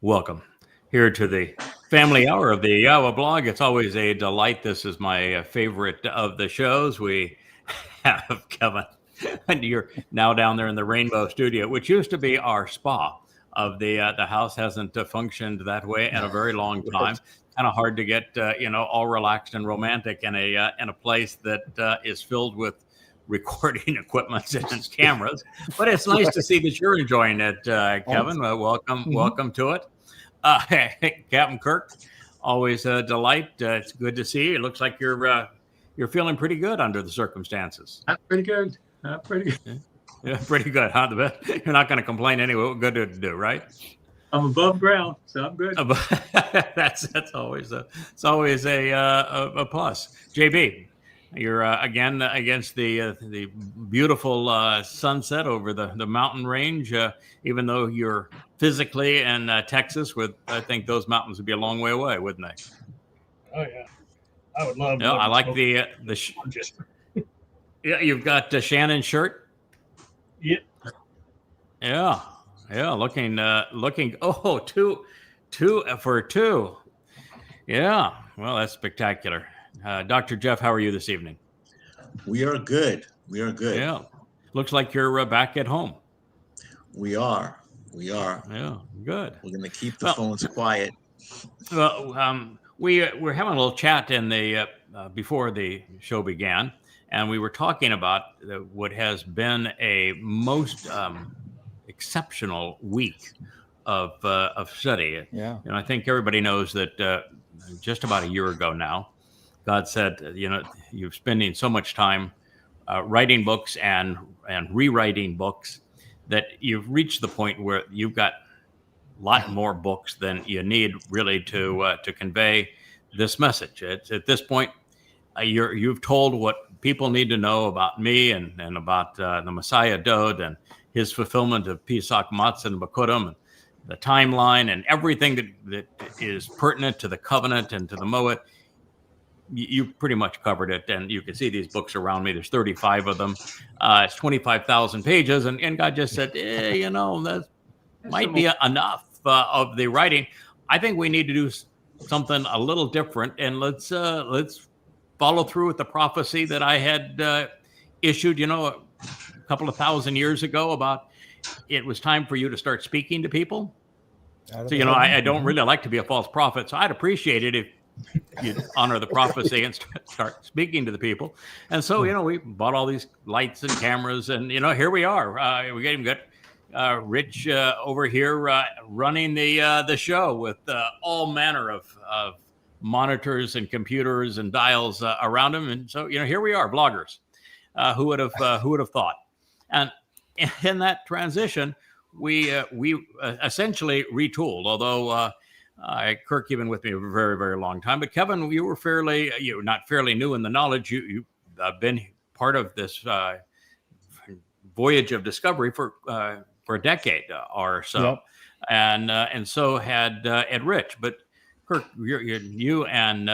Welcome here to the family hour of the YAHOWAH blog. It's always a delight. This is my favorite of the shows. We have Kevin, and you're now down there in the Rainbow Studio, which used to be our spa of the house. Hasn't functioned that way in a very long time. Kind of hard to get all relaxed and romantic in a place that is filled with recording equipment and cameras. But it's nice to see that you're enjoying it, Kevin. Welcome to it. Captain Kirk, always a delight. It's good to see you. It looks like you're feeling pretty good under the circumstances. Pretty good. Pretty good. Yeah, pretty good, huh? You're not going to complain anyway. Good to do, right? I'm above ground, so I'm good. That's always a plus. JB, you're again against the beautiful sunset over the mountain range. Even though you're physically in Texas, I think those mountains would be a long way away, wouldn't they? Oh yeah, I would love. Yeah, I like the yeah. You've got Shannon's shirt. Yep. Yeah. Looking. Oh, two for two. Yeah. Well, that's spectacular. Dr. Jeff, how are you this evening? We are good. Yeah. Looks like you're back at home. We are. Yeah. Good. We're going to keep the phones quiet. Well, we were having a little chat in the before the show began, and we were talking about what has been a most exceptional week of study. Yeah. And I think everybody knows that just about a year ago now, God said, you're spending so much time writing books and rewriting books that you've reached the point where you've got a lot more books than you need really to convey this message. At this point, you've told what people need to know about me and about the Messiah Dowd and his fulfillment of Pesach Matzah and Kipurym, the timeline and everything that is pertinent to the covenant and to the Moed. You pretty much covered it, and you can see these books around me. There's 35 of them. It's 25,000 pages, and God just said, that might be enough of the writing. I think we need to do something a little different, and let's follow through with the prophecy that I had issued, a couple of thousand years ago about it was time for you to start speaking to people. So, I don't really like to be a false prophet, so I'd appreciate it if you honor the prophecy and start speaking to the people. And so, we bought all these lights and cameras, and, here we are. We even got Rich over here running the show with all manner of monitors and computers and dials around him. And so, here we are, bloggers. Who would have thought? And in that transition, we essentially retooled, although Kirk, you've been with me a very, very long time. But Kevin, you were not fairly new in the knowledge. You've been part of this voyage of discovery for a decade or so. Yep. And so had Rich. But Kirk, you and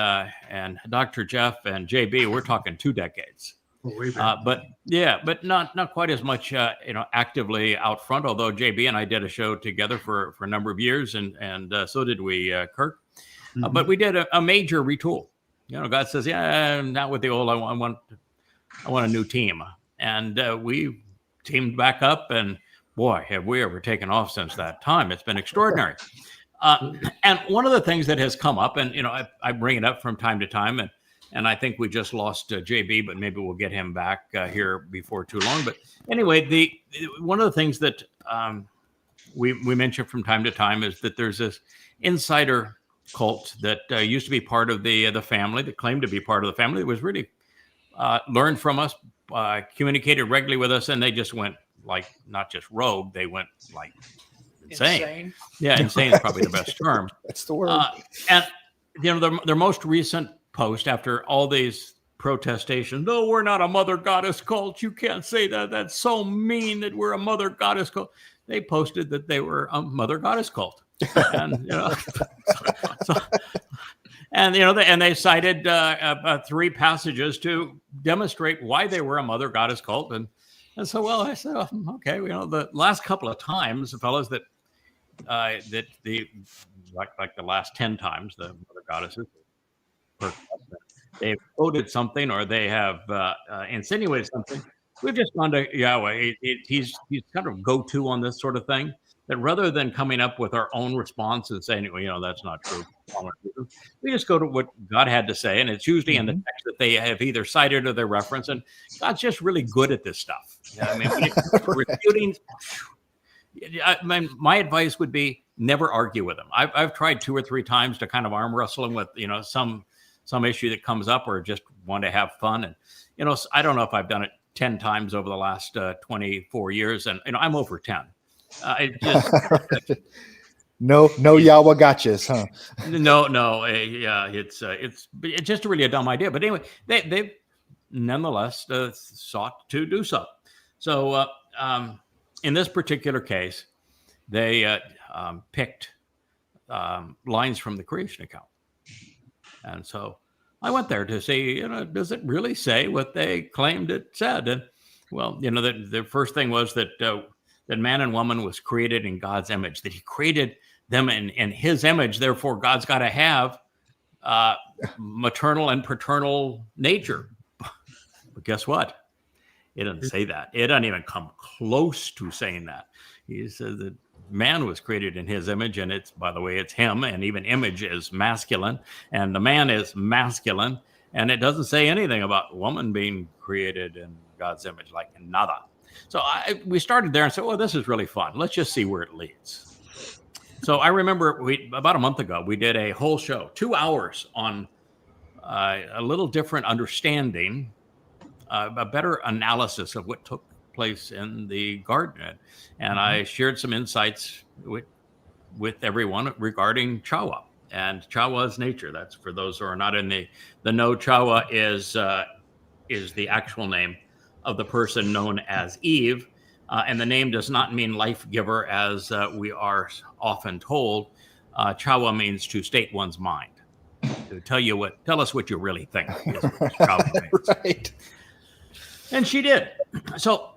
Dr. Jeff and JB, we're talking 2 decades. But not quite as much, actively out front. Although JB and I did a show together for a number of years, and so did we, Kirk. Mm-hmm. But we did a major retool. God says, not with the old. I want a new team, and we teamed back up. And boy, have we ever taken off since that time! It's been extraordinary. And one of the things that has come up, and I bring it up from time to time, and I think we just lost JB, but maybe we'll get him back here before too long. But anyway, one of the things that we mention from time to time is that there's this insider cult that used to be part of the family, that claimed to be part of the family, that was really learned from us, communicated regularly with us, and they just went not just rogue, they went insane. Yeah, insane is probably the best term. That's the word. And their most recent post after all these protestations, no, we're not a mother goddess cult, you can't say that, that's so mean that we're a mother goddess cult. They posted that they were a mother goddess cult. And and they cited 3 passages to demonstrate why they were a mother goddess cult. And so I said, okay, the last couple of times, fellas, that that like the last 10 times the mother goddesses, they've quoted something or they have insinuated something, we've just gone to Yahweh. He's kind of go-to on this sort of thing. That rather than coming up with our own response and saying, well, that's not true, we just go to what God had to say, and it's usually in the text that they have either cited or they reference. And God's just really good at this stuff. I mean, refuting. My advice would be never argue with him. I've tried 2 or 3 times to kind of arm wrestle him with some issue that comes up or just want to have fun. And I don't know if I've done it 10 times over the last 24 years, and I'm over 10. It just no Yahweh gotchas, huh? No, yeah, it's just really a dumb idea. But anyway, they nonetheless sought to do so. So in this particular case, they picked lines from the creation account, and so I went there to see, does it really say what they claimed it said? And well, the first thing was that that man and woman was created in God's image, that he created them in his image. Therefore, God's got to have maternal and paternal nature. But guess what? It doesn't say that. It doesn't even come close to saying that. He says that man was created in his image, and by the way, it's him, and even image is masculine, and the man is masculine, and it doesn't say anything about woman being created in God's image, like nada. So we started there and said, well, this is really fun. Let's just see where it leads. So I remember about a month ago, we did a whole show, 2 hours on a little different understanding, a better analysis of what took place in the garden. And I shared some insights with everyone regarding Towrah and Towrah's nature. That's for those who are not in the know. Towrah is the actual name of the person known as Eve. And the name does not mean life giver, as we are often told. Towrah means to state one's mind, to tell us what you really think. Is what Towrah means. Right. And she did. So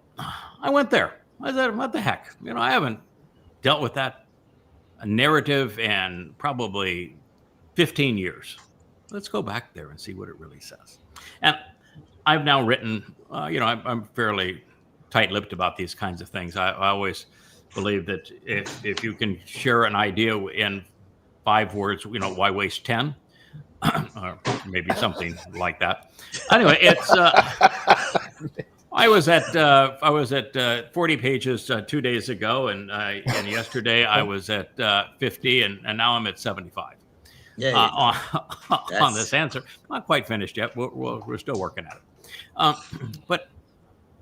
I went there. I said, what the heck? I haven't dealt with that narrative in probably 15 years. Let's go back there and see what it really says. And I've now written, I'm fairly tight-lipped about these kinds of things. I always believe that if you can share an idea in 5 words, why waste 10? Or maybe something like that. Anyway, it's I was at 40 pages 2 days ago, and yesterday I was at 50, and now I'm at 75. Yeah, on this answer. Not quite finished yet. We're still working at it. But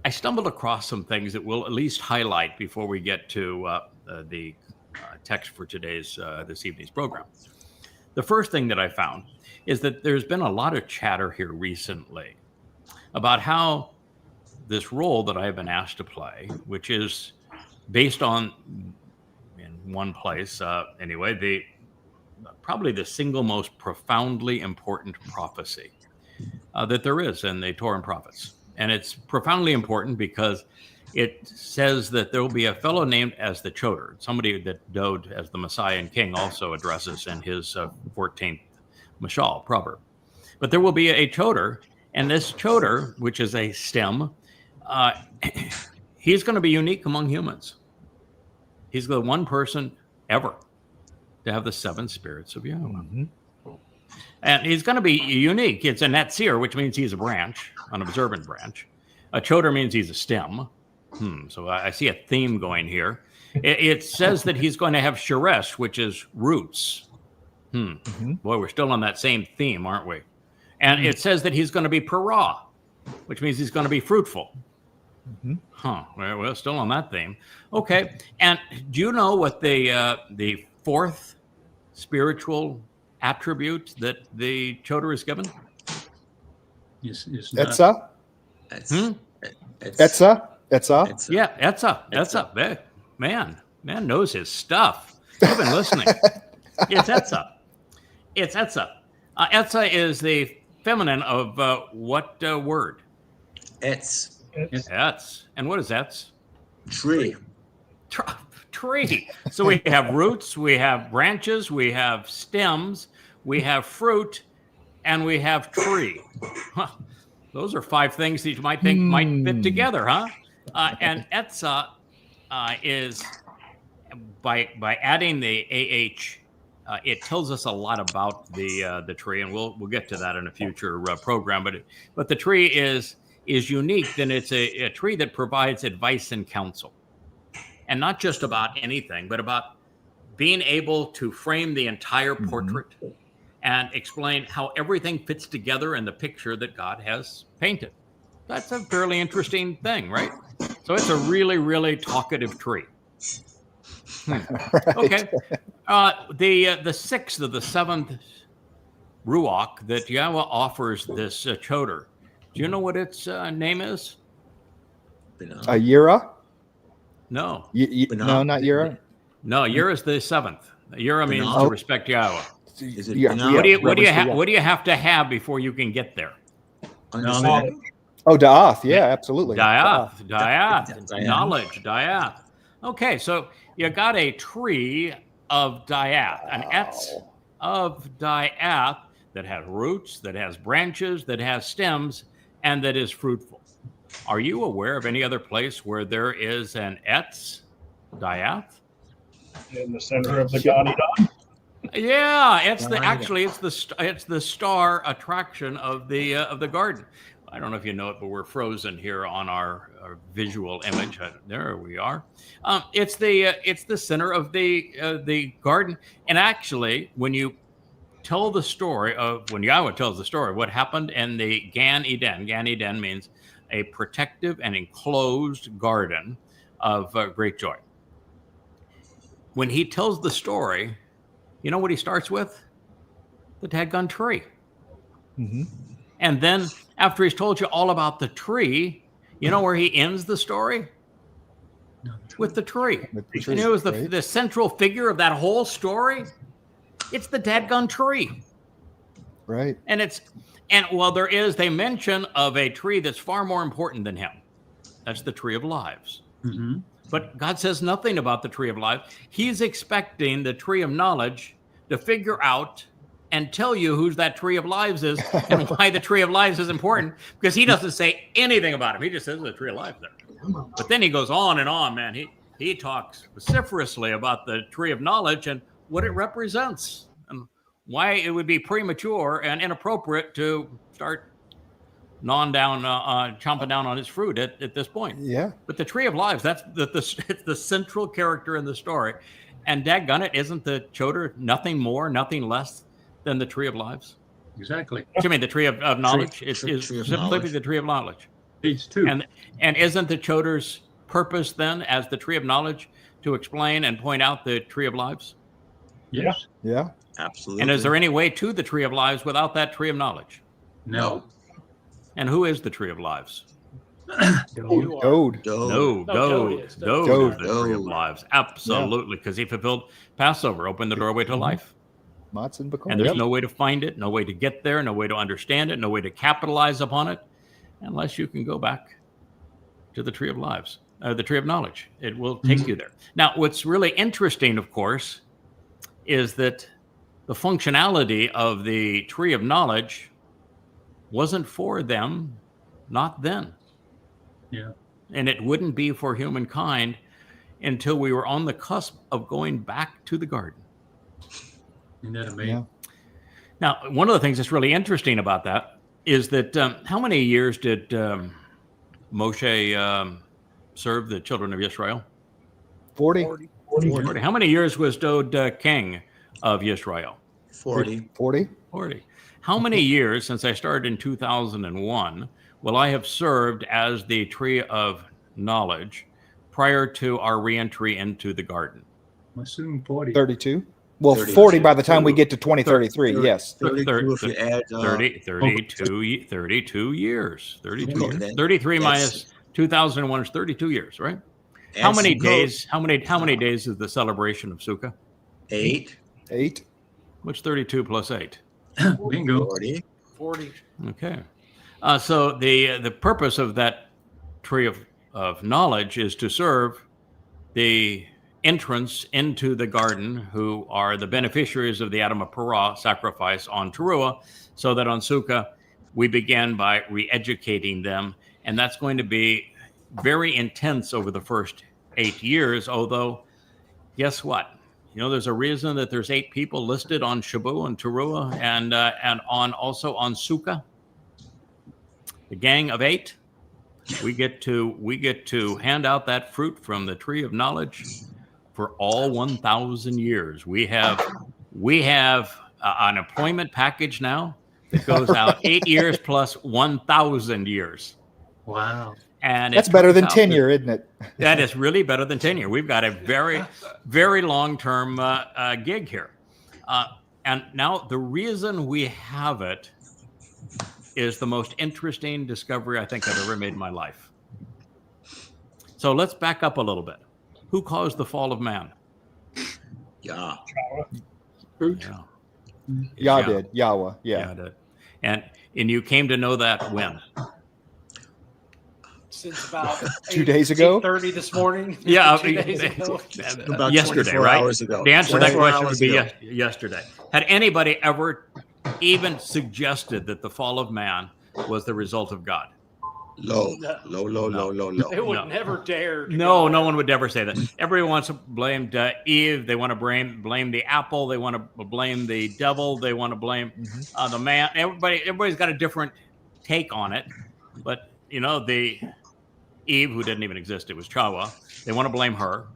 I stumbled across some things that we'll at least highlight before we get to the text for this evening's program. The first thing that I found is that there's been a lot of chatter here recently about how this role that I've been asked to play, which is based on, in one place anyway, probably the single most profoundly important prophecy that there is in the Torah and prophets. And it's profoundly important because it says that there will be a fellow named as the Choder, somebody that Dowd, as the Messiah and King, also addresses in his 14th Mashal proverb. But there will be a Choder, and this Choder, which is a stem, he's going to be unique among humans. He's the one person ever to have the 7 spirits of Yahweh. Mm-hmm. And he's going to be unique. It's a Netzir, which means he's a branch, an observant branch. A Choder means he's a stem. So I see a theme going here. It says that he's going to have Sheresh, which is roots. Mm-hmm. Boy, we're still on that same theme, aren't we? And it says that he's going to be Parah, which means he's going to be fruitful. Mm-hmm. Well, still on that theme. Okay. And do you know what the 4th spiritual attribute that the Choder is given? Etza? Etza? Yeah, Etza. Man knows his stuff. You've been listening. It's Etza. Etza is the feminine of what word? Etz. Etz. And what is Etz? Tree. Tree. So we have roots, we have branches, we have stems, we have fruit, and we have tree. Huh. Those are 5 things that you might think might fit together, huh? And etzah is by adding the AH, it tells us a lot about the tree, and we'll get to that in a future program. But the tree is unique, and it's a tree that provides advice and counsel. And not just about anything, but about being able to frame the entire portrait and explain how everything fits together in the picture that God has painted. That's a fairly interesting thing, right? So it's a really, really talkative tree. Right. Okay. The 6th of the 7th Ruach that Yahweh offers this choder, do you know what its name is? Yira? No. No, not Yira. No, Yira is the 7th. Yira means to respect Yahweh. Is it What do you have to have before you can get there? Knowledge. Oh, Da'ath. Yeah, absolutely. Da'ath. Knowledge. Da'ath. Okay, so you got a tree of Da'ath, an etz of Da'ath that has roots, that has branches, that has stems, and that is fruitful. Are you aware of any other place where there is an etz Da'ath? In the center of the Gan Eden. Yeah, it's the star attraction of the garden. I don't know if you know it, but we're frozen here on our visual image. There we are. It's the center of the garden. And actually, when you tell the story of when Yahweh tells the story, what happened in the Gan Eden. Gan Eden means a protective and enclosed garden of great joy. When he tells the story, you know what he starts with? The dadgum tree. And then after he's told you all about the tree, you know where he ends the story? With the tree. And it was the central figure of that whole story. It's the dadgum tree. Right. They mention of a tree that's far more important than him. That's the tree of lives. But God says nothing about the tree of life. He's expecting the tree of knowledge to figure out and tell you who that tree of lives is and why the tree of lives is important, because he doesn't say anything about him. He just says the tree of life there. But then he goes on and on, man. He talks vociferously about the tree of knowledge and what it represents and why it would be premature and inappropriate to start chomping down on its fruit at this point. Yeah. But the tree of lives, that's it's the central character in the story. And daggone it, isn't the choder nothing more, nothing less than the tree of lives? Exactly. I mean, the tree of knowledge is simply knowledge. the tree of knowledge. These two. And isn't the choder's purpose then as the tree of knowledge to explain and point out the tree of lives? Yes. Yeah. Absolutely. And is there any way to the tree of lives without that tree of knowledge? No. And who is the tree of lives? Dowd. Dowd is the tree of lives. Absolutely, because he fulfilled Passover, opened the doorway to life. And there's no way to find it, no way to get there, no way to understand it, no way to capitalize upon it, unless you can go back to the tree of lives, the tree of knowledge. It will take you there. Now, what's really interesting, of course, is that the functionality of the tree of knowledge wasn't for them, not then. Yeah. And it wouldn't be for humankind until we were on the cusp of going back to the garden. Isn't that amazing? Yeah. Now, one of the things that's really interesting about that is that how many years did Moshe serve the children of Yisrael? 40. 40. How many years was Dowd king of Yisrael? 40. 40. How many years since I started in 2001 will I have served as the tree of knowledge prior to our reentry into the garden? I assume 40. 32. Well, 30, 40 by the time we get to 2033. Yes. 32 if you add 32 years. 32 Okay. years. 33 minus 2001 is 32 years, right? add How many some days? How many days is the celebration of Sukah? 8. 8. What's 32 plus 8? Bingo. 40. Okay. So the purpose of that tree of knowledge is to serve the entrance into the garden, who are the beneficiaries of the Adam of Parah sacrifice on Towrah, so that on Sukah we begin by re-educating them. And that's going to be very intense over the first 8 years, although guess what? There's a reason that there's 8 people listed on Shabuwa and Towrah and also on Sukah. The gang of 8. We get to hand out that fruit from the tree of knowledge for all 1,000 years. We have an employment package now that goes out 8 years plus 1,000 years. Wow. And that's better than tenure, isn't it? That is really better than tenure. We've got a very, very long-term gig here. And now the reason we have it is the most interesting discovery I think I've ever made in my life. So let's back up a little bit. Who caused the fall of man? Yeah. Yah did. Yahweh. Yeah. Did. And you came to know that when? Since about 2 days ago. 8:30 this morning. Yeah, 2 days ago. About yesterday, 24 right? hours ago. The answer to that 24 question would hours be ago. yesterday. Had anybody ever even suggested that the fall of man was the result of God? Low. They would No. never dare. to No, go no there. one would ever say that. Everybody wants to blame Eve. They want to blame the apple. They want to blame the devil. They want to blame the man. Everybody's got a different take on it. But the Eve, who didn't even exist, it was Towrah. They want to blame her.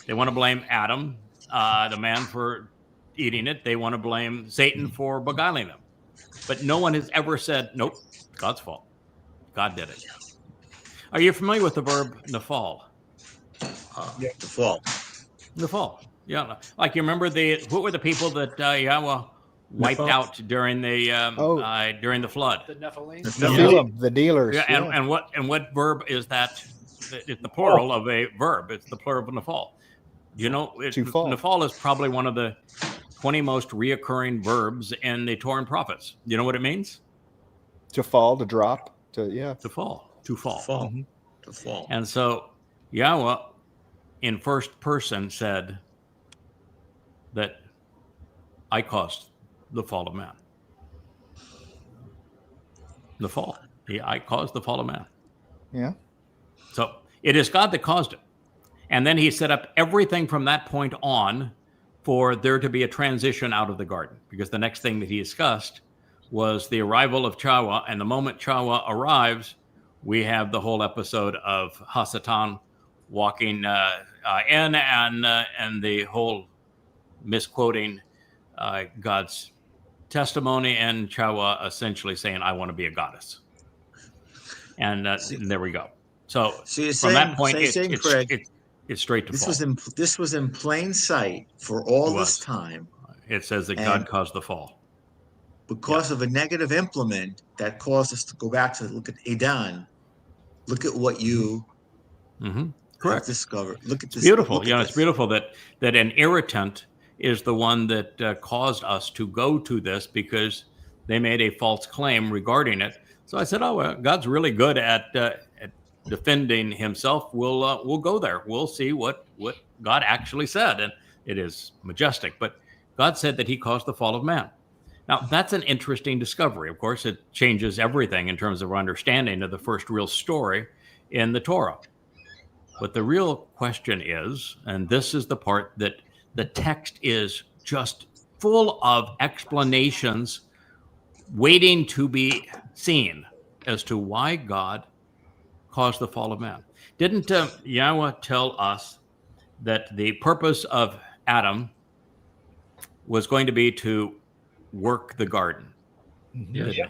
They want to blame Adam, the man, for eating it. They want to blame Satan for beguiling them. But no one has ever said, nope, God's fault. God did it. Are you familiar with the verb nafal? The fall. Nafal. Yeah. Like you remember what were the people that Yahweh wiped Nafal. out during the flood? The Nephilim. The Nephilim, the dealers. Yeah, and what verb is that? It's the plural of a verb. It's the plural of nafal. To fall. Nafal is probably one of the 20 most reoccurring verbs in the Torah and prophets. You know what it means? To fall, to drop, to To fall. To fall. Fall. The fall. And so Yahweh in first person said that I caused the fall of man. The fall. I caused the fall of man. Yeah. So it is God that caused it. And then he set up everything from that point on for there to be a transition out of the garden. Because the next thing that he discussed was the arrival of Towrah. And the moment Towrah arrives, we have the whole episode of Hasatan walking in and the whole misquoting God's testimony and Towrah essentially saying, I want to be a goddess. And there we go. So you're from that point, Craig, it's straight to fall. this was in plain sight for all It this was. time It says that And- God caused the fall. because of a negative implement that caused us to go back to look at Adan. Look at what you have Correct. discovered. Look at this. Beautiful. Look at It's this. beautiful that an irritant is the one that caused us to go to this because they made a false claim regarding it. So I said, well, God's really good at defending himself. We'll go there. We'll see what God actually said. And it is majestic. But God said that he caused the fall of man. Now, that's an interesting discovery. Of course, it changes everything in terms of our understanding of the first real story in the Torah. But the real question is, and this is the part that the text is just full of explanations waiting to be seen as to why God caused the fall of man. Didn't Yahweh tell us that the purpose of Adam was going to be to work the garden? Yeah.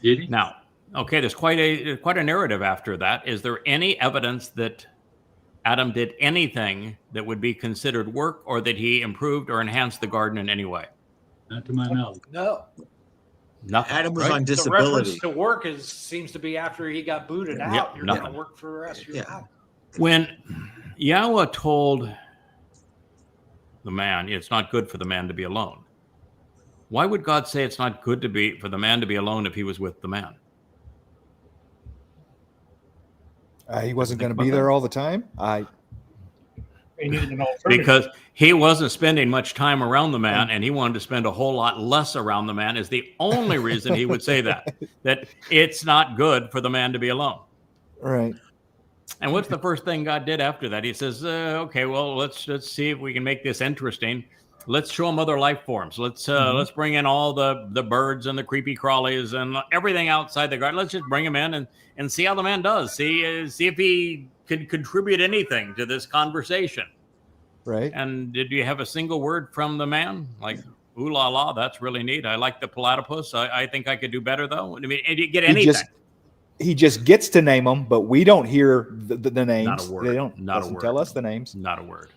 Did he? Now, okay, there's quite a narrative after that. Is there any evidence that Adam did anything that would be considered work, or that he improved or enhanced the garden in any way? Not to my knowledge. No. Nothing. Adam was right? on The disability. reference to work seems to be after he got booted out. Yeah, You're going nothing. to work for the rest of your life. When Yahweh told the man, it's not good for the man to be alone. Why would God say it's not good for the man to be alone if he was with the man? He wasn't going to be there all the time. He needed an alternative. Because he wasn't spending much time around the man, and he wanted to spend a whole lot less around the man. Is the only reason he would say that it's not good for the man to be alone. Right. And what's the first thing God did after that? He says, "Okay, well, let's see if we can make this interesting. Let's show them other life forms. Let's bring in all the birds and the creepy crawlies and everything outside the garden. Let's just bring them in and see how the man does. See if he can contribute anything to this conversation." Right. And did you have a single word from the man? Like, ooh la la, that's really neat. I like the platypus. I think I could do better though. I mean, did you get anything? He just gets to name them, but we don't hear the names. Not a word. They don't Not a word. tell us the names. Not a word.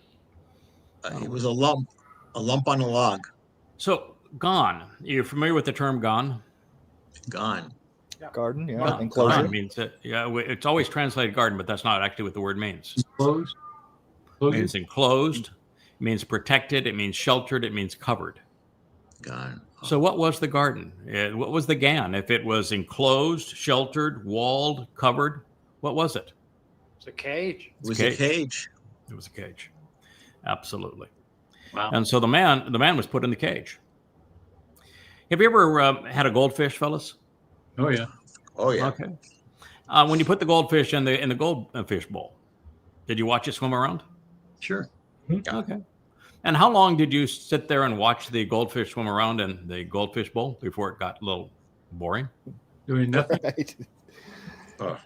It was a lump on a log. So gone. You're familiar with the term gone? Gone. Garden, yeah, Gone. enclosure. Gone means it's always translated garden, but that's not actually what the word means. Closed. It means enclosed. It means protected. It means sheltered. It means covered. Gone. So what was the garden? What was the gan? If it was enclosed, sheltered, walled, covered, what was it? It's a cage. It was a cage. It was a cage. Absolutely. Wow. And so the man was put in the cage. Have you ever had a goldfish, fellas? Oh yeah. Oh yeah. Okay. When you put the goldfish in the goldfish bowl, did you watch it swim around? Sure. Okay. And how long did you sit there and watch the goldfish swim around in the goldfish bowl before it got a little boring? Doing nothing. Right.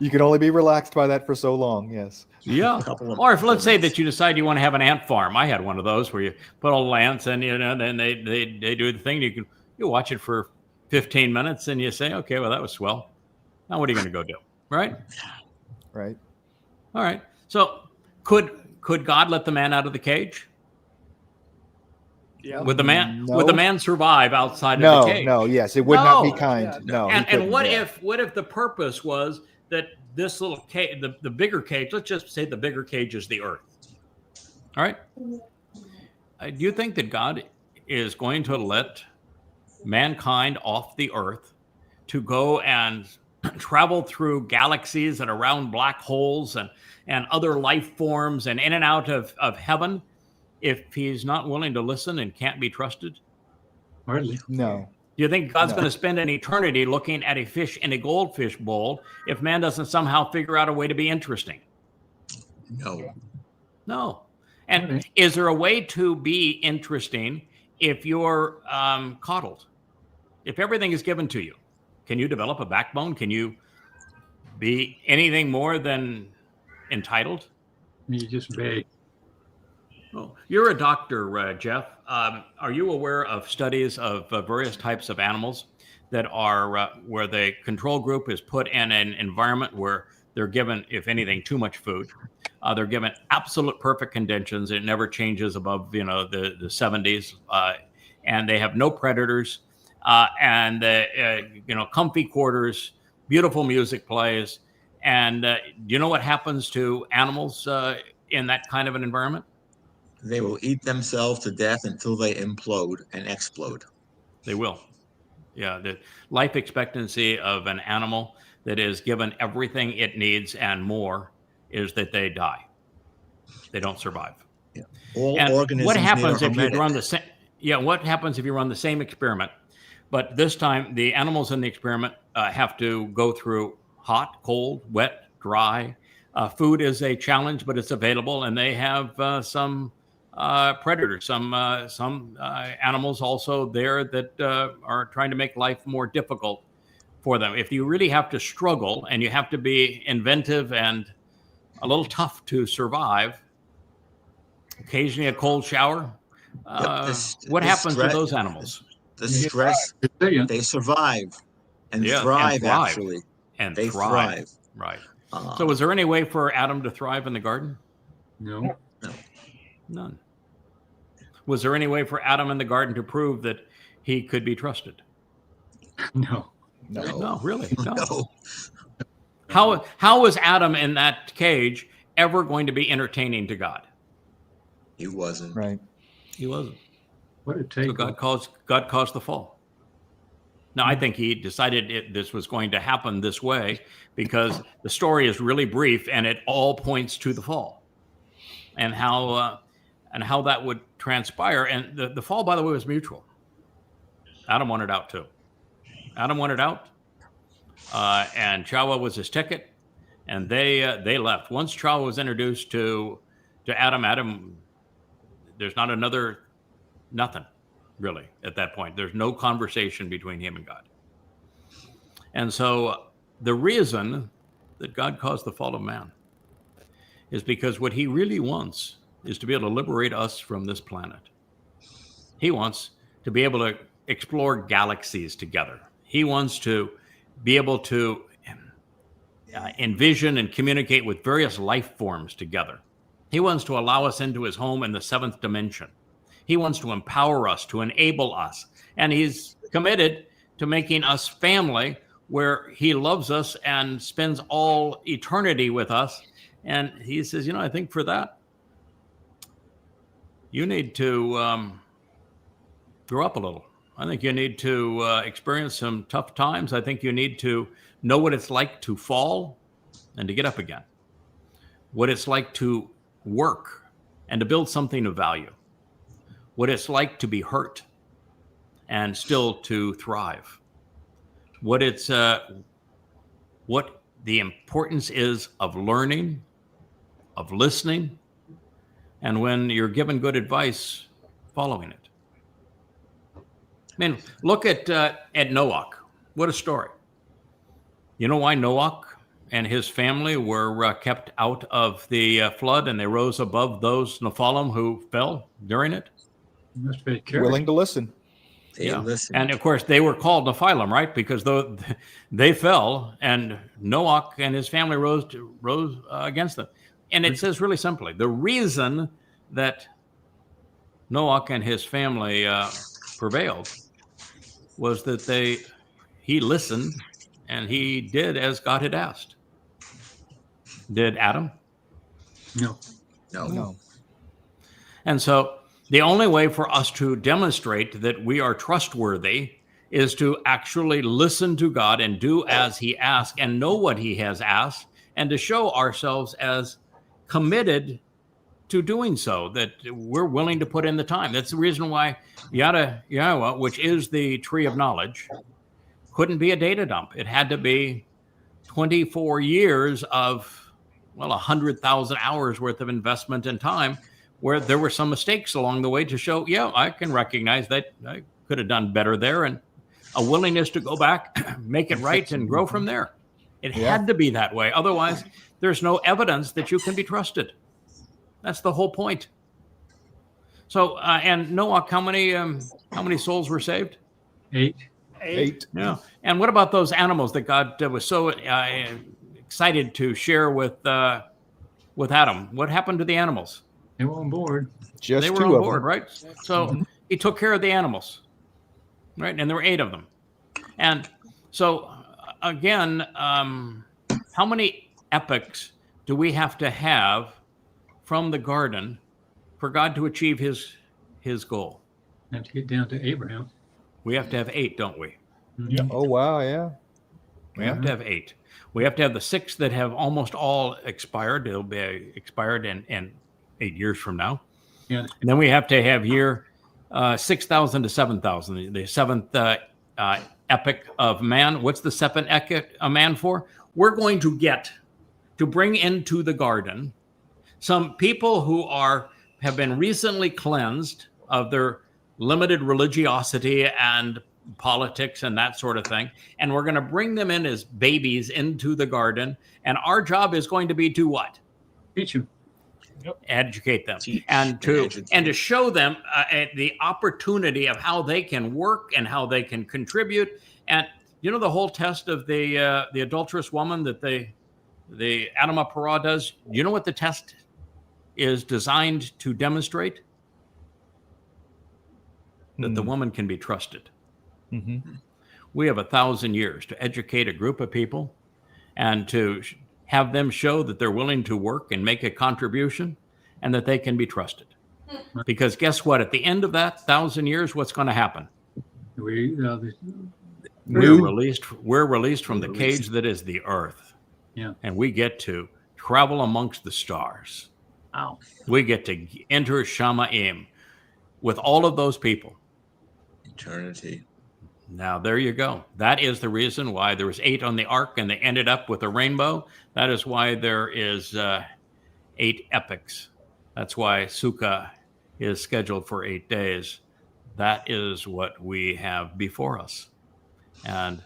You can only be relaxed by that for so long. Yes. Yeah. Or if let's say that you decide you want to have an ant farm. I had one of those where you put all the ants and then they do the thing. You watch it for 15 minutes and you say, okay, well that was swell. Now what are you going to go do? Right? Right. All right. So could God let the man out of the cage? Yeah. Would the man No. would the man survive outside of the cage? No, yes, it would not be No. kind. Yeah, No. he And couldn't, what yeah. if the purpose was that this little cage, the bigger cage, let's just say the bigger cage is the earth. All right. Do you think that God is going to let mankind off the earth to go and travel through galaxies and around black holes and other life forms and in and out of heaven if he's not willing to listen and can't be trusted? Hardly. No. Do you think God's No. going to spend an eternity looking at a fish in a goldfish bowl if man doesn't somehow figure out a way to be interesting? No. No. And Okay. is there a way to be interesting if you're coddled? If everything is given to you, can you develop a backbone? Can you be anything more than entitled? You just beg. Oh, you're a doctor, Jeff. Are you aware of studies of various types of animals that are where the control group is put in an environment where they're given, if anything, too much food? They're given absolute perfect conditions. It never changes above, the 70s, and they have no predators, and comfy quarters, beautiful music plays. And do you know what happens to animals in that kind of an environment? They will eat themselves to death until they implode and explode. They will. Yeah, the life expectancy of an animal that is given everything it needs and more is that they die. They don't survive. Yeah. All And organisms. what happens need if a you hermetic. run the same? Yeah, what happens if you run the same experiment, but this time the animals in the experiment have to go through hot, cold, wet, dry. Food is a challenge, but it's available, and they have some predators, some animals also there that are trying to make life more difficult for them. If you really have to struggle and you have to be inventive and a little tough to survive, occasionally a cold shower, what happens with those animals? The stress, Resilient. they survive and Yeah, and thrive, thrive. actually. And They thrive. thrive. Right. Uh, So was there any way for Adam to thrive in the garden? No. None. Was there any way for Adam in the garden to prove that he could be trusted? No. No. No, really. No. no. How was Adam in that cage ever going to be entertaining to God? He wasn't. Right. He wasn't. What it takes. So God caused the fall. Now, I think he decided this was going to happen this way because the story is really brief and it all points to the fall and how that would transpire. And the fall, by the way, was mutual. Adam wanted out too. Adam wanted out, and Towrah was his ticket, and they left. Once Towrah was introduced to Adam, there's not nothing really at that point. There's no conversation between him and God. And so the reason that God caused the fall of man is because what he really wants is to be able to liberate us from this planet. He wants to be able to explore galaxies together. He wants to be able to envision and communicate with various life forms together. He wants to allow us into his home in the seventh dimension. He wants to empower us, to enable us. And he's committed to making us family where he loves us and spends all eternity with us. And he says, I think for that, you need to grow up a little. I think you need to experience some tough times. I think you need to know what it's like to fall and to get up again. What it's like to work and to build something of value. What it's like to be hurt and still to thrive. What the importance is of learning, of listening, and when you're given good advice, following it. I mean, look at Noah. What a story. You know why Noah and his family were kept out of the flood and they rose above those Nephilim who fell during it? Must be careful. Willing to listen. Listen. And of course, they were called Nephilim, right? Because they fell and Noah and his family rose against them. And it says really simply, the reason that Noah and his family prevailed was that he listened and he did as God had asked. Did Adam? No. And so the only way for us to demonstrate that we are trustworthy is to actually listen to God and do as he asks and know what he has asked and to show ourselves as committed to doing so, that we're willing to put in the time. That's the reason why YadaYahowah, which is the tree of knowledge, couldn't be a data dump. It had to be 24 years of, 100,000 hours worth of investment in time where there were some mistakes along the way to show, I can recognize that I could have done better there, and a willingness to go back, make it right, and grow from there. It had to be that way. Otherwise, there's no evidence that you can be trusted. That's the whole point. So, and Noah, how many souls were saved? 8. Yeah. And what about those animals that God was so excited to share with Adam? What happened to the animals? They were on board. Just they were 2 on of board, them. right? So he took care of the animals, right? And there were 8 of them. And so again, how many epochs do we have to have from the garden for God to achieve his goal? Have to get down to Abraham. We have to have 8, don't we? Yeah. Oh, wow, yeah. We have to have 8. We have to have the 6 that have almost all expired. It'll be expired in 8 years from now. Yeah. And then we have to have year 6,000 to 7,000, the 7th epoch of man. What's the 7th epoch of man for? We're going to get to bring into the garden some people who have been recently cleansed of their limited religiosity and politics and that sort of thing. And we're going to bring them in as babies into the garden. And our job is going to be to what? Teach him. Educate them. Teach and to educate. show them the opportunity of how they can work and how they can contribute. And the whole test of the adulterous woman that the Adama Parah does, you know what the test is designed to demonstrate? That the woman can be trusted. Mm-hmm. We have 1,000 years to educate a group of people and to have them show that they're willing to work and make a contribution and that they can be trusted. Because guess what? At the end of that 1,000 years, what's going to happen? New. We're released from the cage that is the earth. Yeah. And we get to travel amongst the stars. Wow. We get to enter Shamaim with all of those people. Eternity. Now, there you go. That is the reason why there was 8 on the ark and they ended up with a rainbow. That is why there is 8 epics. That's why Sukah is scheduled for 8 days. That is what we have before us. And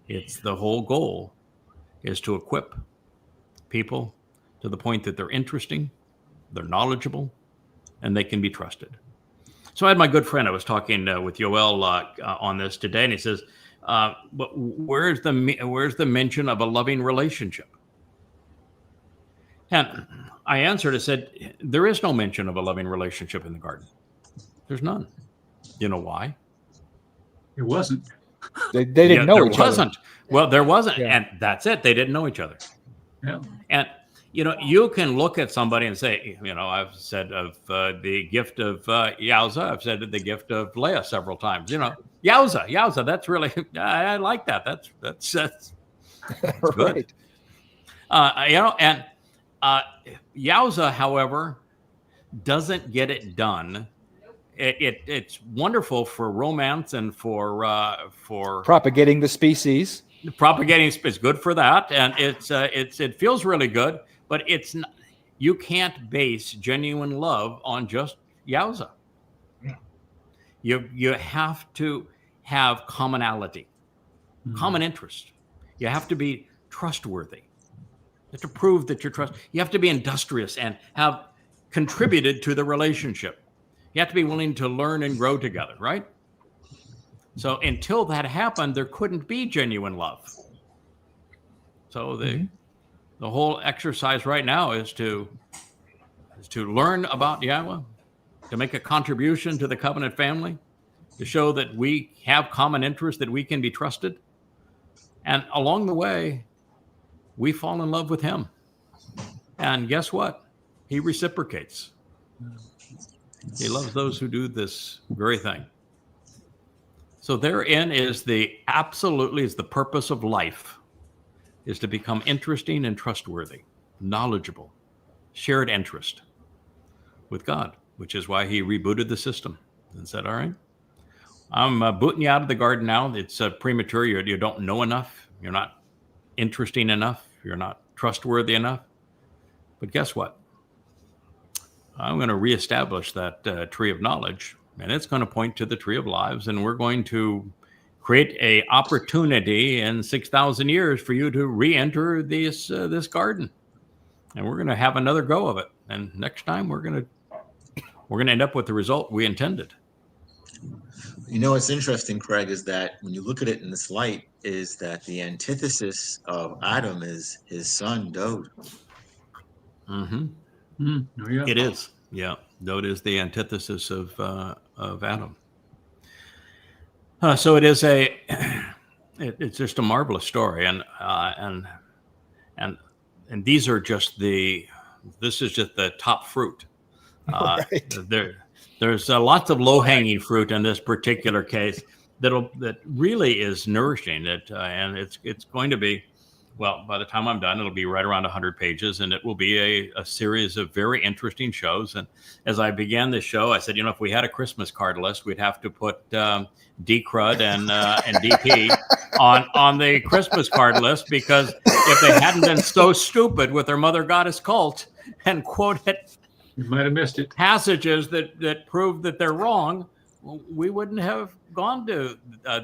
it's the whole goal is to equip people to the point that they're interesting, they're knowledgeable, and they can be trusted. So I had my good friend, I was talking with Yoel on this today, and he says, but where's the mention of a loving relationship? And I answered, I said, there is no mention of a loving relationship in the garden. There's none. You know why? It wasn't. They didn't know each other. There wasn't. Well, there wasn't. Yeah. And that's it. They didn't know each other. Yeah. And, you can look at somebody and say, I've said of the gift of Yowza, I've said the gift of Leah several times, Yowza, that's really, I like that. That's good. Right. And Yowza, however, doesn't get it done. It's wonderful for romance and for Propagating the species. Propagating is good for that, and it feels really good. But it's not, you can't base genuine love on just Yowza. You have to have commonality, common interest. You have to be trustworthy. You have to prove that you're trustworthy. You have to be industrious and have contributed to the relationship. You have to be willing to learn and grow together, right? So until that happened, there couldn't be genuine love. So the whole exercise right now is to learn about Yahweh, to make a contribution to the covenant family, to show that we have common interests, that we can be trusted. And along the way, we fall in love with him. And guess what? He reciprocates. He loves those who do this very thing. So therein is the purpose of life, is to become interesting and trustworthy, knowledgeable, shared interest with God, which is why he rebooted the system and said, all right, I'm booting you out of the garden now. It's premature. You don't know enough. You're not interesting enough. You're not trustworthy enough. But guess what? I'm going to reestablish that tree of knowledge, and it's going to point to the tree of lives, and we're going to create a opportunity in 6,000 years for you to re-enter this garden, and we're going to have another go of it. And next time we're going to end up with the result we intended. What's interesting, Craig, is that when you look at it in this light, is that the antithesis of Adam is his son Dowd. Mm-hmm. Yeah. It is, yeah. Dowd is the antithesis of Adam. So it is it's just a marvelous story, and these are just this is just the top fruit. Right. There's lots of low-hanging fruit in this particular case that really is nourishing. And it's going to be, well, by the time I'm done, it'll be right around 100 pages, and it will be a series of very interesting shows. And as I began this show, I said, if we had a Christmas card list, we'd have to put D-Crud and DP on the Christmas card list, because if they hadn't been so stupid with their mother goddess cult and quoted You might have missed it. passages that prove that they're wrong, we wouldn't have gone to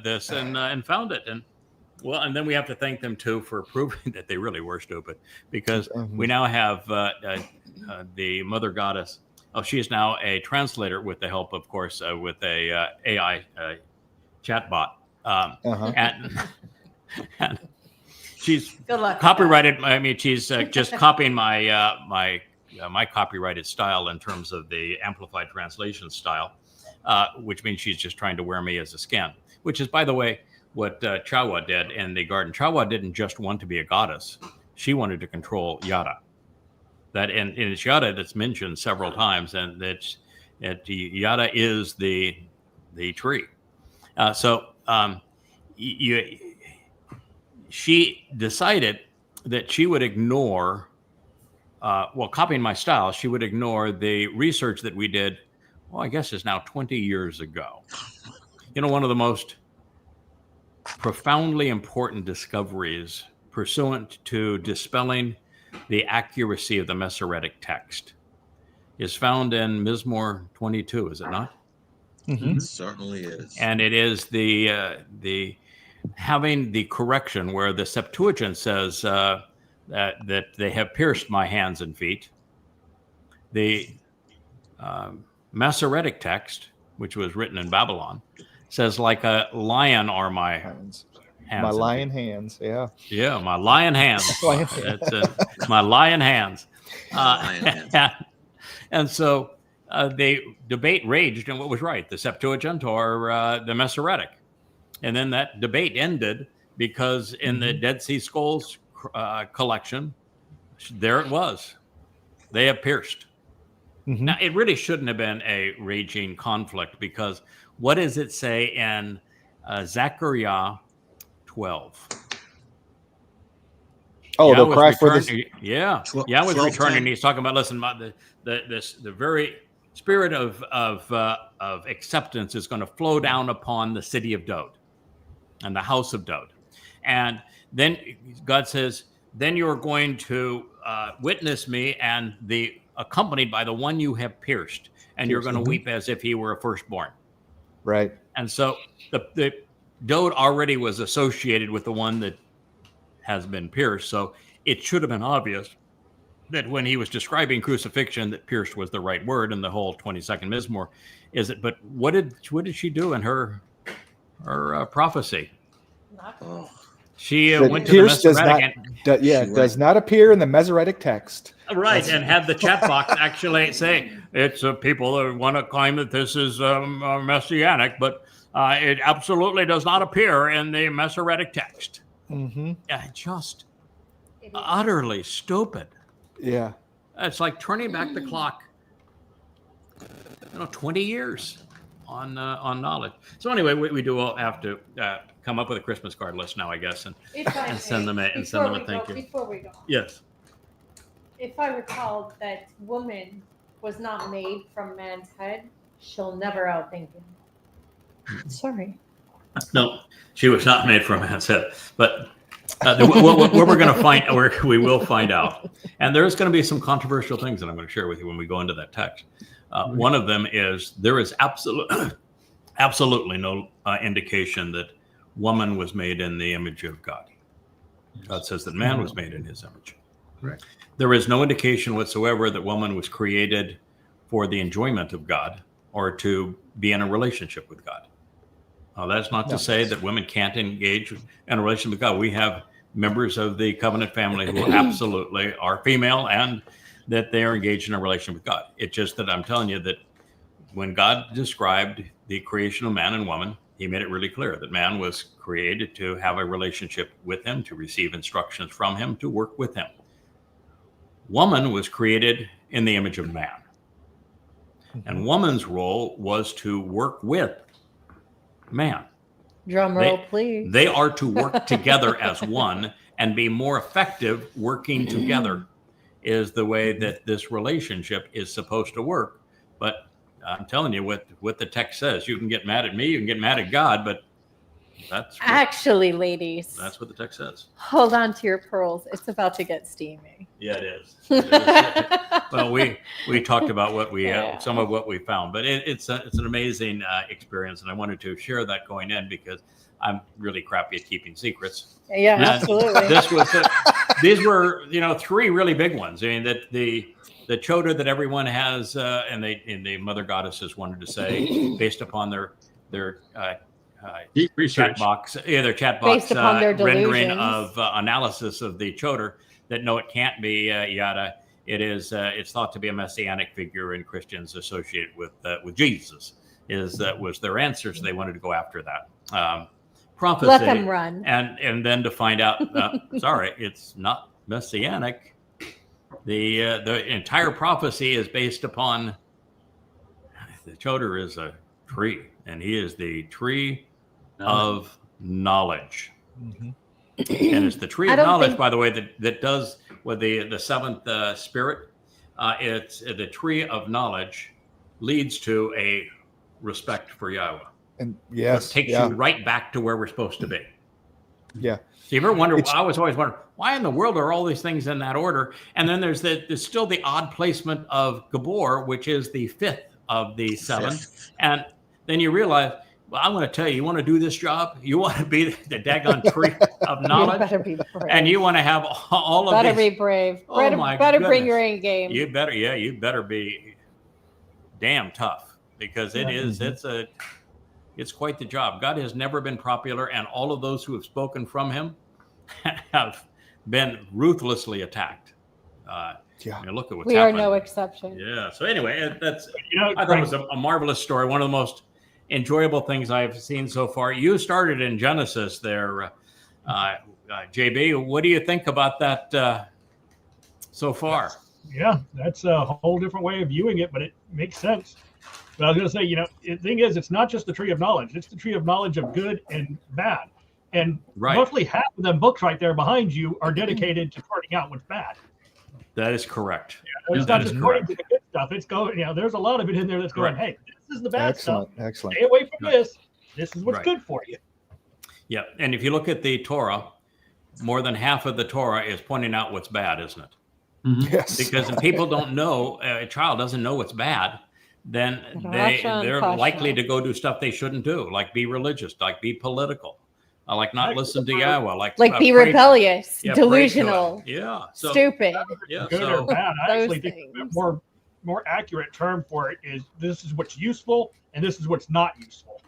this and found it. And then we have to thank them too for proving that they really were stupid, because we now have the mother goddess. Oh, she is now a translator with the help, of course, with a AI chatbot, and she's copyrighted. I mean, she's just copying my copyrighted style in terms of the amplified translation style, which means she's just trying to wear me as a skin, which is, by the way, what Towrah did in the garden. Towrah didn't just want to be a goddess. She wanted to control Yada. That and it's Yada that's mentioned several times, and Yada is the tree. So she decided that she would ignore, copying my style, she would ignore the research that we did, I guess it's now 20 years ago. One of the most profoundly important discoveries pursuant to dispelling the accuracy of the Masoretic text is found in Mizmor 22, is it not? Mm-hmm. It certainly is. And it is the having the correction where the Septuagint says that they have pierced my hands and feet. The Masoretic text, which was written in Babylon, says like a lion are my hands. My lion hands, yeah. Yeah, my lion hands. That's my lion hands. And so the debate raged on what was right, the Septuagint or the Masoretic. And then that debate ended because in the Dead Sea Scrolls collection, there it was. They have pierced. Mm-hmm. Now, it really shouldn't have been a raging conflict because what does it say in Zechariah 12? Oh, the cry for this. Yeah, was returning. He's talking about, listen, the very spirit of acceptance is going to flow down upon the city of Dowd and the house of Dowd. And then God says, then you're going to witness me and accompanied by the one you have pierced, and you're going to weep as if he were a firstborn. Right. And so the Dowd already was associated with the one that has been pierced. So it should have been obvious that when he was describing crucifixion, that pierced was the right word, and the whole 22nd Mizmor is it. But what did she do in her prophecy? She went to the Masoretic. Does not appear in the Masoretic text. Right, and had the chat box actually say it's people that want to claim that this is messianic, but it absolutely does not appear in the Masoretic text. Mm-hmm. Just utterly stupid. Yeah, it's like turning back the clock, 20 years on knowledge. So anyway, we do all have to come up with a Christmas card list now, I guess, and send them a thank you. Before we go, yes. If I recall, that woman was not made from man's head, she'll never outthink him. Sorry. No, she was not made from man's head. But what we're going to find, or we will find out, and there's going to be some controversial things that I'm going to share with you when we go into that text. One of them is there is absolutely no indication that woman was made in the image of God. God says that man was made in his image. Correct. There is no indication whatsoever that woman was created for the enjoyment of God or to be in a relationship with God. That's not to say that women can't engage in a relationship with God. We have members of the covenant family who absolutely are female and that they are engaged in a relationship with God. It's just that I'm telling you that when God described the creation of man and woman, he made it really clear that man was created to have a relationship with him, to receive instructions from him, to work with him. Woman was created in the image of man. And woman's role was to work with man. Drum roll, please. They are to work together as one and be more effective working together is the way that this relationship is supposed to work. But I'm telling you what the text says. You can get mad at me, you can get mad at God, but actually, ladies, that's what the text says. Hold on to your pearls. It's about to get steamy. Yeah, it is. Well, we talked about what we some of what we found, but it's an amazing experience, and I wanted to share that going in because I'm really crappy at keeping secrets. Yeah, and absolutely. These were three really big ones. I mean that the Towrah that everyone has, and the mother goddesses wanted to say based upon their deep research chat box, their chat box based upon their rendering delusions. of analysis of the Towrah, that no, it can't be Yada. It is. It's thought to be a messianic figure, and Christians associated with Jesus was their answer. So they wanted to go after that prophecy. Let them run, and then to find out, sorry, it's not messianic. The entire prophecy is based upon the Towrah is a tree, and he is the tree of knowledge. Mm-hmm. And it's the tree I of don't knowledge, think- by the way, that does with the seventh spirit. It's the tree of knowledge leads to a respect for Yahweh. And yes, It takes yeah, you right back to where we're supposed to be. yeah. So you ever wonder? It's- I was always wondering why in the world are all these things in that order? And then there's still the odd placement of Gibowr, which is the fifth of the seven. And then you realize, well, I want to tell you, you want to do this job, you want to be the daggone tree of You knowledge, better be brave. and you want to have all of better these. be brave. Oh better my better bring goodness. your A game. You better be damn tough, because it's quite the job. God has never been popular, and all of those who have spoken from him have been ruthlessly attacked. Yeah. Look at what's We are happened. no exception. Yeah. So anyway, that's I thought Craig, it was a marvelous story. One of the most enjoyable things I've seen so far. You started in Genesis there, JB. What do you think about that so far? yeah, that's a whole different way of viewing it, but it makes sense. But I was going to say, the thing is, it's not just the tree of knowledge; it's the tree of knowledge of good and bad. And Right. roughly half of them books right there behind you are dedicated to pointing out what's bad. That is correct. It's that not is just pointing correct. to the good stuff. It's going, there's a lot of it in there that's going, Correct. hey, this is the bad Excellent, stuff. excellent. Stay away from Right. this. This is what's Right. good for you. Yeah. And if you look at the Torah, more than half of the Torah is pointing out what's bad, isn't it? Yes. Because if people don't know, a child doesn't know what's bad, then Rasha they're and likely Pasha. to go do stuff they shouldn't do, like be religious, like be political, like not listen to Yahweh, like Be pray- rebellious, yeah, pray to delusional, it. Yeah. So, stupid. yeah. Good or So, bad. I those actually think things. a more accurate term for it is this is what's useful and this is what's not useful.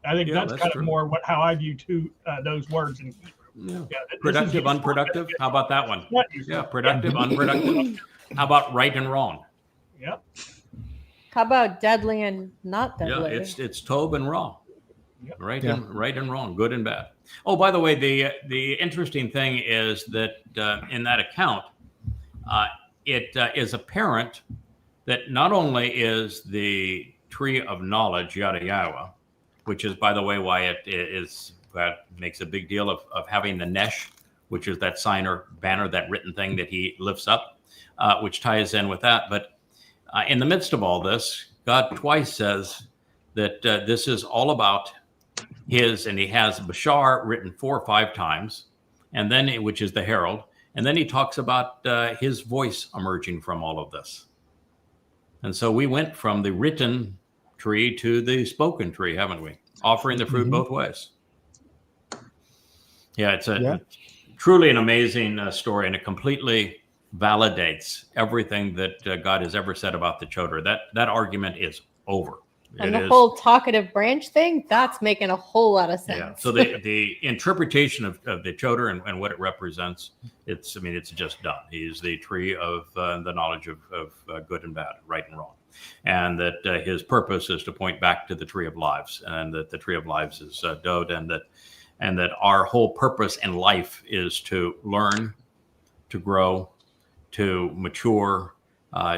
I think Yeah, that's that's kind true. of more how I view those words in Hebrew. yeah. Yeah, this is Productive, useful, unproductive. this is How about that one? not useful. Yeah. Productive, unproductive. How about right and wrong? Yep. How about deadly and not Yeah, deadly? it's Tob and Ra. Yep. Right Yeah. and wrong, good and bad. Oh, by the way, the interesting thing is that in that account, it is apparent that not only is the tree of knowledge YadaYahowah, which is, by the way, why it is that makes a big deal of having the nesh, which is that sign or banner, that written thing that he lifts up, which ties in with that. But in the midst of all this, God twice says that this is all about his, and he has Bashar written 4 or 5 times, and then which is the herald, and then he talks about his voice emerging from all of this. And so we went from the written tree to the spoken tree, haven't we? Offering the fruit both ways. Yeah, it's truly an amazing story, and it completely validates everything that God has ever said about the Towrah. That argument is over. And It the is- whole talkative branch thing, that's making a whole lot of sense. Yeah. So the interpretation of the Towrah and what it represents, it's just done. He's the tree of the knowledge of good and bad, right and wrong, and that his purpose is to point back to the tree of lives, and that the tree of lives is Dowd, and that our whole purpose in life is to learn, to grow, to mature,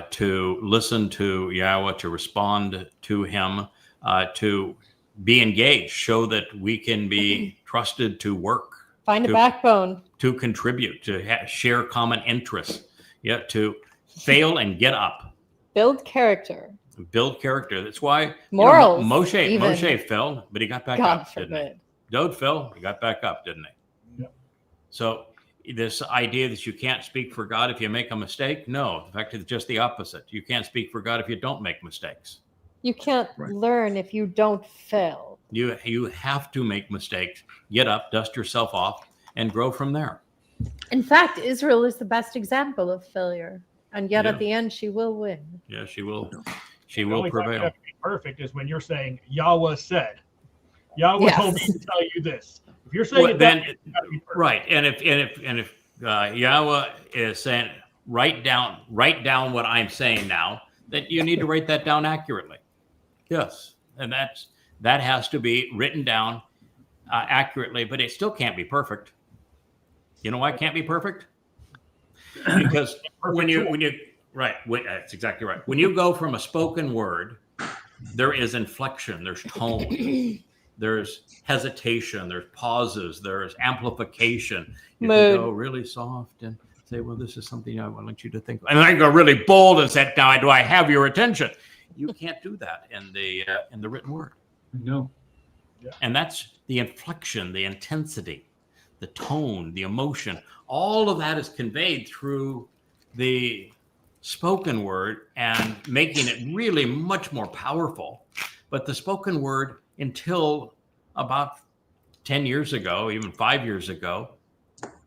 to listen to Yahweh, to respond to him, to be engaged, show that we can be trusted to work, Find a backbone. to contribute, to share common interests, to fail and get up, Build character. build character. That's why Morals, Moshe even. Moshe fell, but he got back God up, didn't he? forbid. Dowd fell, he got back up, didn't he? Yep. So this idea that you can't speak for God if you make a mistake, no. In fact, it's just the opposite. You can't speak for God if you don't make mistakes. You can't Right. learn if you don't fail. You have to make mistakes, get up, dust yourself off, and grow from there. In fact, Israel is the best example of failure. And yet Yeah. at the end, she will win. Yeah, she will. She The will only time you prevail. have to be perfect is when you're saying Yahweh said. Yahweh Yes. told me to tell you this. If you're saying Well, it, then, that way, it's gotta be perfect. right, and if Yahweh is saying write down what I'm saying now, that you need to write that down accurately. Yes, and that has to be written down accurately, but it still can't be perfect. You know why it can't be perfect? Because that's exactly right. When you go from a spoken word, there is inflection, there's tone. there's hesitation, there's pauses, there's amplification. If Mood. you go really soft and say, well, this is something I want you to think. And I go really bold and say, now, do I have your attention? You can't do that in the written word. No. And that's the inflection, the intensity, the tone, the emotion. All of that is conveyed through the spoken word and making it really much more powerful. But the spoken word, until about 10 years ago, even 5 years ago,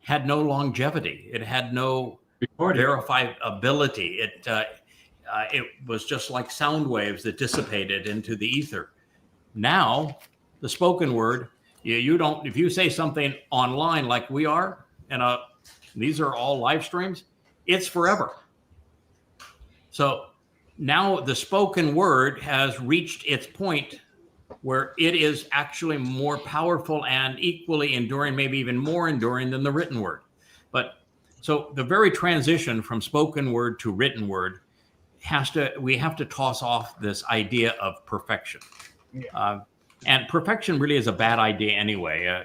had no longevity. It had no verifiability. It was just like sound waves that dissipated into the ether. Now, the spoken word, you don't, if you say something online like we are, and these are all live streams, it's forever. So now the spoken word has reached its point where it is actually more powerful and equally enduring, maybe even more enduring than the written word. But so the very transition from spoken word to written word we have to toss off this idea of perfection. Yeah. And perfection really is a bad idea anyway.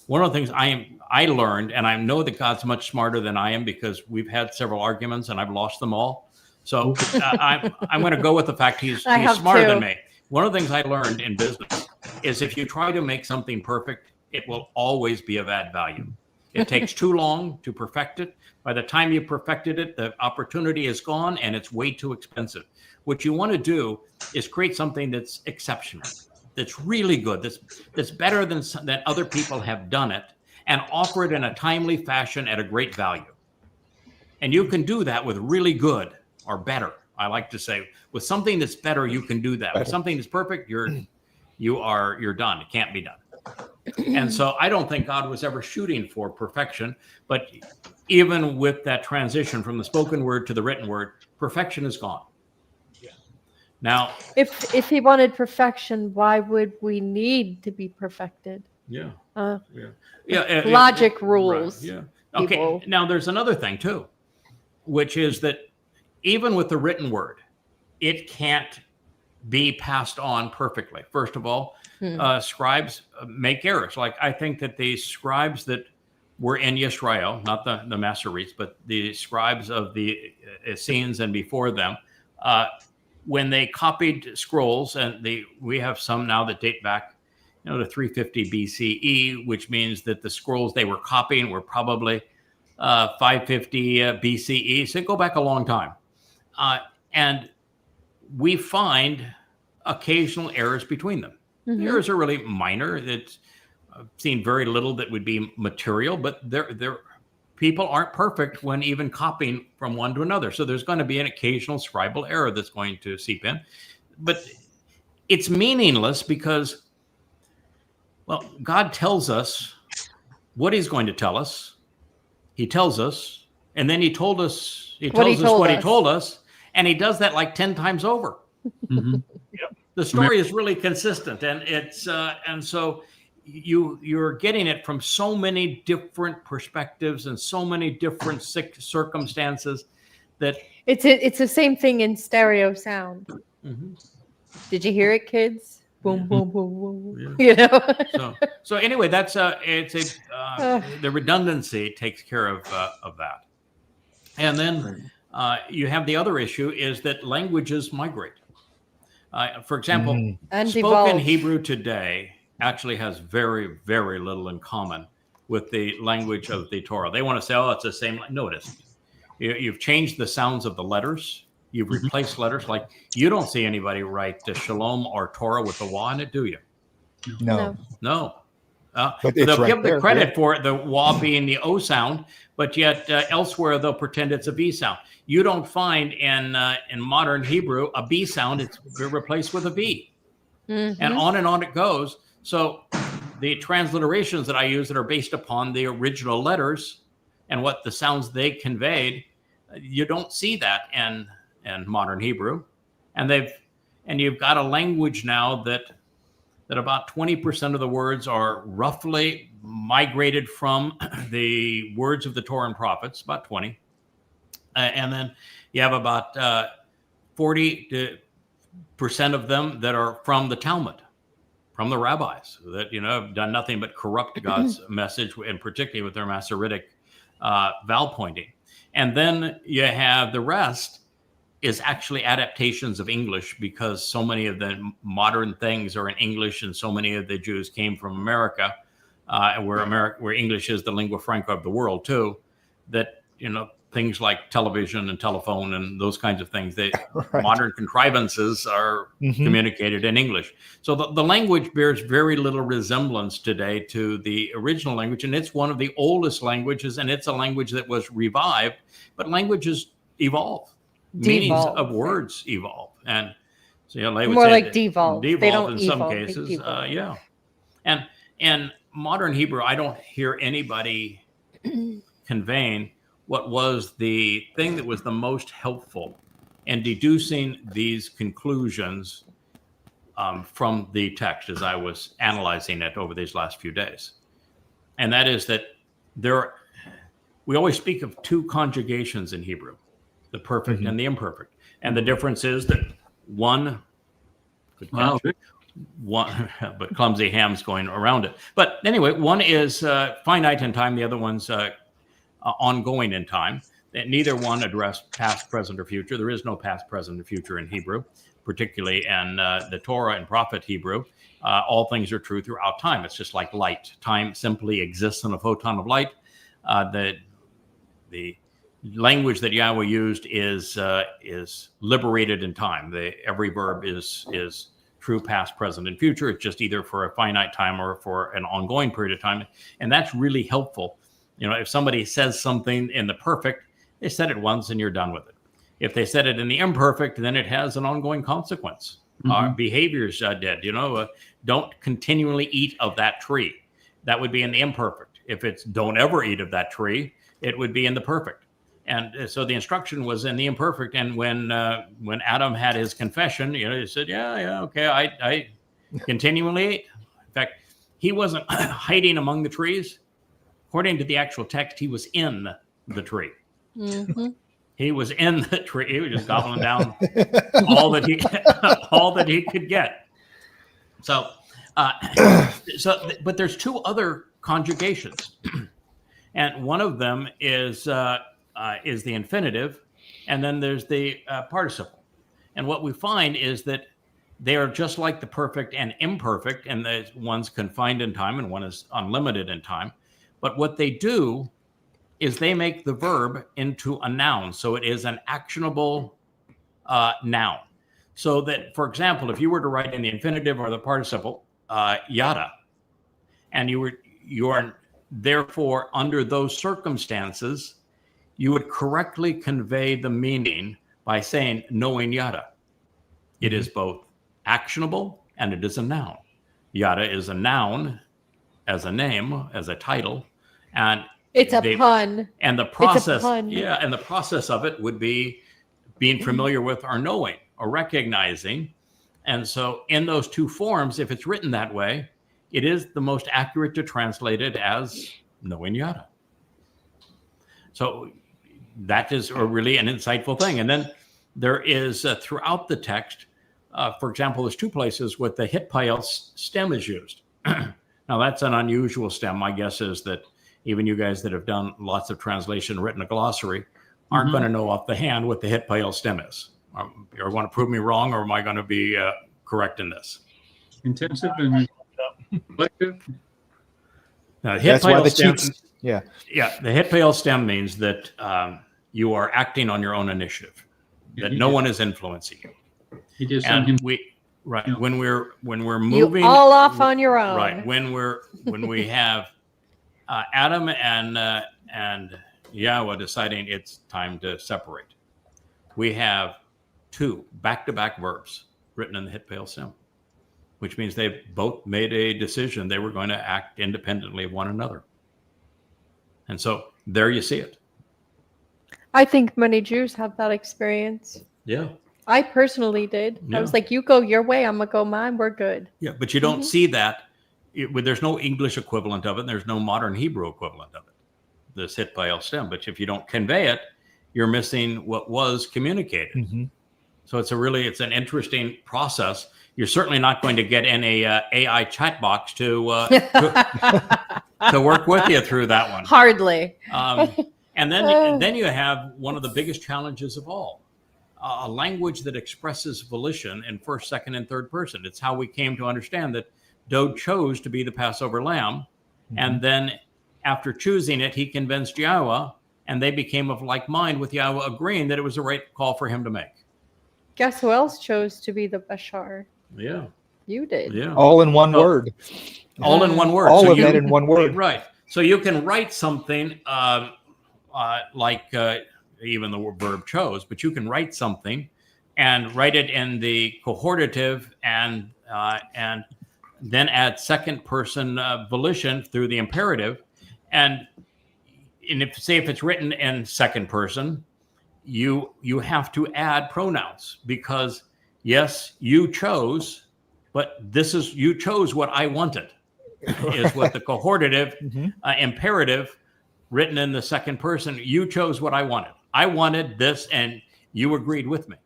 One of the things I learned, and I know that God's much smarter than I am because we've had several arguments and I've lost them all. So I'm going to go with the fact he's smarter than me. One of the things I learned in business is if you try to make something perfect, it will always be of add value. It takes too long to perfect it. By the time you perfected it, the opportunity is gone and it's way too expensive. What you want to do is create something that's exceptional, that's really good, that's better than other people have done it, and offer it in a timely fashion at a great value. And you can do that with really good or better. I like to say, with something that's better, you can do that. With something that's perfect, you're done. It can't be done. And so I don't think God was ever shooting for perfection, but even with that transition from the spoken word to the written word, perfection is gone. Yeah. Now, if he wanted perfection, why would we need to be perfected? Yeah. Logic rules. Right, yeah. Okay. People. Now there's another thing too, which is that even with the written word, it can't be passed on perfectly. First of all, scribes make errors. Like I think that the scribes that were in Yisra'el, not the Masoretes, but the scribes of the Essenes and before them, when they copied scrolls, and we have some now that date back, to 350 BCE, which means that the scrolls they were copying were probably 550 BCE. So go back a long time. And we find occasional errors between them. Mm-hmm. The errors are really minor. I've seen very little that would be material, but people aren't perfect when even copying from one to another. So there's going to be an occasional scribal error that's going to seep in. But it's meaningless because, well, God tells us what he's going to tell us. He tells us, and then he tells us what he told us, and he does that like 10 times over. Mm-hmm. Yep. The story is really consistent, and it's and so you're getting it from so many different perspectives and so many different circumstances that It's the same thing in stereo sound. Mm-hmm. Did you hear it, kids? Boom, boom, boom, boom. Yeah. You know. So anyway, that's the redundancy takes care of that, and then you have the other issue is that languages migrate. For example, And spoken evolve. Hebrew today actually has very, very little in common with the language of the Torah. They want to say, oh, it's the same. No, it isn't. You've changed the sounds of the letters. You've replaced letters. Like you don't see anybody write the Shalom or Torah with the Wah in it, do you? No. No. But it's they'll right give the there, credit yeah. for the Wah being the O sound, but yet elsewhere they'll pretend it's a B sound. You don't find in modern Hebrew a B sound. It's replaced with a V. Mm-hmm. And on it goes. So the transliterations that I use that are based upon the original letters and what the sounds they conveyed, you don't see that in modern Hebrew. And you've got a language now that about 20% of the words are roughly migrated from the words of the Torah and prophets, about 20. And then you have about 40% of them that are from the Talmud. from the rabbis that, have done nothing but corrupt God's message, and particularly with their Masoretic vowel pointing. And then you have the rest is actually adaptations of English, because so many of the modern things are in English, and so many of the Jews came from America, where English is the lingua franca of the world too, that, things like television and telephone and those kinds of things, Right. modern contrivances are communicated in English. So the language bears very little resemblance today to the original language, and it's one of the oldest languages, and it's a language that was revived, but languages evolve. Meanings of words evolve. And so they would More say like devolve. They Devolve don't in some evolve, they cases. devolve. Yeah. And modern Hebrew, I don't hear anybody conveying what was the thing that was the most helpful in deducing these conclusions from the text as I was analyzing it over these last few days. And that is that we always speak of two conjugations in Hebrew, the perfect and the imperfect. And the difference is that one, but clumsy Ham's going around it. But anyway, one is finite in time, the other one's ongoing in time. That neither one address past, present, or future. There is no past, present, or future in Hebrew, particularly in the Torah and Prophet Hebrew. All things are true throughout time. It's just like light. Time simply exists in a photon of light. The language that Yahweh used is liberated in time. Every verb is true past, present, and future. It's just either for a finite time or for an ongoing period of time. And that's really helpful. If somebody says something in the perfect, they said it once and you're done with it. If they said it in the imperfect, then it has an ongoing consequence. Our behaviors did. Don't continually eat of that tree. That would be in the imperfect. If it's don't ever eat of that tree, it would be in the perfect. And so the instruction was in the imperfect. And when Adam had his confession, he said, yeah, okay, I continually ate. In fact, he wasn't hiding among the trees. According to the actual text, he was in the tree. He was in the tree. He was just gobbling down all that he could get. So, but there's two other conjugations, and one of them is the infinitive, and then there's the participle. And what we find is that they are just like the perfect and imperfect, and the one's confined in time and one is unlimited in time. But what they do is they make the verb into a noun. So it is an actionable noun. So that, for example, if you were to write in the infinitive or the participle, yada, and you are therefore under those circumstances, you would correctly convey the meaning by saying knowing yada. It is both actionable and it is a noun. Yada is a noun as a name, as a title, and It's a pun. And the process, pun. and the process of it would be being familiar with or knowing or recognizing. And so in those two forms, if it's written that way, it is the most accurate to translate it as knowing yada. So that is really an insightful thing. And then there is throughout the text, for example, there's two places where the Hitpael stem is used. Now that's an unusual stem. My guess is that even you guys that have done lots of translation, written a glossary, aren't going to know off the hand what the Hitpael stem is. You want to prove me wrong, or am I going to be correct in this? Intensive and reflective. Now, That's why the stem, cheats. Yeah. Yeah, the Hitpael stem means that you are acting on your own initiative, that no one is influencing you. He just And when we're moving, You all off on your own. right? When we have Adam and Yahweh deciding it's time to separate, we have two back-to-back verbs written in the Hitpael stem, which means they've both made a decision they were going to act independently of one another. And so there you see it. I think many Jews have that experience. Yeah. I personally did. Yeah. I was like, you go your way, I'm going to go mine. We're good. Yeah, but you don't see that. There's no English equivalent of it. And there's no modern Hebrew equivalent of it, this Hitpael stem. But if you don't convey it, you're missing what was communicated. So it's an interesting process. you're certainly not going to get in a AI chat box to work with you through that one. Hardly. And then you have one of the biggest challenges of all, a language that expresses volition in first, second, and third person. It's how we came to understand that Dowd chose to be the Passover lamb. And then after choosing it, he convinced YAHOWAH, and they became of like mind with YAHOWAH agreeing that it was the right call for him to make. Guess who else chose to be the Bashar? Yeah. You did. Yeah. All in one word. All in one word. All of that in one word. Right. So you can write something like even the verb chose, but you can write something and write it in the cohortative and then add second person volition through the imperative. And if it's written in second person, you have to add pronouns because yes, you chose, but you chose what I wanted is what the cohortative imperative written in the second person. You chose what I wanted. I wanted this and you agreed with me.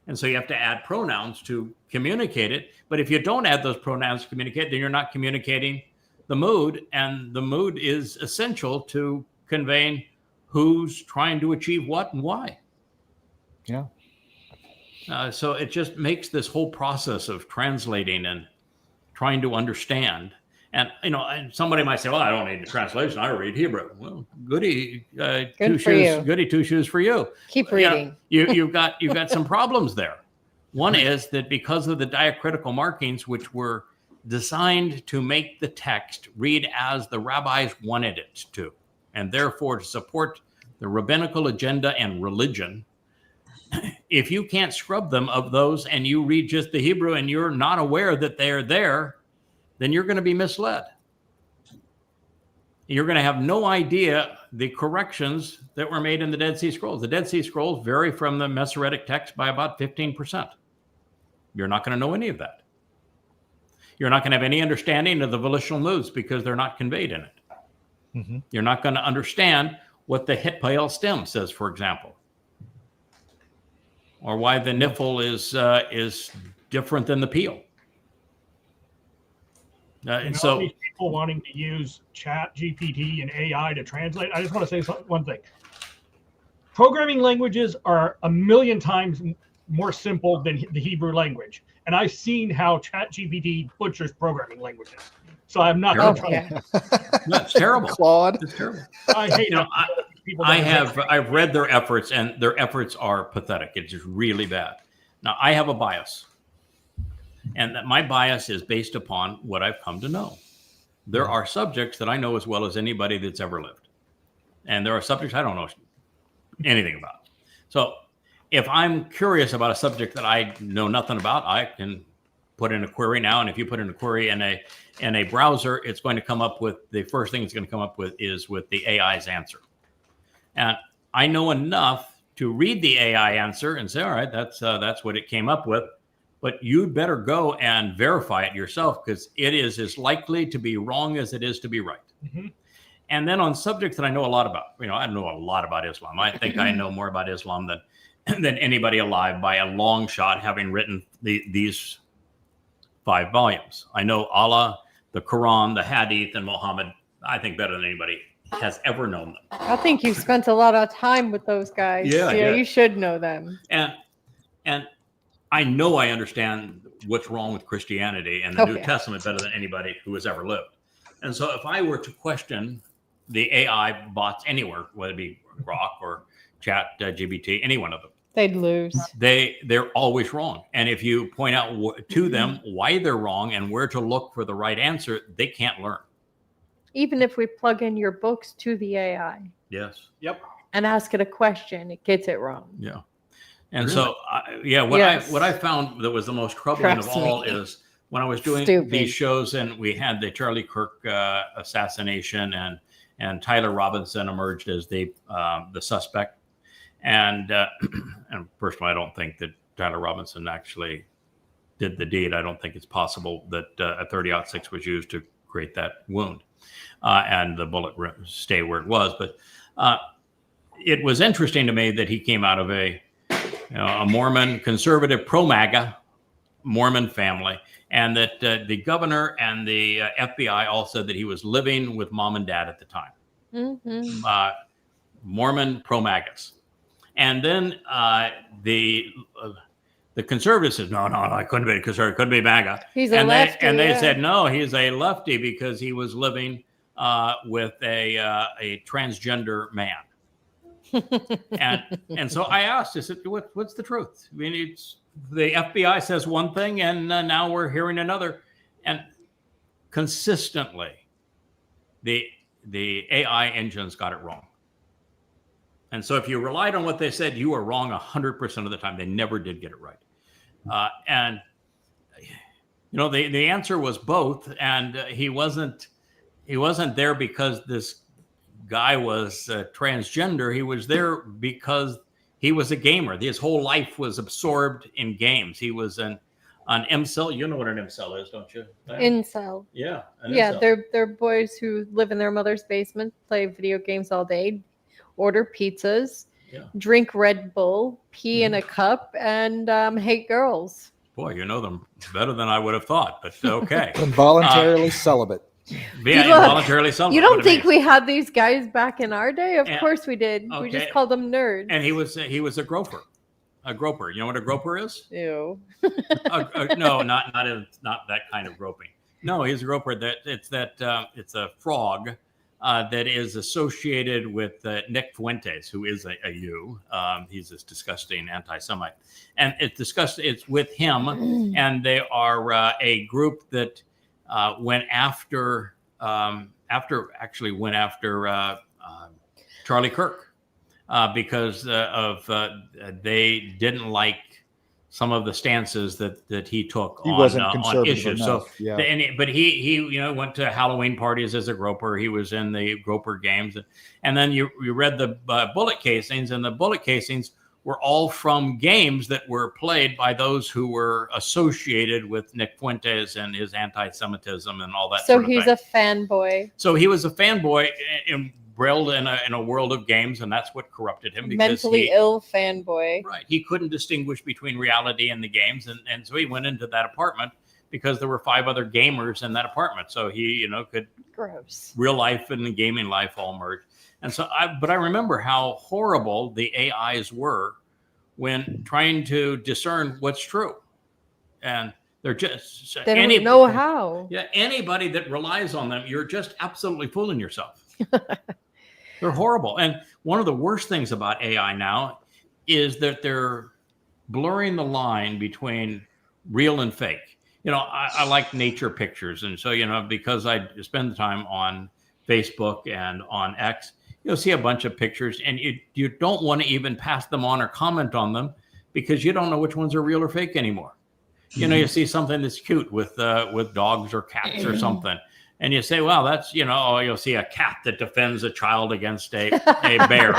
And so you have to add pronouns to communicate it. But if you don't add those pronouns to communicate, then you're not communicating the mood. And the mood is essential to conveying who's trying to achieve what and why. Yeah. So it just makes this whole process of translating and trying to understand. And, and somebody might say, well, I don't need the translation. I read Hebrew. Well, goody, two shoes for you. Keep reading. You've got some problems there. One is that because of the diacritical markings, which were designed to make the text read as the rabbis wanted it to, and therefore to support the rabbinical agenda and religion, if you can't scrub them of those and you read just the Hebrew and you're not aware that they're there, then you're going to be misled. You're going to have no idea the corrections that were made in the Dead Sea Scrolls. The Dead Sea Scrolls vary from the Masoretic text by about 15%. You're not going to know any of that. You're not going to have any understanding of the volitional moods because they're not conveyed in it. Mm-hmm. You're not going to understand what the Hitpael stem says, for example, or why the niffle is different than the peel. And so these people wanting to use Chat GPT and AI to translate, I just want to say one thing. Programming languages are a million times more simple than the Hebrew language. And I've seen how Chat GPT butchers programming languages. So I'm not going to try. That's terrible. Claude. It's terrible. I hate it. I've read their efforts, and their efforts are pathetic. It's just really bad. Now, I have a bias. And that my bias is based upon what I've come to know. There are subjects that I know as well as anybody that's ever lived. And there are subjects I don't know anything about. So if I'm curious about a subject that I know nothing about, I can put in a query now. And if you put in a query in a browser, it's going to come up with, the first thing it's going to come up with is with the AI's answer. And I know enough to read the AI answer and say, all right, that's what it came up with. But you'd better go and verify it yourself because it is as likely to be wrong as it is to be right. Mm-hmm. And then on subjects that I know a lot about, I know a lot about Islam. I think I know more about Islam than anybody alive by a long shot, having written these 5 volumes. I know Allah, the Quran, the Hadith, and Muhammad, I think better than anybody has ever known them. I think you've spent a lot of time with those guys. Yeah. You should know them. And I know I understand what's wrong with Christianity and the New Testament better than anybody who has ever lived. And so if I were to question the AI bots anywhere, whether it be Grok or Chat GPT, any one of them, they'd lose. They're always wrong. And if you point out to them why they're wrong and where to look for the right answer, they can't learn. Even if we plug in your books to the AI. Yes. Yep. And ask it a question, it gets it wrong. Yeah. And really? So, what I found that was the most troubling of all is when I was doing these shows and we had the Charlie Kirk assassination and Tyler Robinson emerged as the suspect. And first of all, I don't think that Tyler Robinson actually did the deed. I don't think it's possible that a 30-06 was used to create that wound and the bullet stay where it was. But it was interesting to me that he came out of a Mormon conservative pro-MAGA Mormon family, and that the governor and the FBI all said that he was living with mom and dad at the time. Mormon pro-Magus. And then the conservatives said, no, I couldn't be conservative, couldn't be MAGA. He's a lefty. They said, no, he's a lefty because he was living with a transgender man. and so I asked, I said, what's the truth? I mean, the FBI says one thing, and now we're hearing another. And consistently, the AI engines got it wrong. And so if you relied on what they said, you were wrong 100% of the time. They never did get it right. And, you know, the answer was both. And he wasn't there because this guy was transgender. He was there because he was a gamer. His whole life was absorbed in games. He was an incel. You know what an incel is, don't you? Incel. Yeah. Yeah, incel. they're boys who live in their mother's basement, play video games all day, order pizzas, drink Red Bull, pee in a cup, and hate girls. Boy, you know them better than I would have thought, but okay. Involuntarily celibate. Yeah, involuntarily celibate. You don't think we had these guys back in our day? Of course we did. Okay. We just called them nerds. And he was a groper. A groper. You know what a groper is? Ew. No, not that kind of groping. No, he's a groper. It's a frog that is associated with Nick Fuentes, who is a Jew. He's this disgusting anti-Semite, and it's with him, and they are a group that went after Charlie Kirk because they didn't like some of the stances that he took on issues. Enough. So, but he went to Halloween parties as a groper. He was in the groper games, and then you read the bullet casings, and the bullet casings were all from games that were played by those who were associated with Nick Fuentes and his anti-Semitism and all that. So sort of he's thing. a fanboy. So he was a fanboy embroiled in a world of games, and that's what corrupted him. Because mentally ill fanboy. Right. He couldn't distinguish between reality and the games, and so he went into that apartment because there were 5 other gamers in that apartment. So he, could gross. Real life and the gaming life all merged. And so I remember how horrible the AIs were when trying to discern what's true. And they don't know how. Yeah, anybody that relies on them, you're just absolutely fooling yourself. They're horrible. And one of the worst things about AI now is that they're blurring the line between real and fake. I like nature pictures. And so, because I spend the time on Facebook and on X, you'll see a bunch of pictures, and you don't want to even pass them on or comment on them because you don't know which ones are real or fake anymore. You see something that's cute with dogs or cats or something, and you say, well, that's, you'll see a cat that defends a child against a bear.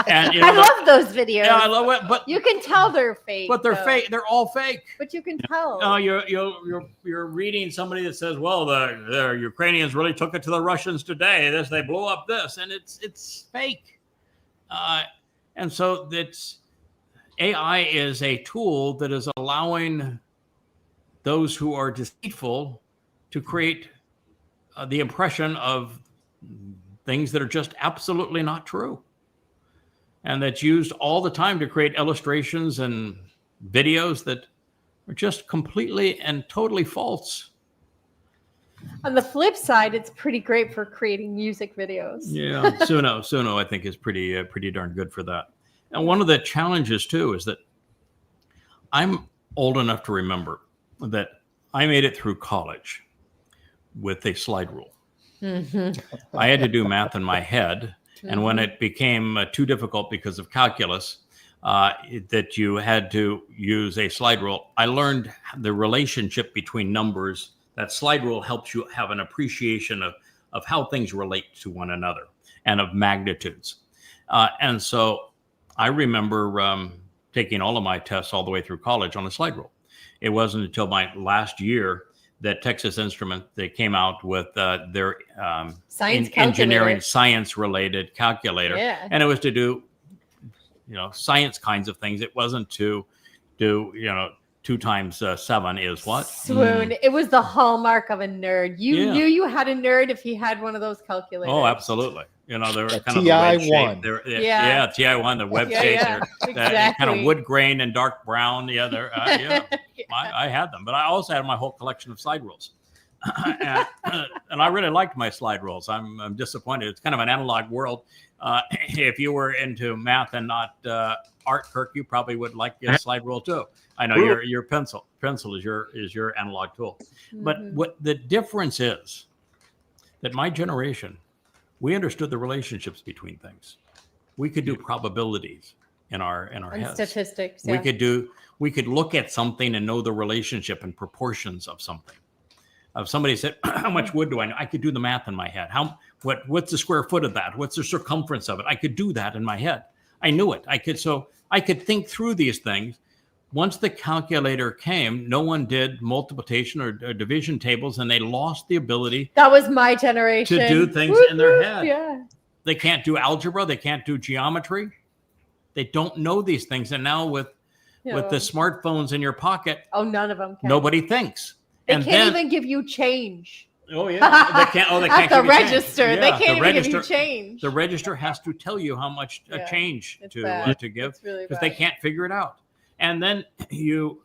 And I love those videos. Yeah, I love it, but you can tell they're fake. But they're fake. They're all fake. But you can tell. No, you're reading somebody that says, well, the Ukrainians really took it to the Russians today. They blew up this, and it's fake. And so AI is a tool that is allowing those who are deceitful to create the impression of things that are just absolutely not true. And that's used all the time to create illustrations and videos that are just completely and totally false. On the flip side, it's pretty great for creating music videos. Yeah, Suno, I think, is pretty darn good for that. And one of the challenges too is that I'm old enough to remember that I made it through college with a slide rule. Mm-hmm. I had to do math in my head. And when it became too difficult because of calculus, that you had to use a slide rule, I learned the relationship between numbers. That slide rule helps you have an appreciation of how things relate to one another and of magnitudes. And so I remember taking all of my tests all the way through college on a slide rule. It wasn't until my last year that Texas Instruments, they came out with their engineering science-related calculator. Yeah. And it was to do, science kinds of things. It wasn't to do, 2 times 7 is what? Swoon. It was the hallmark of a nerd. You knew you had a nerd if he had one of those calculators. Oh, absolutely. You know, they were A kind of the wedge TI-1. shape. They're, Yeah. TI-1, the web Yeah, shape. yeah, They're exactly. kind of wood grain and dark brown. Yeah, they're I had them, but I also had my whole collection of slide rules. and I really liked my slide rules. I'm disappointed. It's kind of an analog world. If you were into math and not art, Kirk, you probably would like your slide rule too. I know your pencil is your analog tool. But what the difference is that my generation, we understood the relationships between things. We could do probabilities in our And heads. statistics. We could look at something and know the relationship and proportions of something. If somebody said, "How much wood do I know?" I could do the math in my head. What's the square foot of that? What's the circumference of it? I could do that in my head. I knew it. I could think through these things. Once the calculator came, no one did multiplication or division tables, and they lost the ability That was my generation. to do things in their head. Yeah. They can't do algebra. They can't do geometry. They don't know these things. And now with the smartphones in your pocket, none of them can. nobody thinks. They And can't then- even give you change. Oh yeah, they can't. Oh, they can't At the give you change. register, they Yeah, can't the even give you register- change. The register has to tell you how much Yeah, change it's to bad. give It's really because bad. they can't figure it out. And then you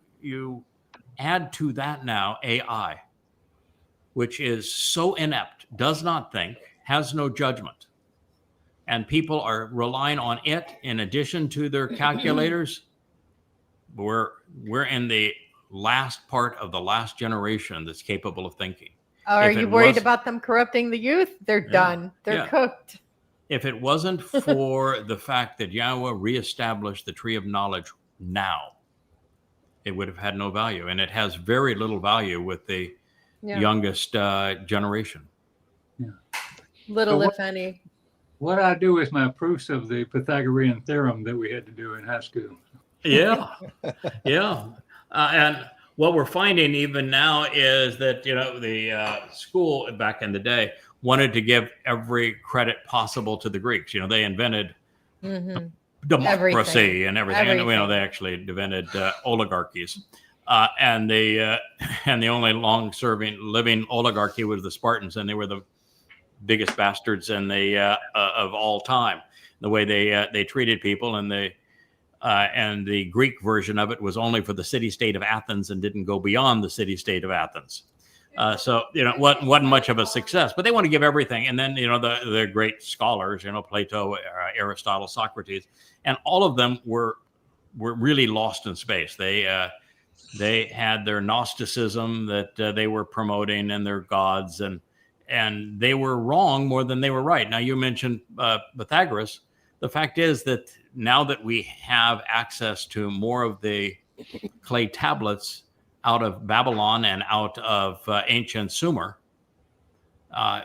add to that now AI, which is so inept, does not think, has no judgment, and people are relying on it in addition to their calculators. We're in the last part of the last generation that's capable of thinking. Are If you it worried was- about them corrupting the youth? They're done. They're Yeah. cooked. If it wasn't for the fact that Yahweh reestablished the tree of knowledge now, it would have had no value. And it has very little value with the Yeah. youngest generation. Little, So if any. What I do with my proofs of the Pythagorean theorem that we had to do in high school. Yeah. Yeah. And what we're finding even now is that, the school back in the day wanted to give every credit possible to the Greeks. They invented Mhm. democracy and everything. And, Everything. they actually invented oligarchies. And the only long-serving living oligarchy was the Spartans, and they were the biggest bastards in the of all time. The way they treated people, and the Greek version of it was only for the city-state of Athens and didn't go beyond the city-state of Athens. So it wasn't much of a success, but they want to give everything. And then the great scholars, Plato, Aristotle, Socrates, and all of them were really lost in space. They had their Gnosticism that they were promoting and their gods, and they were wrong more than they were right. Now you mentioned Pythagoras. The fact is that now that we have access to more of the clay tablets out of Babylon and out of ancient Sumer,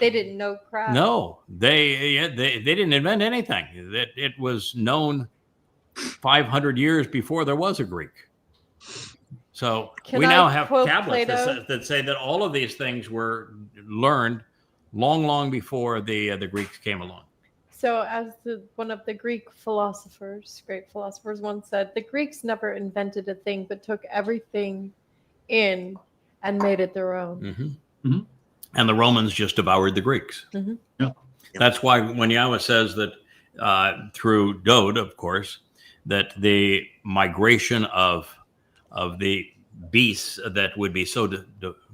They didn't know crap. no, they didn't invent anything. It was known 500 years before there was a Greek. So Can we I now have quote tablets Plato? that say that all of these things were learned long before the Greeks came along. So, as one of the Greek philosophers, great philosophers, once said, the Greeks never invented a thing, but took everything in and made it their own. Mm-hmm. Mm-hmm. And the Romans just devoured the Greeks. Mhm. Yeah. That's why when Yahweh says that through Dowd, of course, that the migration of the beasts that would be so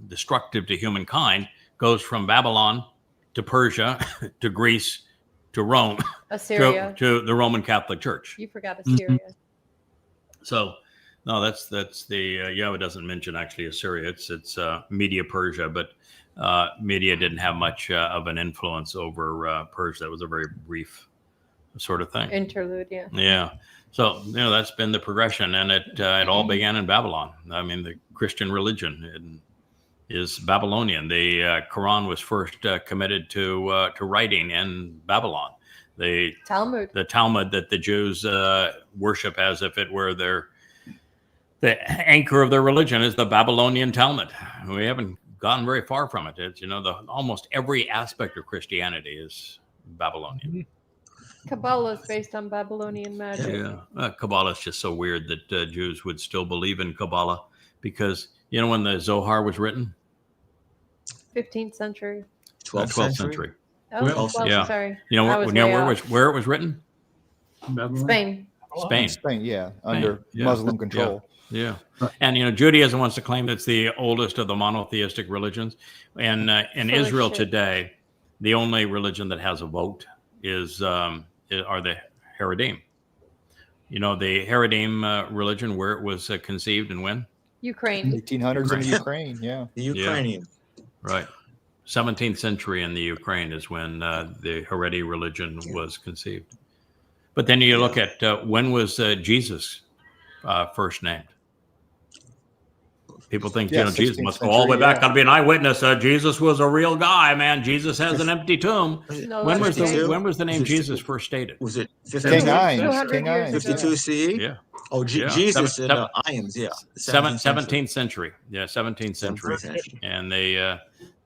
destructive to humankind goes from Babylon to Persia to Greece to Rome Assyria. to the Roman Catholic Church. You forgot Assyria. So no, that's the Yahweh doesn't mention actually Assyria. It's Media Persia, but Media didn't have much of an influence over Persia. That was a very brief sort of thing. Interlude, yeah. Yeah. So, that's been the progression, and it all began in Babylon. I mean, the Christian religion is Babylonian. The Quran was first committed to writing in Babylon. The Talmud. that the Jews worship as if it were the anchor of their religion is the Babylonian Talmud. We haven't gotten very far from it. It's, almost every aspect of Christianity is Babylonian. Kabbalah is based on Babylonian magic. Yeah, Kabbalah is just so weird that Jews would still believe in Kabbalah because you know when the Zohar was written, 15th century. 12th, 12th century. Oh, Well, 12th, yeah. sorry. You know, I was you know way where it was written? Babylon? Spain. Spain. Spain, yeah, under yeah. Muslim control. Yeah, and you know Judaism wants to claim it's the oldest of the monotheistic religions, and in Full of Israel shit. today, the only religion that has a vote are the Haredim. You know the Haredim religion, where it was conceived and when? Ukraine. 1800s in the Ukraine, yeah. The Ukrainian. Right. 17th century in the Ukraine is when the Haredi religion was conceived. But then you look at when was Jesus first named? People think, Yeah, you know, Jesus 16th must go all the way century, back. yeah. Got to be an eyewitness. Jesus was a real guy, man. Jesus has an empty tomb. No, When that's was right. when was the name Was it- Jesus first stated? Was it King 52? Hines. 200 King years Hines. ago. 52 CE? Yeah. Oh, Yeah. Jesus and Seven- Iams, yeah. 17th century. Yeah, 17th century. 17th century. And the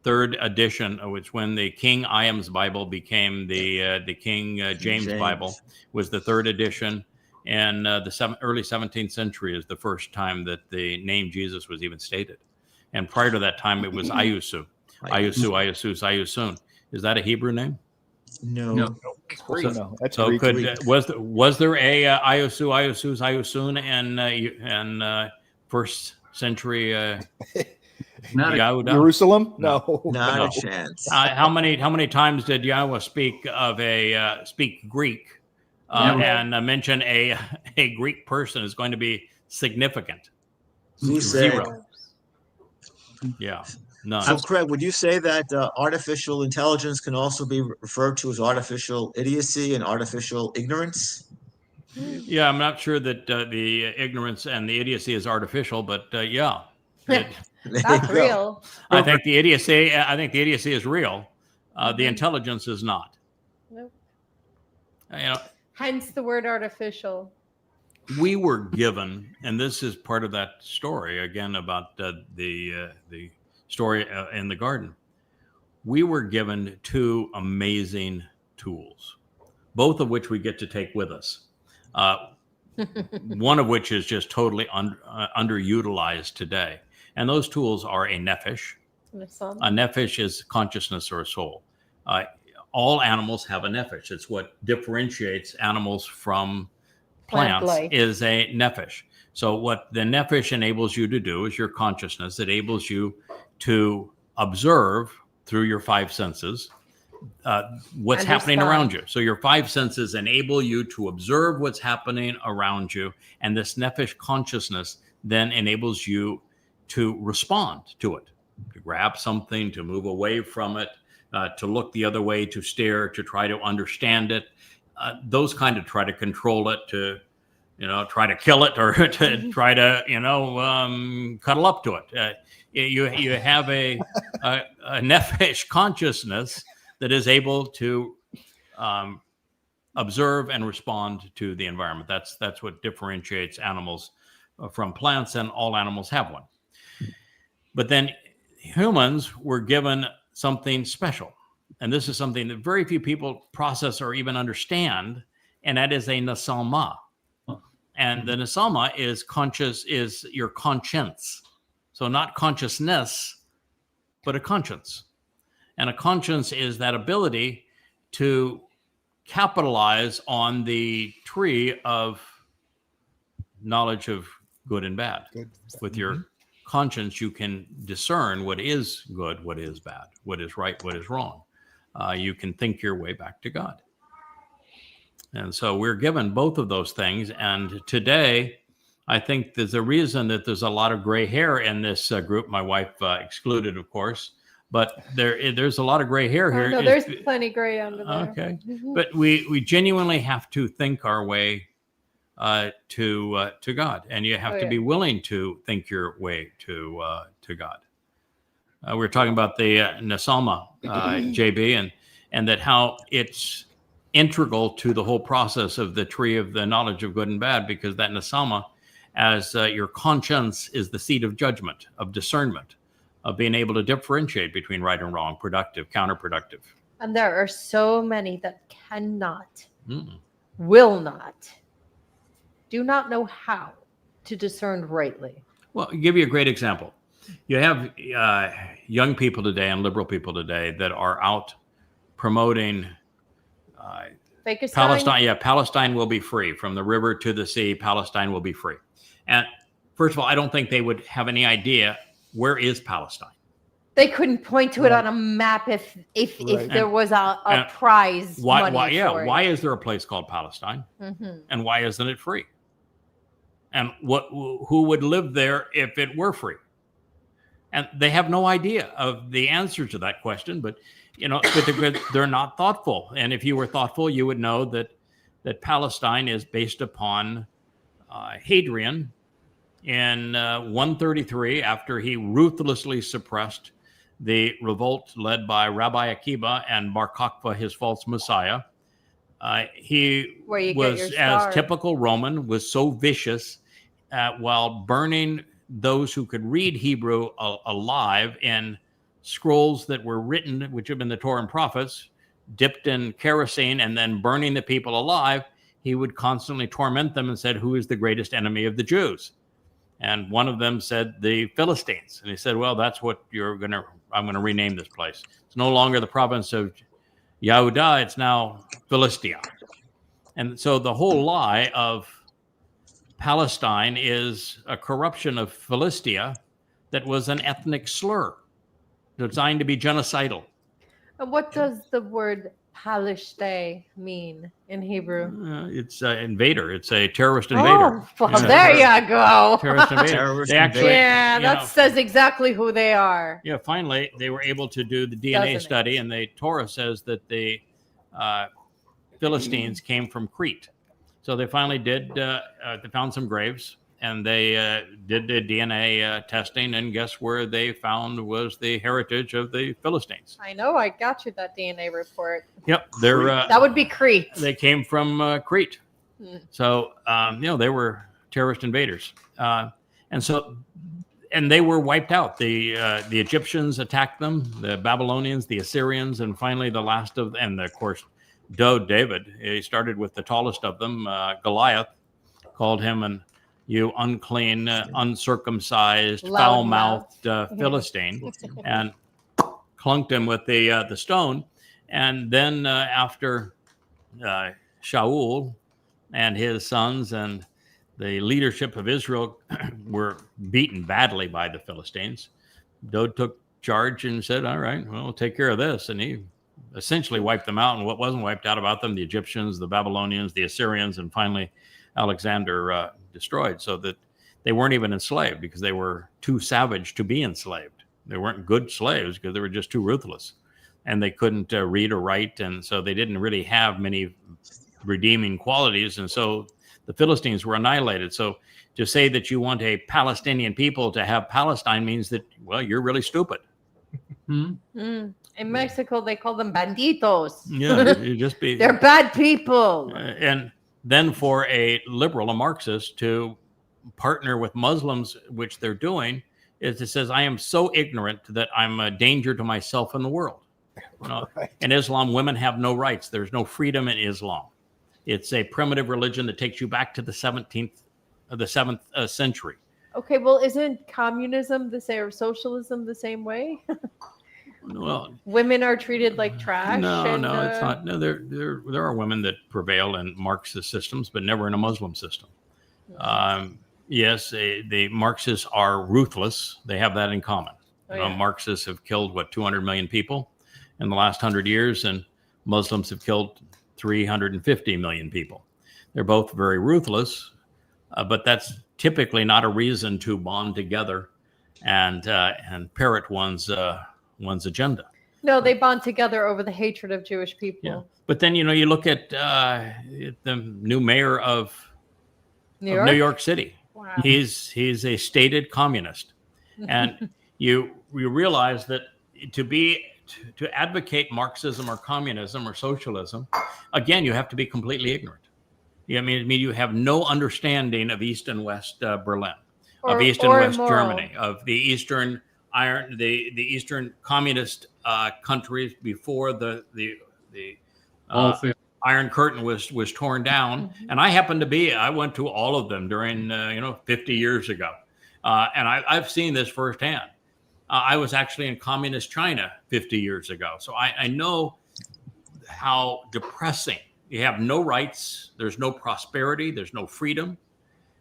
third edition, which when the King Iams Bible became the King James Bible, was the third edition. And the early 17th century is the first time that the name Jesus was even stated. And prior to that time, it was Ayusu. Ayusu, Ayusus, Ayusun. Is that a Hebrew name? No. No. No, that's So Greek. was there a Ayusu, Ayusus, Ayusun and first century Not a, Yahudah? Jerusalem? No. Not No. a chance. How many times did Yahweh speak of speak Greek Never. and mention a Greek person is going to be significant? Who said? Zero. Yeah, none. So, Craig, would you say that artificial intelligence can also be referred to as artificial idiocy and artificial ignorance? Yeah, I'm not sure that the ignorance and the idiocy is artificial, but yeah. There That's you go. real. I think the idiocy is real. The intelligence is not. Nope. You know, Hence the word artificial. we were given, and this is part of that story again about the story in the garden. We were given two amazing tools, both of which we get to take with us. One of which is just totally underutilized today, and those tools are a nefesh. A nefesh is consciousness or a soul. All animals have a nefesh. It's what differentiates animals from Plant plants life. is a nefesh. So what the nefesh enables you to do is your consciousness. It enables you to observe through your five senses what's happening Understand. around you. So your five senses enable you to observe what's happening around you. And this nefesh consciousness then enables you to respond to it, to grab something, to move away from it, to look the other way, to stare, to try to understand it. Those kind of try to control it, to, try to kill it, or to try to, cuddle up to it. You have a nefesh consciousness that is able to observe and respond to the environment. That's what differentiates animals from plants, and all animals have one. But then humans were given something special. And this is something that very few people process or even understand, and that is a nasama. And the nasama is your conscience. So not consciousness, but a conscience. And a conscience is that ability to capitalize on the tree of knowledge of good and bad. With your conscience, you can discern what is good, what is bad, what is right, what is wrong. You can think your way back to God. And so we're given both of those things. And today, I think there's a reason that there's a lot of gray hair in this group. My wife excluded, of course, but there's a lot of gray hair here. No, there's plenty gray under there. Okay. But we genuinely have to think our way to God, and you have to be willing to think your way to God. We're talking about the Nasama, JB, and that how it's integral to the whole process of the tree of the knowledge of good and bad, because that Nasama, as your conscience, is the seat of judgment, of discernment, of being able to differentiate between right and wrong, productive, counterproductive. And there are so many that cannot, will not, do not know how to discern rightly. Well, I'll give you a great example. You have young people today and liberal people today that are out promoting Fakistan? Palestine. Yeah, Palestine will be free. From the river to the sea, Palestine will be free. And first of all, I don't think they would have any idea where is Palestine. They couldn't point to it on a map if there was a prize money for it. Why is there a place called Palestine? And why isn't it free? And who would live there if it were free? And they have no idea of the answer to that question, but they're not thoughtful. And if you were thoughtful, you would know that Palestine is based upon Hadrian in 133, after he ruthlessly suppressed the revolt led by Rabbi Akiba and Bar Kokhba, his false messiah. He was, as typical Roman, was so vicious while burning those who could read Hebrew alive in scrolls that were written, which have been the Torah and prophets, dipped in kerosene and then burning the people alive. He would constantly torment them and said, "Who is the greatest enemy of the Jews?" And one of them said, "The Philistines." And he said, "Well, that's what I'm going to rename this place. It's no longer the province of Yehudah, it's now Philistia." And so the whole lie of Palestine is a corruption of Philistia that was an ethnic slur designed to be genocidal. And what does the word Palestine mean in Hebrew? It's an invader. It's a terrorist invader. Oh, well, there you go. Terrorist invader. That says exactly who they are. Yeah, finally, they were able to do the DNA study, and the Torah says that the Philistines came from Crete. So they finally did, they found some graves, and they did the DNA testing, and guess where they found was the heritage of the Philistines. I know, I got you that DNA report. Yep. That would be Crete. They came from Crete. So, they were terrorist invaders. And they were wiped out. The Egyptians attacked them, the Babylonians, the Assyrians, and finally the last of, and of course, Dowd, David. He started with the tallest of them, Goliath, called him you unclean, uncircumcised, foul-mouthed Philistine, and clunked him with the stone. And then after Shaul and his sons and the leadership of Israel were beaten badly by the Philistines, Dowd took charge and said, "All right, well, we'll take care of this." And he essentially wiped them out. And what wasn't wiped out about them, the Egyptians, the Babylonians, the Assyrians, and finally Alexander destroyed, so that they weren't even enslaved because they were too savage to be enslaved. They weren't good slaves because they were just too ruthless, and they couldn't read or write, and so they didn't really have many redeeming qualities, and so the Philistines were annihilated. So to say that you want a Palestinian people to have Palestine means that, well, you're really stupid. In Mexico, they call them banditos. Yeah, they're bad people. And then for a liberal, a Marxist, to partner with Muslims, which they're doing, is it says, "I am so ignorant that I'm a danger to myself and the world." Right. In Islam, women have no rights. There's no freedom in Islam. It's a primitive religion that takes you back to the 7th century. Okay, well, isn't communism the same, or socialism the same way? Well, women are treated like trash. No, it's not. No, there are women that prevail in Marxist systems, but never in a Muslim system. Yes, the Marxists are ruthless. They have that in common. Marxists have killed 200 million people in the last 100 years, and Muslims have killed 350 million people. They're both very ruthless, but that's typically not a reason to bond together and parrot one's agenda. No, they bond together over the hatred of Jewish people. Yeah. But then, you look at the new mayor of New York City. Wow. He's a stated communist. And you realize that to advocate Marxism or communism or socialism, again, you have to be completely ignorant. I mean, you have no understanding of East and West Berlin, of East and West Germany, of the Eastern Eastern communist countries before the Iron Curtain was torn down. And I went to all of them during 50 years ago, And I've seen this firsthand. I was actually in communist China 50 years ago. So I know how depressing. You have no rights. There's no prosperity. There's no freedom.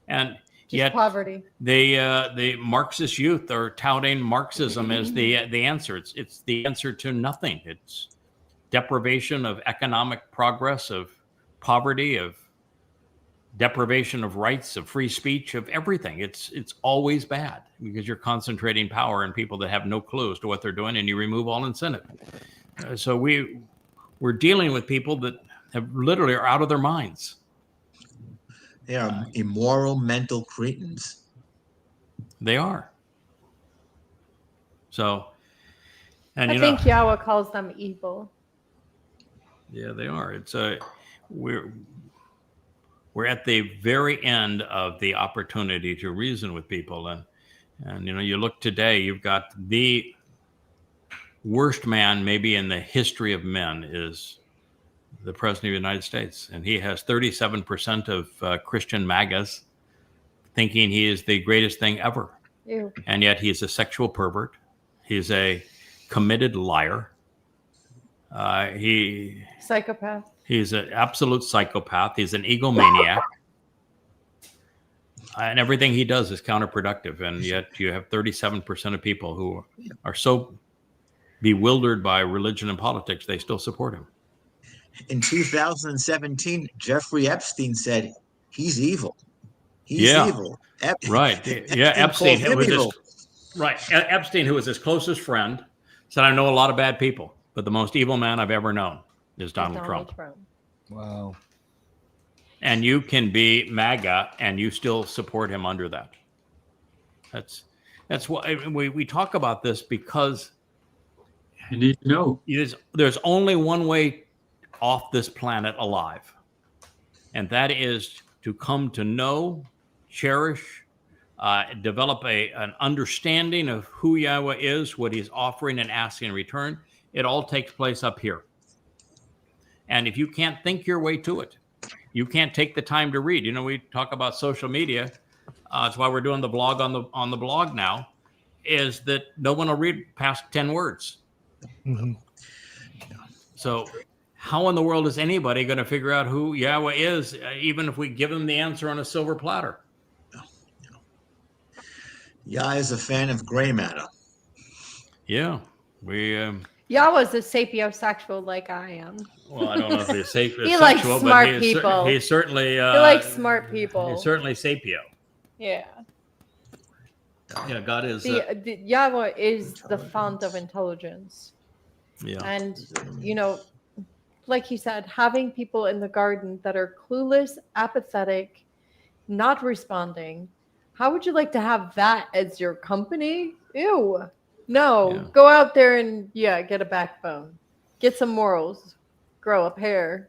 And Just yet poverty. the Marxist youth are touting Marxism as the answer. It's the answer to nothing. It's deprivation of economic progress, of poverty, of deprivation of rights, of free speech, of everything. It's always bad because you're concentrating power in people that have no clue as to what they're doing, and you remove all incentive. So we're dealing with people that have literally are out of their minds. They are immoral mental cretins. They are. So, and I think Yahweh calls them evil. Yeah, they are. It's we're at the very end of the opportunity to reason with people, and you look today, you've got the worst man maybe in the history of men is the president of the United States, and he has 37% of Christian MAGAs thinking he is the greatest thing ever. Ew. And yet he's a sexual pervert. He's a committed liar. Psychopath. He's an absolute psychopath. He's an egomaniac. And everything he does is counterproductive. And yet you have 37% of people who are so bewildered by religion and politics, they still support him. In 2017, Jeffrey Epstein said, he's evil. He's evil. Right. Yeah, Epstein. Who was evil. Epstein, who was his closest friend, said, I know a lot of bad people, but the most evil man I've ever known is Donald Trump. Wow. And you can be MAGA and you still support him under that. That's why we talk about this, because You need to know. there's only one way off this planet alive, and that is to come to know, cherish, develop an understanding of who Yahweh is, what he's offering and asking in return. It all takes place up here. And if you can't think your way to it, you can't take the time to read. We talk about social media. That's why we're doing the blog on the blog now, is that no one will read past 10 words. Mm-hmm. So how in the world is anybody going to figure out who Yahweh is, even if we give them the answer on a silver platter? Yah is a fan of gray matter. Yeah. Yahweh's a sapiosexual like I am. Well, I don't know if he's sapiosexual. He likes smart people. He's certainly... He likes smart people. He's certainly sapio. Yeah. Yeah, God is... The Yahweh is the font of intelligence. Yeah. And, like he said, having people in the garden that are clueless, apathetic, not responding. How would you like to have that as your company? Ew. No. Yeah. Go out there and, get a backbone. Get some morals. Grow up hair.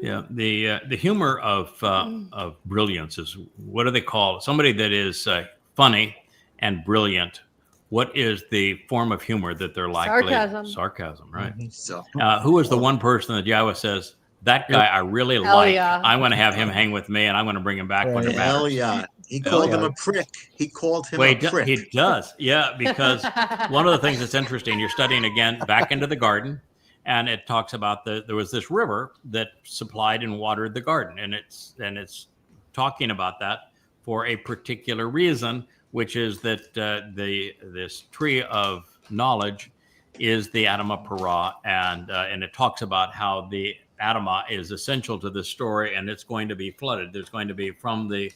Yeah. The humor of brilliance is, what do they call it? Somebody that is funny and brilliant. What is the form of humor that they're likely? Sarcasm, right? Mm-hmm. So, who is the one person that Yahweh says, that guy I really like? Yeah. I'm going to have him hang with me, and I'm going to bring him back when it matters. yeah. He called him a prick. He called him a prick. He does. Yeah, because one of the things that's interesting, you're studying again back into the garden, and it talks about there was this river that supplied and watered the garden, and it's talking about that for a particular reason, which is that this tree of knowledge is the Adamah Parah, and it talks about how the Adamah is essential to this story, and it's going to be flooded. There's going to be from the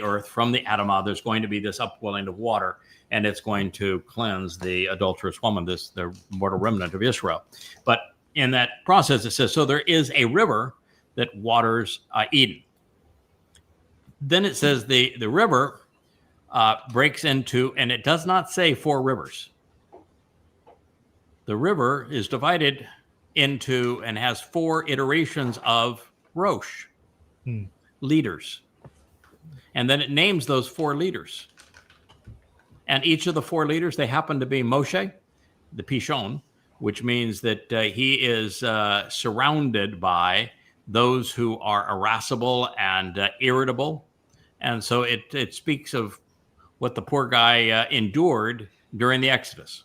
earth, from the Adamah, there's going to be this upwelling of water, and it's going to cleanse the adulterous woman, the mortal remnant of Israel. But in that process, it says, so there is a river that waters Eden. Then it says the river breaks into, and it does not say 4 rivers. The river is divided into and has 4 iterations of Rosh, leaders. And then it names those 4 leaders. And each of the 4 leaders, they happen to be Moshe, the Pishon, which means that he is surrounded by those who are irascible and irritable. And so it speaks of what the poor guy endured during the Exodus.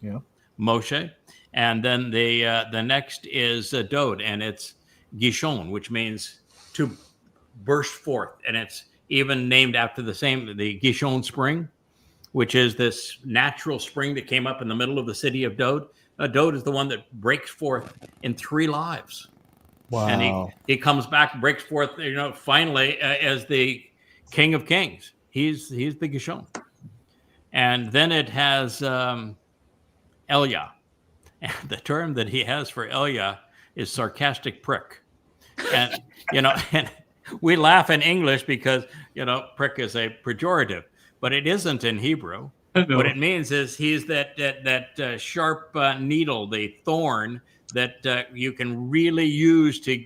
Yeah. Moshe. And then the next is Dowd, and it's Gishon, which means to burst forth. And it's even named after the Gishon spring, which is this natural spring that came up in the middle of the city of Dowd. Dowd is the one that breaks forth in 3 lives. Wow. And he comes back, breaks forth, finally as the King of Kings. He's the Gishon. And then it has Elia. And the term that he has for Elia is sarcastic prick. And, and we laugh in English because, prick is a pejorative, but it isn't in Hebrew. No. What it means is he's that sharp needle, the thorn that you can really use to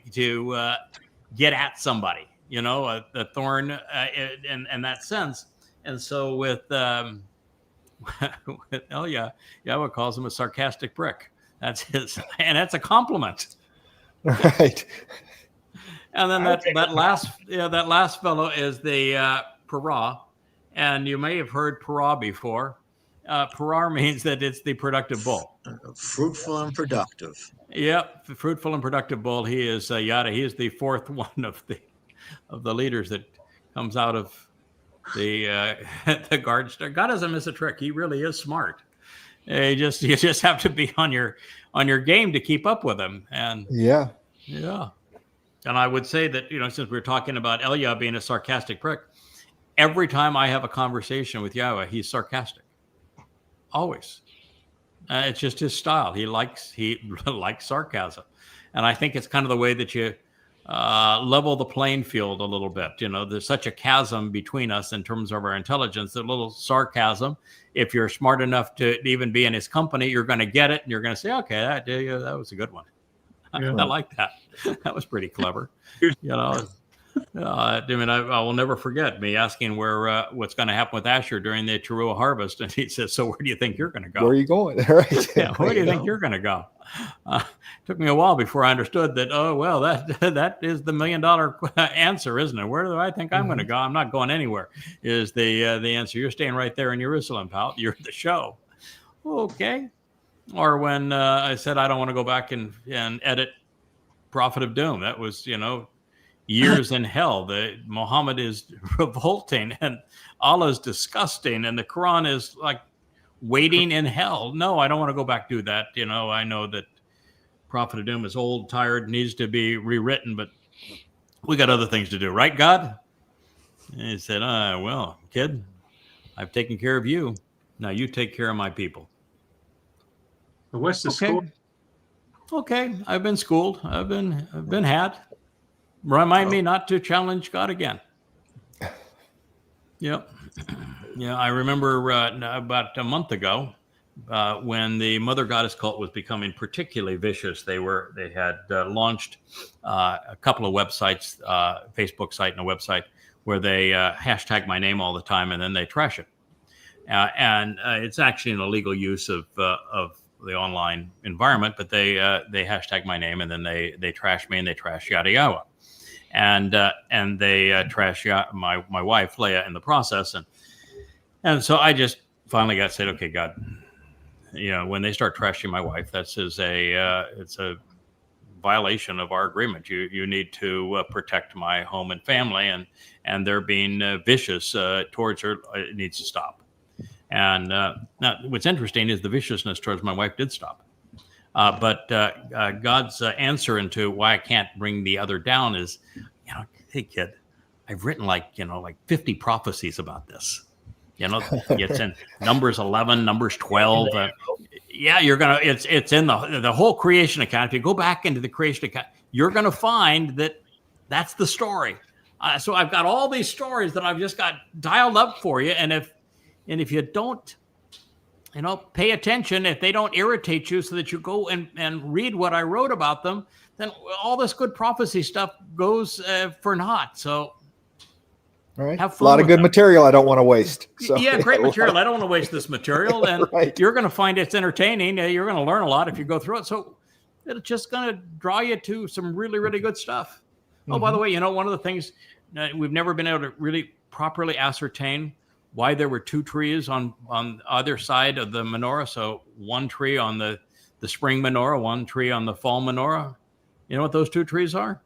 get at somebody, the thorn in that sense. And so with Elia, Yahweh calls him a sarcastic prick. That's his, and that's a compliment. Right. And then that last fellow is the Parah, and you may have heard Parah before. Parah means that it's the productive bull. Fruitful and productive. Yep, fruitful and productive bull. He is Yada. He is the 4th one of the leaders that comes out of the guard star. God doesn't miss a trick. He really is smart. You just have to be on your game to keep up with him. And yeah. And I would say that, since we're talking about Elia being a sarcastic prick, every time I have a conversation with Yahweh, he's sarcastic. Always. It's just his style. He likes sarcasm. And I think it's kind of the way that you level the playing field a little bit. There's such a chasm between us in terms of our intelligence, a little sarcasm. If you're smart enough to even be in his company, you're going to get it. And you're going to say, okay, that was a good one. Yeah. I like that. That was pretty clever. I will never forget me asking what's going to happen with Asher during the Towrah harvest, and he says, "So where do you think you're going to go? Where are you going? Right? Yeah, where do you think you're going to go?" Took me a while before I understood that. Oh well, that is the $1 million answer, isn't it? Where do I think I'm going to go? I'm not going anywhere. Is the answer? You're staying right there in Jerusalem, pal. You're the show. Okay. Or when I said I don't want to go back and edit Prophet of Doom, that was years in hell. Muhammad is revolting and Allah is disgusting and the Quran is like waiting in hell. No, I don't want to go back do that. I know that Prophet of Doom is old, tired, needs to be rewritten, but we got other things to do, right, God? And he said, well, kid, I've taken care of you. Now you take care of my people. What's the score? Okay, I've been schooled. I've been had. Remind me not to challenge God again. Yep. Yeah, I remember about a month ago when the Mother Goddess cult was becoming particularly vicious. They had launched a couple of websites, Facebook site and a website, where they hashtag my name all the time and then they trash it. And it's actually an illegal use of the online environment, but they hashtag my name and then they trash me and they trash YadaYahowah. And they trash my wife Leah in the process, and so I just finally got said, okay, God, when they start trashing my wife, it's a violation of our agreement. You need to protect my home and family, and they're being vicious towards her. It needs to stop. And now what's interesting is the viciousness towards my wife did stop. But God's answer into why I can't bring the other down is, hey kid, I've written like 50 prophecies about this. It's in Numbers 11, Numbers 12. It's in the whole creation account. If you go back into the creation account, you're going to find that that's the story. So I've got all these stories that I've just got dialed up for you. And if you don't, pay attention, if they don't irritate you so that you go and read what I wrote about them, then all this good prophecy stuff goes for naught. So all right. Have fun. A lot of good material I don't want to waste. So, yeah, great material. I don't want to waste this material. And right. You're going to find it's entertaining. You're going to learn a lot if you go through it. So it's just going to draw you to some really, really good stuff. Oh, by the way, one of the things we've never been able to really properly ascertain why there were two trees on either side of the menorah? So one tree on the spring menorah, one tree on the fall menorah. You know what those two trees are?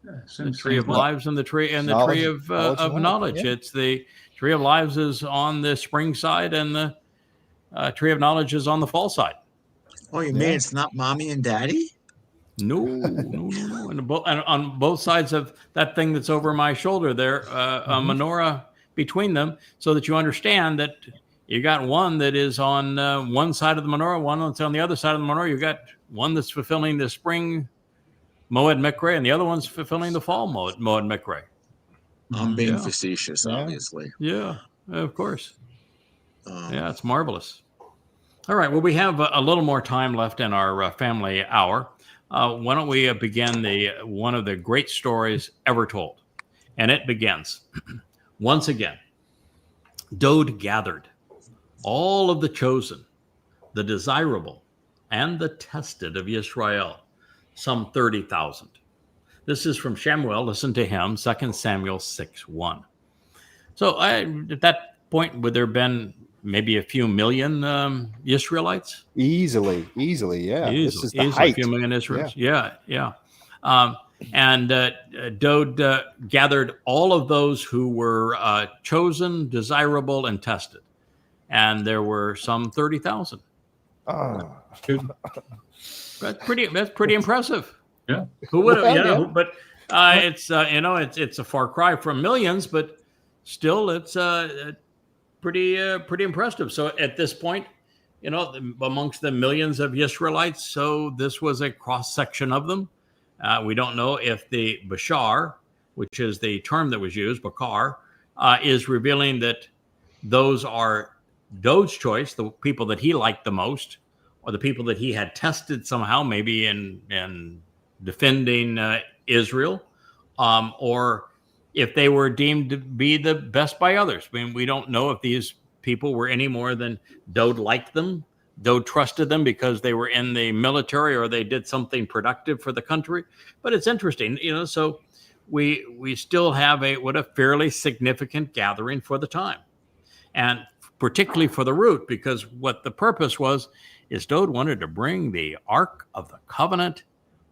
The tree of lives and the tree of knowledge. Yeah. It's the tree of lives is on the spring side, and the tree of knowledge is on the fall side. Oh, you mean it's not mommy and daddy? No. And on both sides of that thing that's over my shoulder there, a menorah between them, so that you understand that you got one that is on one side of the menorah, one that's on the other side of the menorah. You got one that's fulfilling the spring Moed Miqra, and the other one's fulfilling the fall Moed Miqra. I'm being facetious, obviously. Yeah, of course. Yeah, it's marvelous. All right, well, we have a little more time left in our family hour. Why don't we begin one of the great stories ever told? And it begins. Once again, Dowd gathered all of the chosen, the desirable, and the tested of Yisra'el, some 30,000. This is from Shamuel. Listen to him, 2 Samuel 6:1. So at that point, would there have been maybe a few million Israelites? Easily, yeah. Easily, This is the height. a few million Israelites. Yeah. And Dowd gathered all of those who were chosen, desirable, and tested. And there were some 30,000. That's pretty impressive. Yeah. Who would have, Well, but it's a far cry from millions, but still it's pretty impressive. So at this point, amongst the millions of Israelites, so this was a cross section of them. We don't know if the Bashar, which is the term that was used, Bakar, is revealing that those are Dowd's choice, the people that he liked the most, or the people that he had tested somehow, maybe in defending Israel, or if they were deemed to be the best by others. I mean, we don't know if these people were any more than Dowd liked them, Dowd trusted them because they were in the military or they did something productive for the country. But it's interesting, so we still have a fairly significant gathering for the time. And particularly for the root, because what the purpose was is Dowd wanted to bring the Ark of the Covenant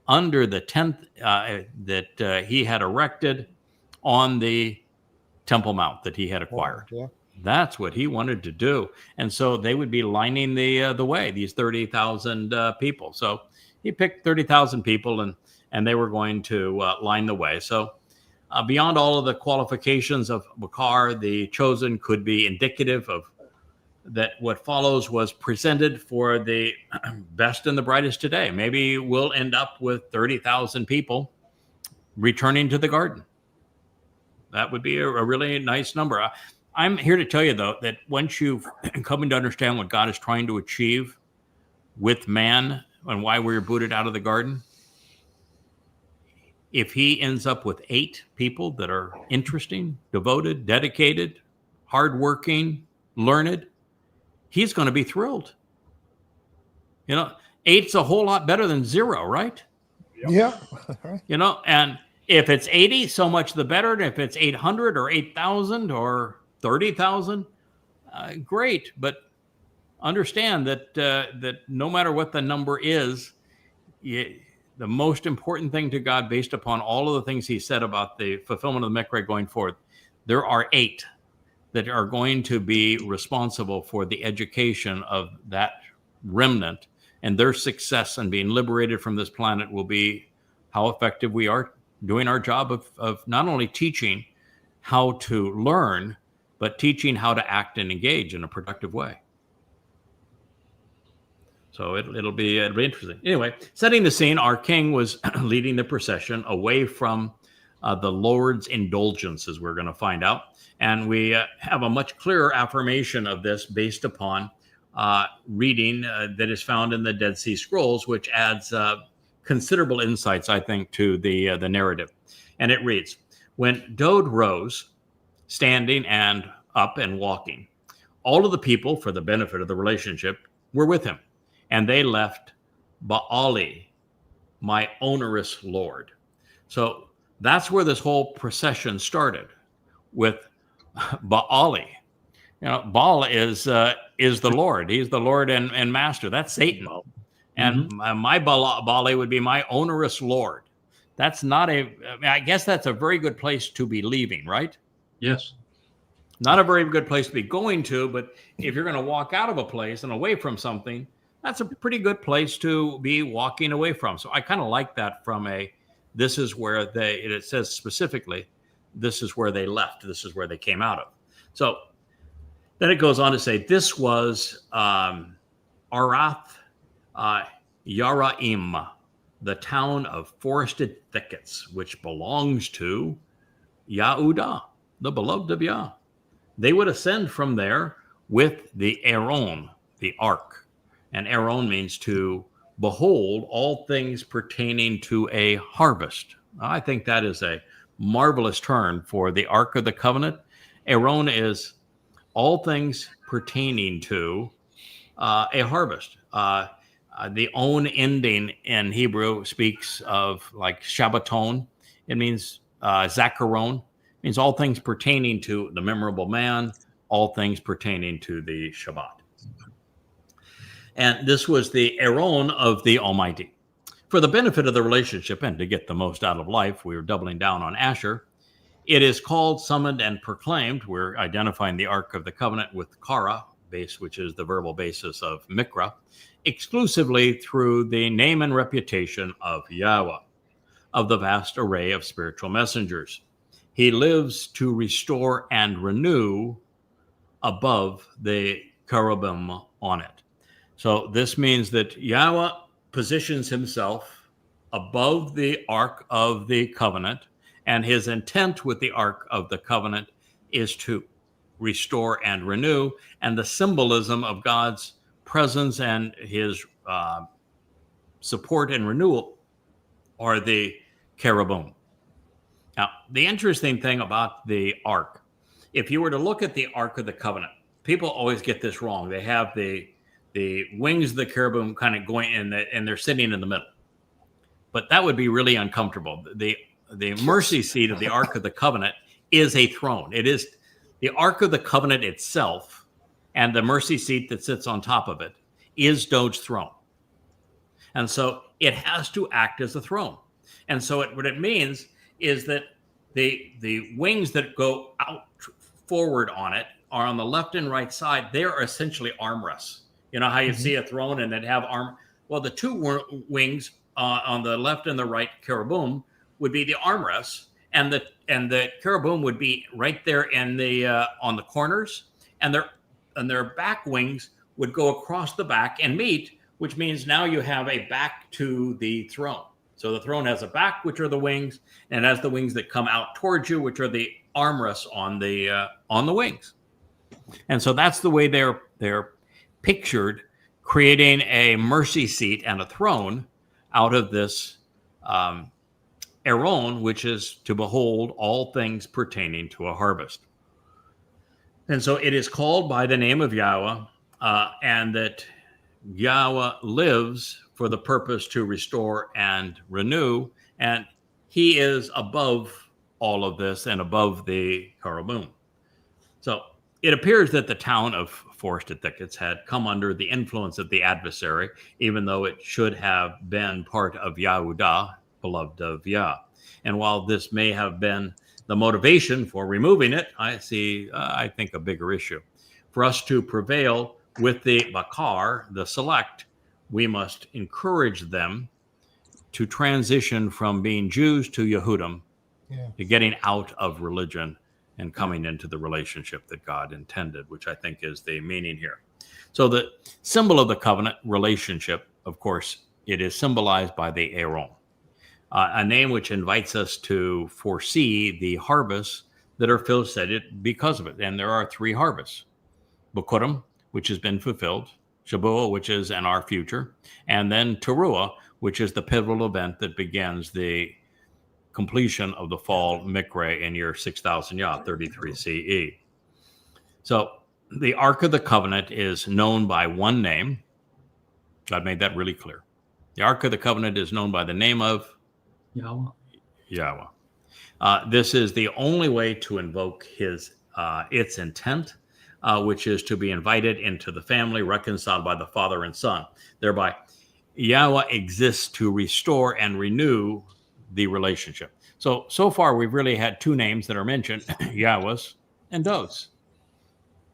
under the tent that he had erected on the Temple Mount that he had acquired. Yeah. That's what he wanted to do. And so they would be lining the way, these 30,000 people. So he picked 30,000 people and they were going to line the way. So beyond all of the qualifications of Bakar, the chosen could be indicative of that what follows was presented for the best and the brightest today. Maybe we'll end up with 30,000 people returning to the garden. That would be a really nice number. I'm here to tell you, though, that once you've come to understand what God is trying to achieve with man and why we were booted out of the garden, if he ends up with 8 people that are interesting, devoted, dedicated, hardworking, learned, he's going to be thrilled. 8's a whole lot better than 0, right? Yeah. And if it's 80, so much the better. And if it's 800 or 8,000 or 30,000, great. But understand that no matter what the number is, the most important thing to God, based upon all of the things he said about the fulfillment of the Miqra going forward, there are 8 that are going to be responsible for the education of that remnant, and their success and being liberated from this planet will be how effective we are doing our job of not only teaching how to learn, but teaching how to act and engage in a productive way. So it'll be interesting. Anyway, setting the scene, our king was leading the procession away from the Lord's indulgences, we're going to find out. And we have a much clearer affirmation of this based upon reading that is found in the Dead Sea Scrolls, which adds considerable insights, I think, to the narrative. And it reads, when Dowd rose, standing and up and walking, all of the people, for the benefit of the relationship, were with him. And they left Baali, my onerous Lord. So that's where this whole procession started, with Baali, Baal is the Lord. He's the Lord and master. That's Satan. And my Baal would be my onerous Lord. That's not I guess that's a very good place to be leaving, right? Yes. Not a very good place to be going to, but if you're going to walk out of a place and away from something, that's a pretty good place to be walking away from. So I kind of like that from this is where it says specifically, this is where they left. This is where they came out of. So then it goes on to say, this was Arath Yaraim, the town of forested thickets, which belongs to Yahudah, the beloved of Yah. They would ascend from there with the Aaron, the ark. And Aaron means to behold all things pertaining to a harvest. I think that is a marvelous term for the Ark of the Covenant. Aaron is all things pertaining to a harvest. The own ending in Hebrew speaks of like Shabbaton. It means Zacharon. It means all things pertaining to the memorable man, all things pertaining to the Shabbat. And this was the Aaron of the Almighty. For the benefit of the relationship and to get the most out of life, we were doubling down on Asher. It is called, summoned, and proclaimed. We're identifying the Ark of the Covenant with Kara, base, which is the verbal basis of Miqra, exclusively through the name and reputation of Yahweh, of the vast array of spiritual messengers. He lives to restore and renew above the cherubim on it. So this means that Yahweh positions himself above the Ark of the Covenant, and his intent with the Ark of the Covenant is to restore and renew, and the symbolism of God's presence and his support and renewal are the cherubim. Now, the interesting thing about the Ark, if you were to look at the Ark of the Covenant, people always get this wrong. They have the wings of the cherubim kind of going in, and they're sitting in the middle. But that would be really uncomfortable. The mercy seat of the Ark of the Covenant is a throne. It is the Ark of the Covenant itself, and the mercy seat that sits on top of it is Dowd's throne. And so it has to act as a throne. And so what it means is that the wings that go out forward on it are on the left and right side. They are essentially armrests. You know how you see a throne and it have arm? Well, the two wings on the left and the right cherubim would be the armrests, and the cherubim would be right there in the on the corners, and their back wings would go across the back and meet, which means now you have a back to the throne. So the throne has a back, which are the wings, and has the wings that come out towards you, which are the armrests on the wings. And so that's the way they're pictured, creating a mercy seat and a throne out of this Aaron, which is to behold all things pertaining to a harvest. And so it is called by the name of Yahweh, and that Yahweh lives for the purpose to restore and renew, and he is above all of this and above the cherubim. So it appears that the town of forested thickets had come under the influence of the adversary, even though it should have been part of Yahudah, beloved of Yah. And while this may have been the motivation for removing it, I see, I think, a bigger issue. For us to prevail with the Bakar, the select, we must encourage them to transition from being Jews to Yehudim, to getting out of religion and coming into the relationship that God intended, which I think is the meaning here. So the symbol of the covenant relationship, of course, it is symbolized by the Aaron, a name which invites us to foresee the harvests that are fulfilled because of it. And there are 3 harvests: Kipurym, which has been fulfilled; Shabuwa, which is in our future; and then Towrah, which is the pivotal event that begins the completion of the fall Miqra in year 6000 Yah, 33 CE. So the Ark of the Covenant is known by one name. God made that really clear. The Ark of the Covenant is known by the name of Yahweh. This is the only way to invoke its intent. which is to be invited into the family, reconciled by the Father and Son. Thereby, Yahweh exists to restore and renew the relationship. So far, we've really had two names that are mentioned, Yahweh's and Dowd's.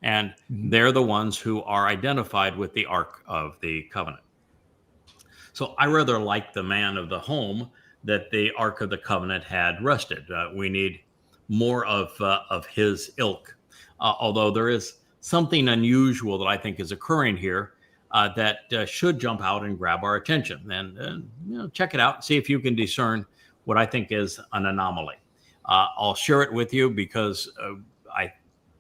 And they're the ones who are identified with the Ark of the Covenant. So I rather like the man of the home that the Ark of the Covenant had rested. We need more of his ilk. Although there is something unusual that I think is occurring here that should jump out and grab our attention. And check it out and see if you can discern what I think is an anomaly. I'll share it with you because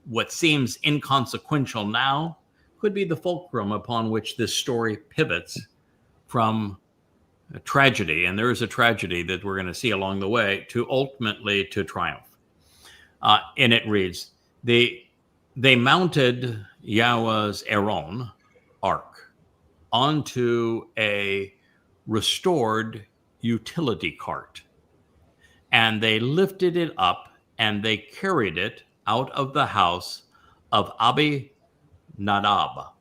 what seems inconsequential now could be the fulcrum upon which this story pivots from a tragedy, and there is a tragedy that we're going to see along the way, to ultimately to triumph. And it reads, they mounted Yahweh's Aaron ark onto a restored utility cart, and they lifted it up and they carried it out of the house of Abi Nadab,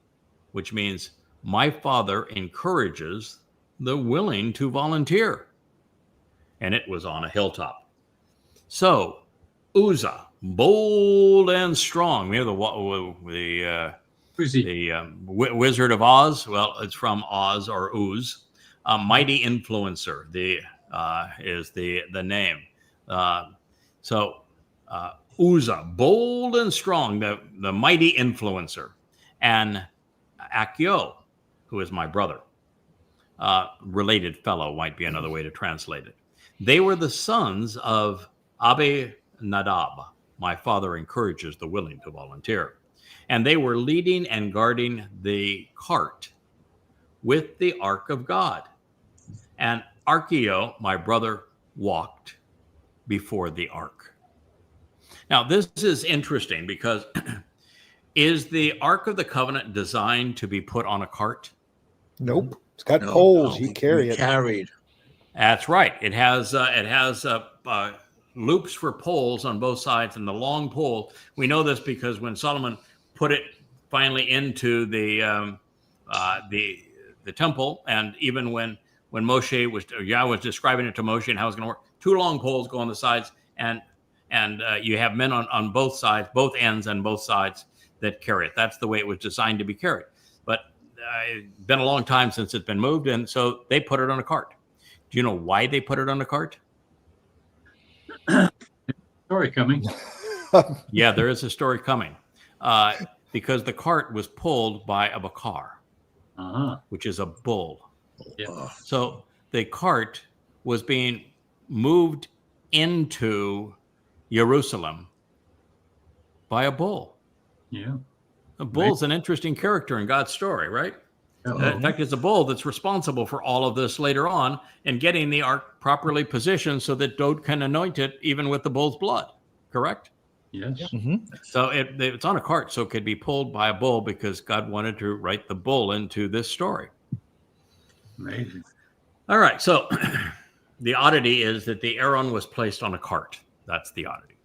which means my father encourages the willing to volunteer. And it was on a hilltop. So Uzzah, bold and strong. You know, the Wizard of Oz. Well, it's from Oz or Uz. Mighty influencer. Is the name. Uzzah, bold and strong, the mighty influencer, and Akio, who is my brother. Related fellow might be another way to translate it. They were the sons of Abi Nadab. My father encourages the willing to volunteer. And they were leading and guarding the cart with the ark of God. And Archeo, my brother, walked before the ark. Now, this is interesting because is the Ark of the Covenant designed to be put on a cart? Nope. It's got poles. You carry it. Carried. That's right. It has loops for poles on both sides, and the long pole. We know this because when Solomon put it finally into the temple, and even when Yahweh was describing it to Moshe and how it's going to work, two long poles go on the sides, and you have men on both sides, both ends and both sides that carry it. That's the way it was designed to be carried. But it's been a long time since it's been moved, and so they put it on a cart. Do you know why they put it on a cart? Story coming. Yeah, there is a story coming. Because the cart was pulled by a bakar, which is a bull. Yeah. So the cart was being moved into Jerusalem by a bull. Yeah. A bull's an interesting character in God's story, right? In fact, it's a bull that's responsible for all of this later on and getting the ark properly positioned so that Dowd can anoint it even with the bull's blood. Correct? Yes. Mm-hmm. So it's on a cart, so it could be pulled by a bull because God wanted to write the bull into this story. Amazing. All right. So the oddity is that the Aaron was placed on a cart. That's the oddity.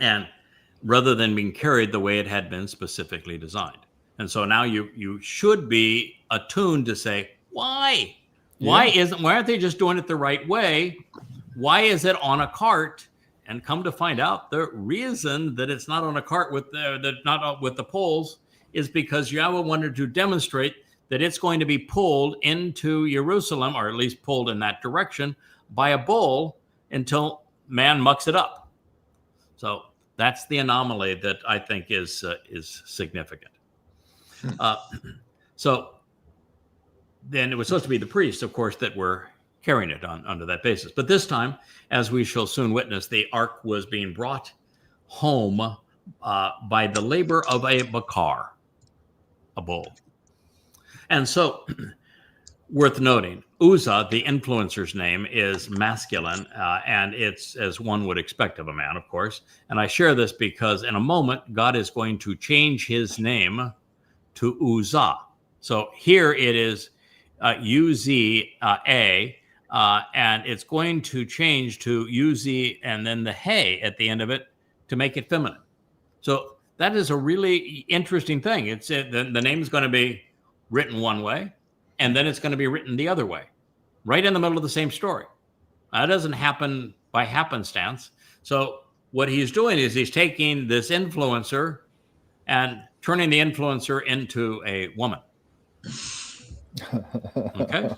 And rather than being carried the way it had been specifically designed. And so now you should be attuned to say, why? Yeah. Why aren't they just doing it the right way? Why is it on a cart? And come to find out, the reason that it's not on a cart with the poles is because Yahweh wanted to demonstrate that it's going to be pulled into Jerusalem, or at least pulled in that direction, by a bull until man mucks it up. So that's the anomaly that I think is significant. So then it was supposed to be the priests, of course, that were carrying it under that basis. But this time, as we shall soon witness, the ark was being brought home by the labor of a bakar, a bull. And so, worth noting, Uzzah, the influencer's name, is masculine, and it's as one would expect of a man, of course. And I share this because in a moment, God is going to change his name to Uzzah. So here it is U-Z-A, and it's going to change to U-Z and then the hey at the end of it to make it feminine. So that is a really interesting thing. It's the name is going to be written one way, and then it's going to be written the other way, right in the middle of the same story. That doesn't happen by happenstance. So what he's doing is he's taking this influencer and turning the influencer into a woman. Okay.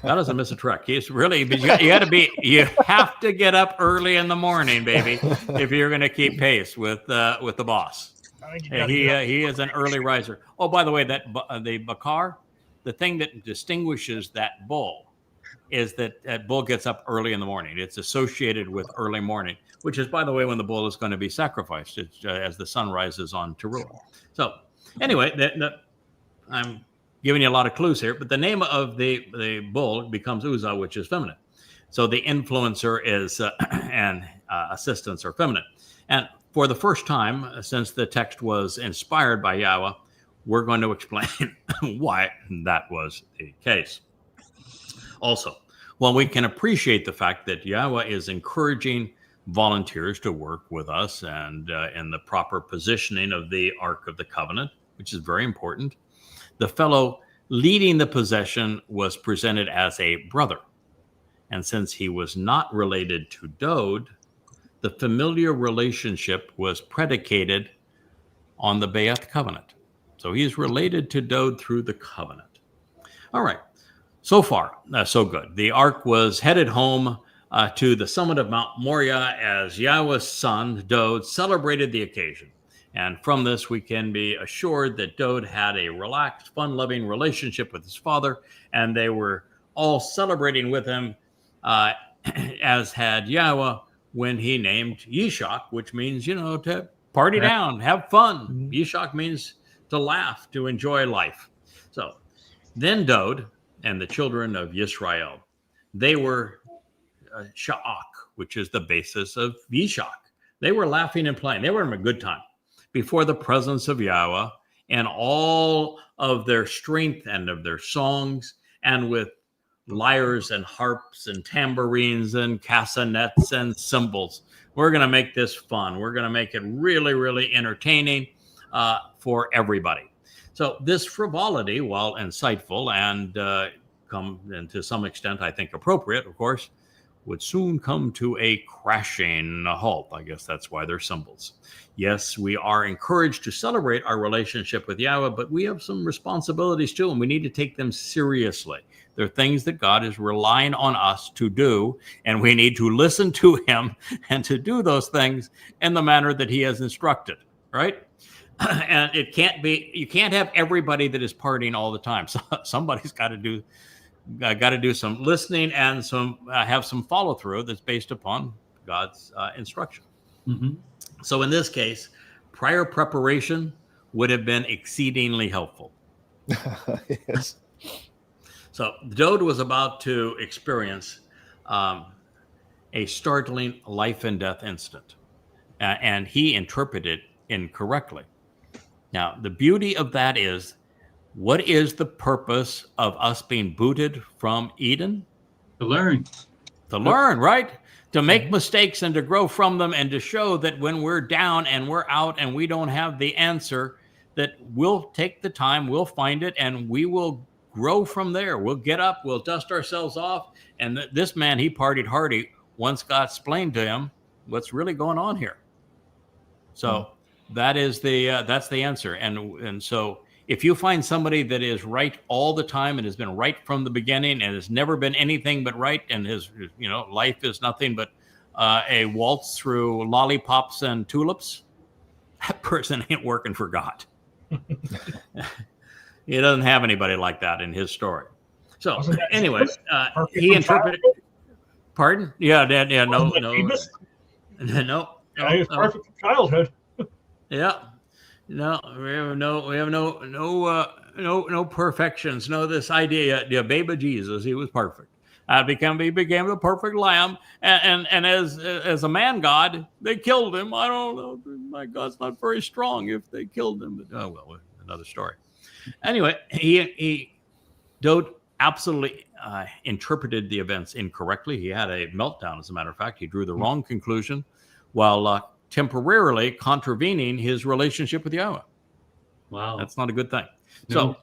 That doesn't miss a trick. He's really, but you have to get up early in the morning, baby, if you're going to keep pace with the boss. He is an early riser. Oh, by the way, the Bakar, the thing that distinguishes that bull is that bull gets up early in the morning. It's associated with early morning, which is, by the way, when the bull is going to be sacrificed as the sun rises on Towrah. So anyway, I'm giving you a lot of clues here, but the name of the bull becomes Uzzah, which is feminine. So the influencer is and assistants are feminine. And for the first time since the text was inspired by Yahweh, we're going to explain why that was the case. Also, while we can appreciate the fact that Yahweh is encouraging volunteers to work with us and in the proper positioning of the Ark of the Covenant, which is very important, the fellow leading the possession was presented as a brother. And since he was not related to Dowd, the familiar relationship was predicated on the Be'ath covenant. So he's related to Dowd through the covenant. All right. So far, so good. The ark was headed home to the summit of Mount Moriah as Yahweh's son, Dowd, celebrated the occasion. And from this, we can be assured that Dowd had a relaxed, fun-loving relationship with his father, and they were all celebrating with him, as had Yahweh when he named Yishak, which means, to party down, have fun. Yishak means to laugh, to enjoy life. So then Dowd and the children of Yisra'el, they were Sha'ak, which is the basis of Yishak. They were laughing and playing. They were having a good time before the presence of Yahweh and all of their strength and of their songs, and with lyres and harps and tambourines and castanets and cymbals. We're going to make this fun. We're going to make it really, really entertaining for everybody. So this frivolity, while insightful and to some extent, I think, appropriate, of course, would soon come to a crashing halt. I guess that's why they're cymbals. Yes, we are encouraged to celebrate our relationship with Yahweh, but we have some responsibilities too, and we need to take them seriously. There are things that God is relying on us to do, and we need to listen to him and to do those things in the manner that he has instructed, right? And it can't be, you can't have everybody that is partying all the time. So somebody's got to do some listening and have some follow through that's based upon God's instruction. Mm-hmm. So in this case, prior preparation would have been exceedingly helpful. Yes. So Dowd was about to experience a startling life and death incident, and he interpreted incorrectly. Now, the beauty of that is, what is the purpose of us being booted from Eden? To learn. To learn, right? To make mistakes and to grow from them, and to show that when we're down and we're out and we don't have the answer, that we'll take the time, we'll find it, and we will grow from there. We'll get up, we'll dust ourselves off. And this man, he partied hardy once God explained to him what's really going on here. So that's the answer. And so if you find somebody that is right all the time and has been right from the beginning and has never been anything but right, and his life is nothing but a waltz through lollipops and tulips, that person ain't working for God. He doesn't have anybody like that in his story. So anyway, he interpreted. Pardon? Yeah, no. Yeah, he was perfect from childhood. Yeah. No, we have no perfections. No, this idea, the baby Jesus, he was perfect. He became the perfect lamb, and as a man God, they killed him. I don't know. My God's not very strong if they killed him. But another story. Anyway, Dowd absolutely interpreted the events incorrectly. He had a meltdown, as a matter of fact. He drew the wrong conclusion, while temporarily contravening his relationship with Yahweh. Wow. That's not a good thing. No. So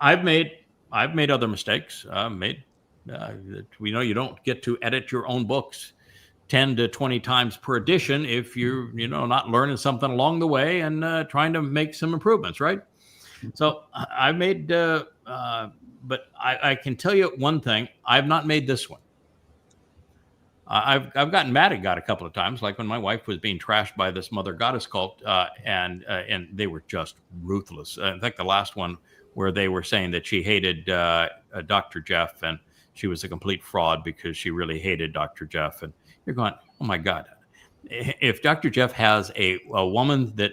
I've made other mistakes. We know you don't get to edit your own books 10 to 20 times per edition if you're not learning something along the way and trying to make some improvements, right? So I made, but I can tell you one thing: I've not made this one. I've gotten mad at God a couple of times, like when my wife was being trashed by this mother goddess cult, and they were just ruthless. In fact, the last one where they were saying that she hated Dr. Jeff and she was a complete fraud because she really hated Dr. Jeff. And you're going, oh my God, if Dr. Jeff has a woman that,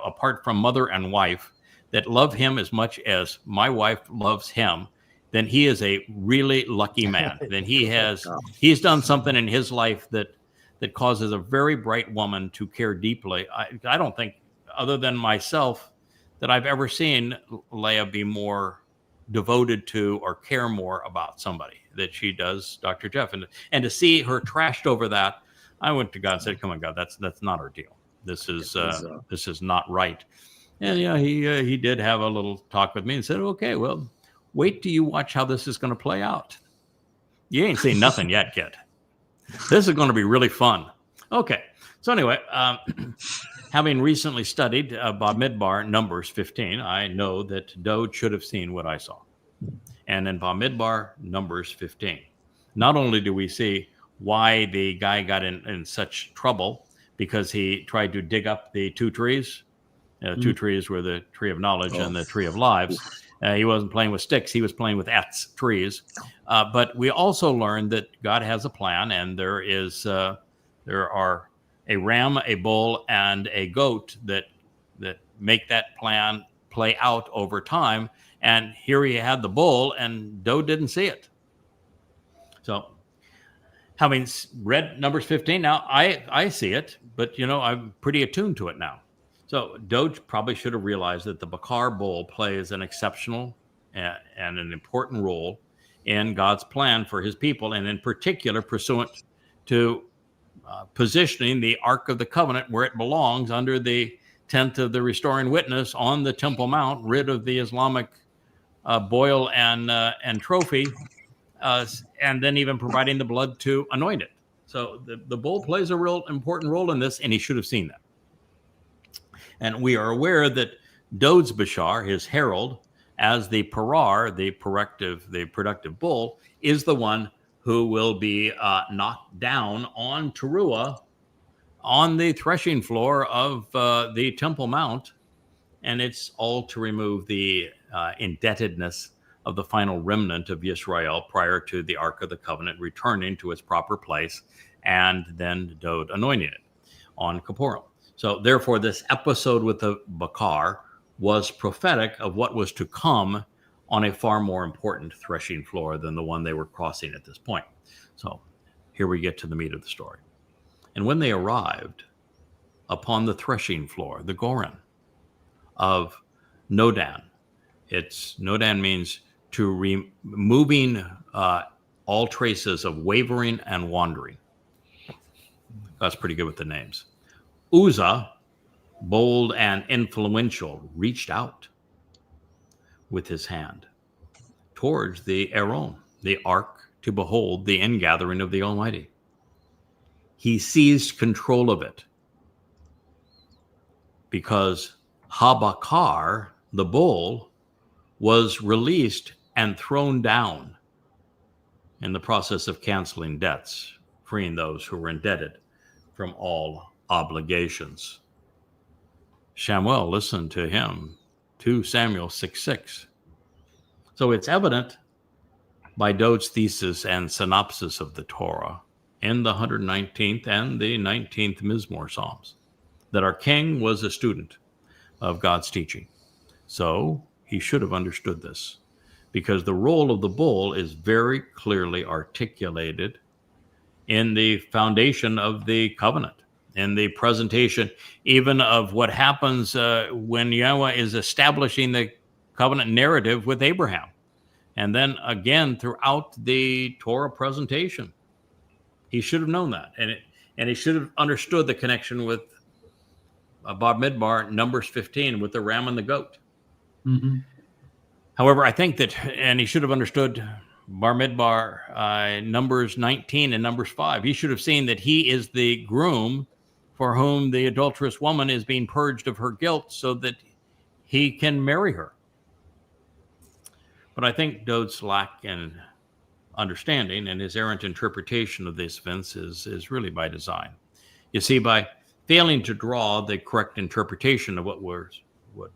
apart from mother and wife, that love him as much as my wife loves him, then he is a really lucky man. Then he's done something in his life that causes a very bright woman to care deeply. I don't think, other than myself, that I've ever seen Leah be more devoted to or care more about somebody that she does Dr. Jeff. And to see her trashed over that, I went to God and said, come on, God, that's not our deal. This is not right. And he did have a little talk with me and said, okay, well, wait till you watch how this is going to play out. You ain't seen nothing yet, kid. This is going to be really fun. Okay. So anyway, having recently studied Bamidbar, Numbers 15, I know that Dowd should have seen what I saw. And in Bamidbar, Numbers 15, not only do we see why the guy got in such trouble because he tried to dig up the two trees. Two trees were the tree of knowledge and the tree of lives. He wasn't playing with sticks. He was playing with trees. But we also learned that God has a plan, and there are a ram, a bull, and a goat that make that plan play out over time. And here he had the bull, and Dowd didn't see it. So having read Numbers 15, now I see it, but I'm pretty attuned to it now. So Dowd probably should have realized that the Bakar bull plays an exceptional and an important role in God's plan for his people, and in particular pursuant to positioning the Ark of the Covenant where it belongs, under the tent of the restoring witness on the Temple Mount, rid of the Islamic boil and trophy, and then even providing the blood to anoint it. So the bull plays a real important role in this, and he should have seen that. And we are aware that Dowd's Bashar, his herald, as the parar, the productive bull, is the one who will be knocked down on Towrah, on the threshing floor of the Temple Mount. And it's all to remove the indebtedness of the final remnant of Yisra'el prior to the Ark of the Covenant returning to its proper place, and then Dowd anointing it on Kipurym. So therefore, this episode with the Bakar was prophetic of what was to come on a far more important threshing floor than the one they were crossing at this point. So here we get to the meat of the story. And when they arrived upon the threshing floor, the Goren of Nodan, Nodan means to removing all traces of wavering and wandering. That's pretty good with the names. Uzzah, bold and influential, reached out with his hand towards the Aron, the ark, to behold the ingathering of the Almighty. He seized control of it because Habakar, the bull, was released and thrown down in the process of canceling debts, freeing those who were indebted from all obligations. Shamuel listened to him, 2 Samuel 6:6. So it's evident by Dowd's thesis and synopsis of the Torah in the 119th and the 19th Mizmor Psalms that our king was a student of God's teaching. So he should have understood this, because the role of the bull is very clearly articulated in the foundation of the covenant, in the presentation even of what happens when Yahweh is establishing the covenant narrative with Abraham. And then again throughout the Torah presentation. He should have known that. And he should have understood the connection with Bamidbar, Numbers 15, with the ram and the goat. Mm-hmm. However, I think that, and he should have understood Bamidbar, Numbers 19 and Numbers 5. He should have seen that he is the groom for whom the adulterous woman is being purged of her guilt so that he can marry her. But I think Dowd's lack in understanding and his errant interpretation of these events is really by design. You see, by failing to draw the correct interpretation of what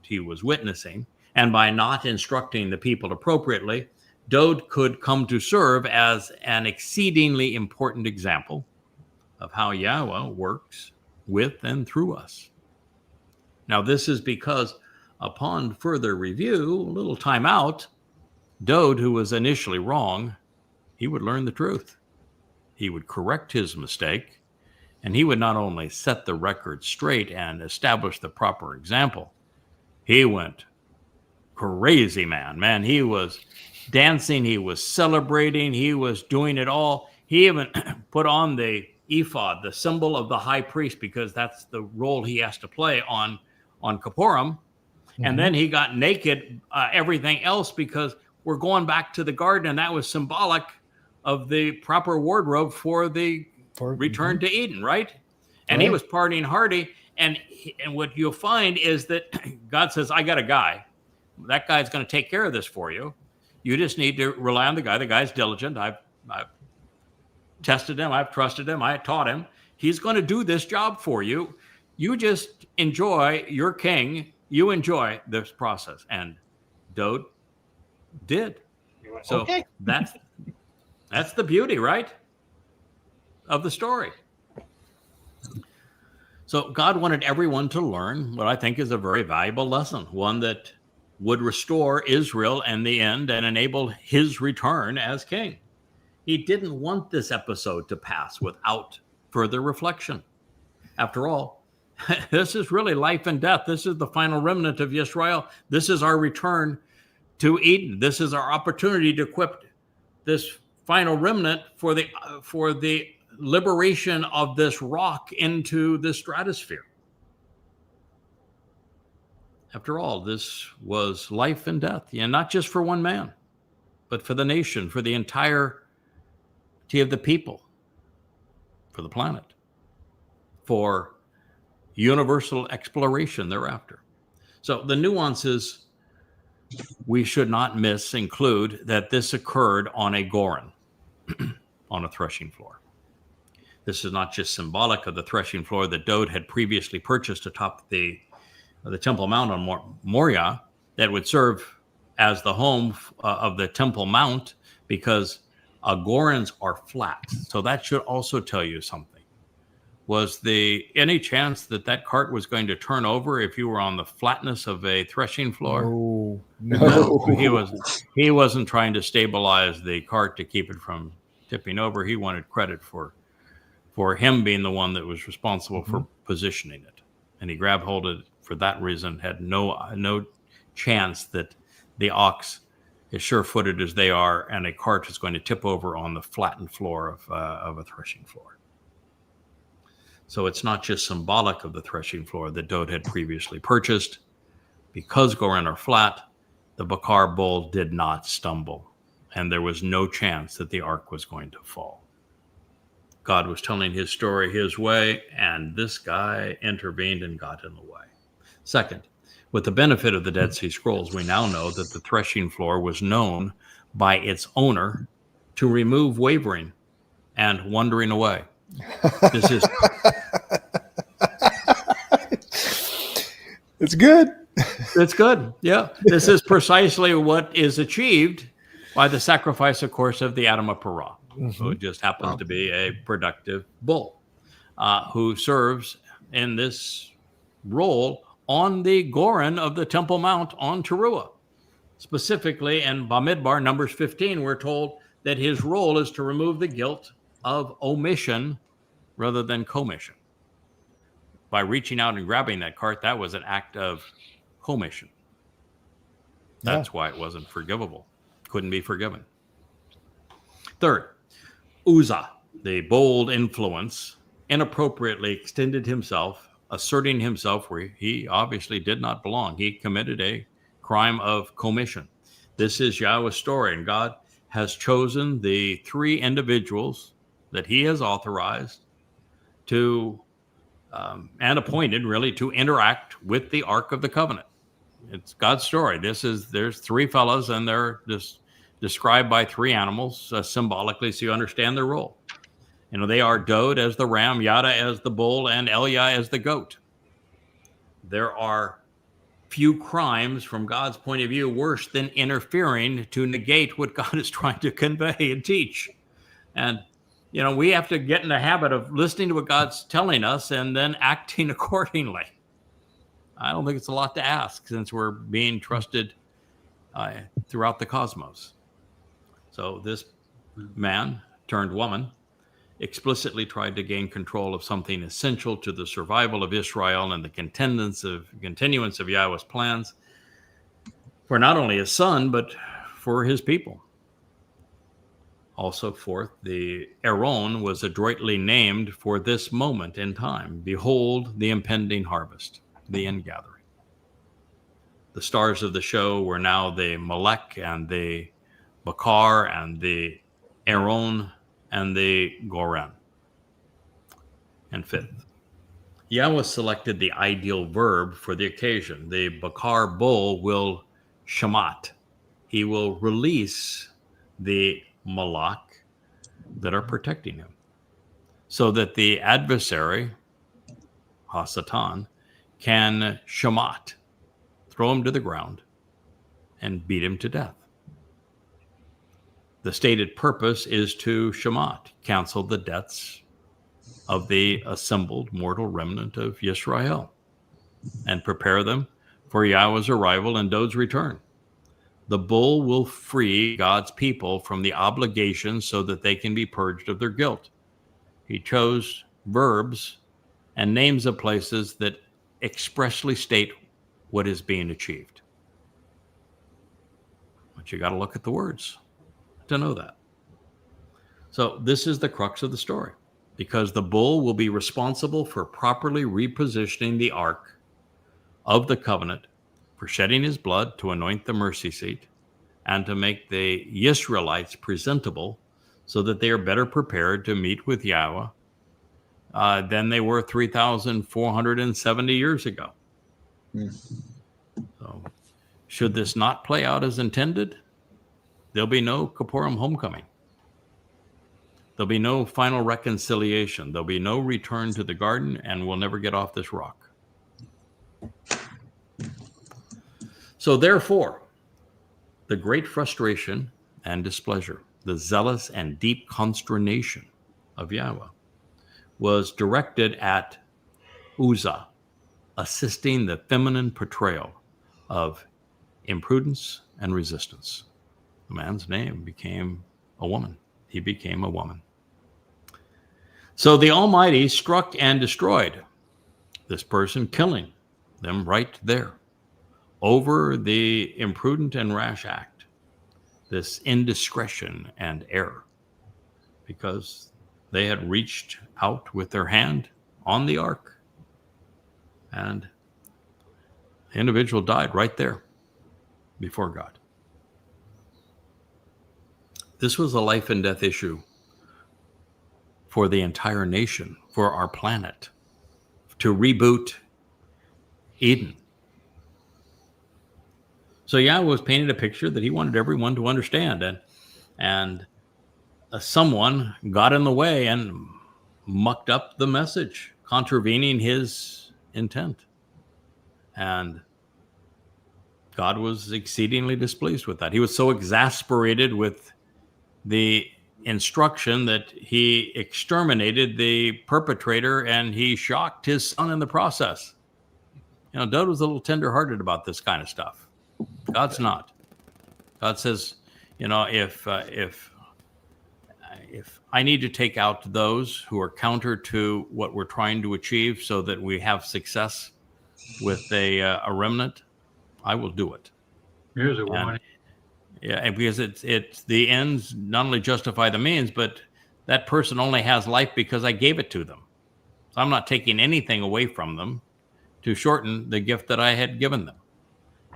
he was witnessing, and by not instructing the people appropriately, Dowd could come to serve as an exceedingly important example of how Yahweh works with and through us. Now, this is because upon further review, a little time out, Dowd, who was initially wrong, he would learn the truth. He would correct his mistake, and he would not only set the record straight and establish the proper example, he went crazy, man. He was dancing, he was celebrating, he was doing it all. He even put on the ephod, the symbol of the high priest, because that's the role he has to play on Kipurym. Mm-hmm. And then he got naked, everything else, because we're going back to the garden, and that was symbolic of the proper wardrobe for the return to Eden, right? And he was partying hardy. And what you'll find is that God says, I got a guy. That guy's going to take care of this for you. You just need to rely on the guy. The guy's diligent. I've tested him. I've trusted him. I taught him. He's going to do this job for you. You just enjoy your king. You enjoy this process. And Dowd did. So okay. That's the beauty, right, of the story. So God wanted everyone to learn what I think is a very valuable lesson, one that would restore Israel in the end and enable his return as king. He didn't want this episode to pass without further reflection. After all, this is really life and death. This is the final remnant of Yisra'el. This is our return to Eden. This is our opportunity to equip this final remnant for the liberation of this rock into the stratosphere. After all, this was life and death, and not just for one man, but for the nation, for the entirety of the people, for the planet, for universal exploration thereafter. So the nuances we should not miss include that this occurred on a goren, on a threshing floor. This is not just symbolic of the threshing floor that Dowd had previously purchased atop the Temple Mount on Moriah, that would serve as the home of the Temple Mount, because gorens are flat. So that should also tell you something. Was any chance that cart was going to turn over if you were on the flatness of a threshing floor? No. He wasn't trying to stabilize the cart to keep it from tipping over. He wanted credit for him being the one that was responsible for positioning it. And he grabbed hold of it for that reason, had no chance that the ox, as sure-footed as they are, and a cart is going to tip over on the flattened floor of a threshing floor. So it's not just symbolic of the threshing floor that Dowd had previously purchased. Because goren are flat, the Bakar bull did not stumble, and there was no chance that the ark was going to fall. God was telling his story his way, and this guy intervened and got in the way. Second, with the benefit of the Dead Sea Scrolls, we now know that the threshing floor was known by its owner to remove wavering and wandering away. This is... It's good. It's good. Yeah. This is precisely what is achieved by the sacrifice, of course, of the Adam of Perah, who just happens to be a productive bull, who serves in this role on the goren of the Temple Mount on Towrah. Specifically in Bamidbar, Numbers 15, we're told that his role is to remove the guilt of omission rather than commission. By reaching out and grabbing that cart, that was an act of commission. That's why it wasn't forgivable. Couldn't be forgiven. Third, Uzzah, the bold influence, inappropriately extended himself asserting himself where he obviously did not belong. He committed a crime of commission. This is Yahweh's story, and God has chosen the 3 individuals that he has authorized to and appointed really to interact with the Ark of the Covenant. It's God's story. There's 3 fellows, and they're just described by 3 animals symbolically, so you understand their role. They are Dowd as the ram, Yada as the bull, and Elia as the goat. There are few crimes from God's point of view worse than interfering to negate what God is trying to convey and teach. And, we have to get in the habit of listening to what God's telling us and then acting accordingly. I don't think it's a lot to ask since we're being trusted throughout the cosmos. So this man turned woman explicitly tried to gain control of something essential to the survival of Israel and the continuance of Yahweh's plans for not only his son, but for his people. Also, fourth, the Aaron was adroitly named for this moment in time. Behold, the impending harvest, the ingathering. The stars of the show were now the Melech and the Bakar and the Aaron and the Goren. And fifth, Yahweh selected the ideal verb for the occasion. The Bakar bull will shamat. He will release the malak that are protecting him, so that the adversary, Hasatan, can shamat, throw him to the ground, and beat him to death. The stated purpose is to shamat, cancel the debts of the assembled mortal remnant of Yisra'el, and prepare them for Yahweh's arrival and Dowd's return. The bull will free God's people from the obligations so that they can be purged of their guilt. He chose verbs and names of places that expressly state what is being achieved. But you got to look at the words to know that. So this is the crux of the story, because the bull will be responsible for properly repositioning the ark of the covenant, for shedding his blood to anoint the mercy seat, and to make the Israelites presentable so that they are better prepared to meet with Yahweh than they were 3,470 years ago. So, should this not play out as intended, there'll be no Kipurym homecoming. There'll be no final reconciliation. There'll be no return to the garden, and we'll never get off this rock. So therefore, the great frustration and displeasure, the zealous and deep consternation of Yahweh was directed at Uzzah, assisting the feminine portrayal of imprudence and resistance. The man's name became a woman. He became a woman. So the Almighty struck and destroyed this person, killing them right there over the imprudent and rash act, this indiscretion and error, because they had reached out with their hand on the ark, and the individual died right there before God. This was a life and death issue for the entire nation, for our planet, to reboot Eden. So Yahweh was painting a picture that he wanted everyone to understand, and someone got in the way and mucked up the message, contravening his intent. And God was exceedingly displeased with that. He was so exasperated with the instruction that he exterminated the perpetrator, and he shocked his son in the process. Dowd was a little tender-hearted about this kind of stuff. God's not. God says, if I need to take out those who are counter to what we're trying to achieve so that we have success with a remnant, I will do it. Here's a warning. Yeah, because it's the ends not only justify the means, but that person only has life because I gave it to them. So I'm not taking anything away from them to shorten the gift that I had given them.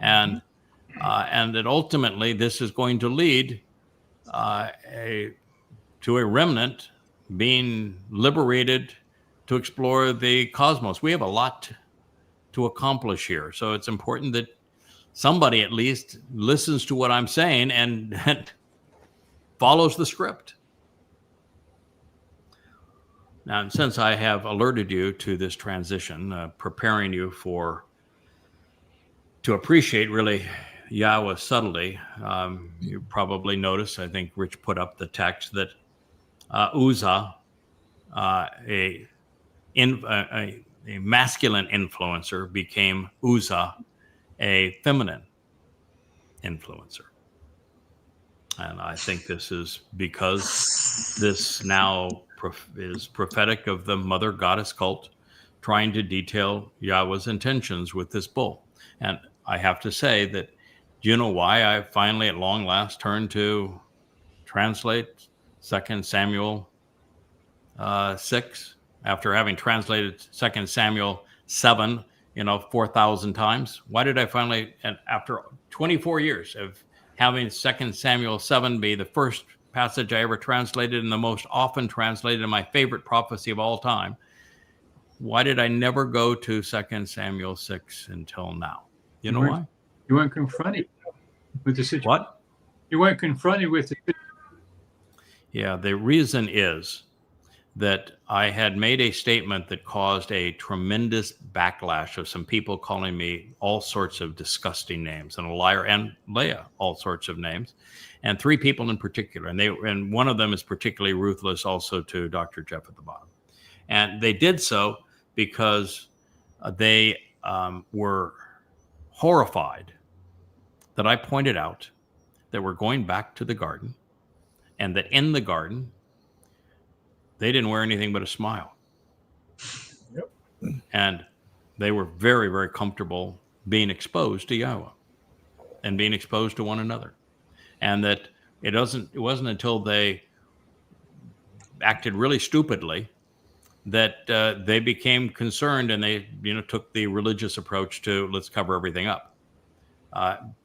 And that ultimately this is going to lead to a remnant being liberated to explore the cosmos. We have a lot to accomplish here. So it's important that somebody at least listens to what I'm saying and follows the script. Now, since I have alerted you to this transition, preparing you to appreciate really Yahweh's subtlety, you probably noticed, I think Rich put up the text, that Uzzah, a masculine influencer, became Uzzah, a feminine influencer. And I think this is because this now is prophetic of the mother goddess cult trying to detail Yahweh's intentions with this bull. And I have to say that, do you know why I finally at long last turned to translate 2 Samuel 6 after having translated 2 Samuel 7, 4,000 times? Why did I finally, and after 24 years of having 2 Samuel 7 be the first passage I ever translated and the most often translated and my favorite prophecy of all time, why did I never go to 2 Samuel 6 until now? You know why? You weren't confronted with the situation. What? You weren't confronted with the situation. Yeah, the reason is that I had made a statement that caused a tremendous backlash of some people calling me all sorts of disgusting names, and a liar, and Leah all sorts of names, and 3 people in particular. And one of them is particularly ruthless also to Dr. Jeff at the bottom. And they did so because they were horrified that I pointed out that we're going back to the garden, and that in the garden, they didn't wear anything but a smile. Yep. And they were very, very comfortable being exposed to Yahweh and being exposed to one another. And that it wasn't until they acted really stupidly that they became concerned, and they took the religious approach to let's cover everything up.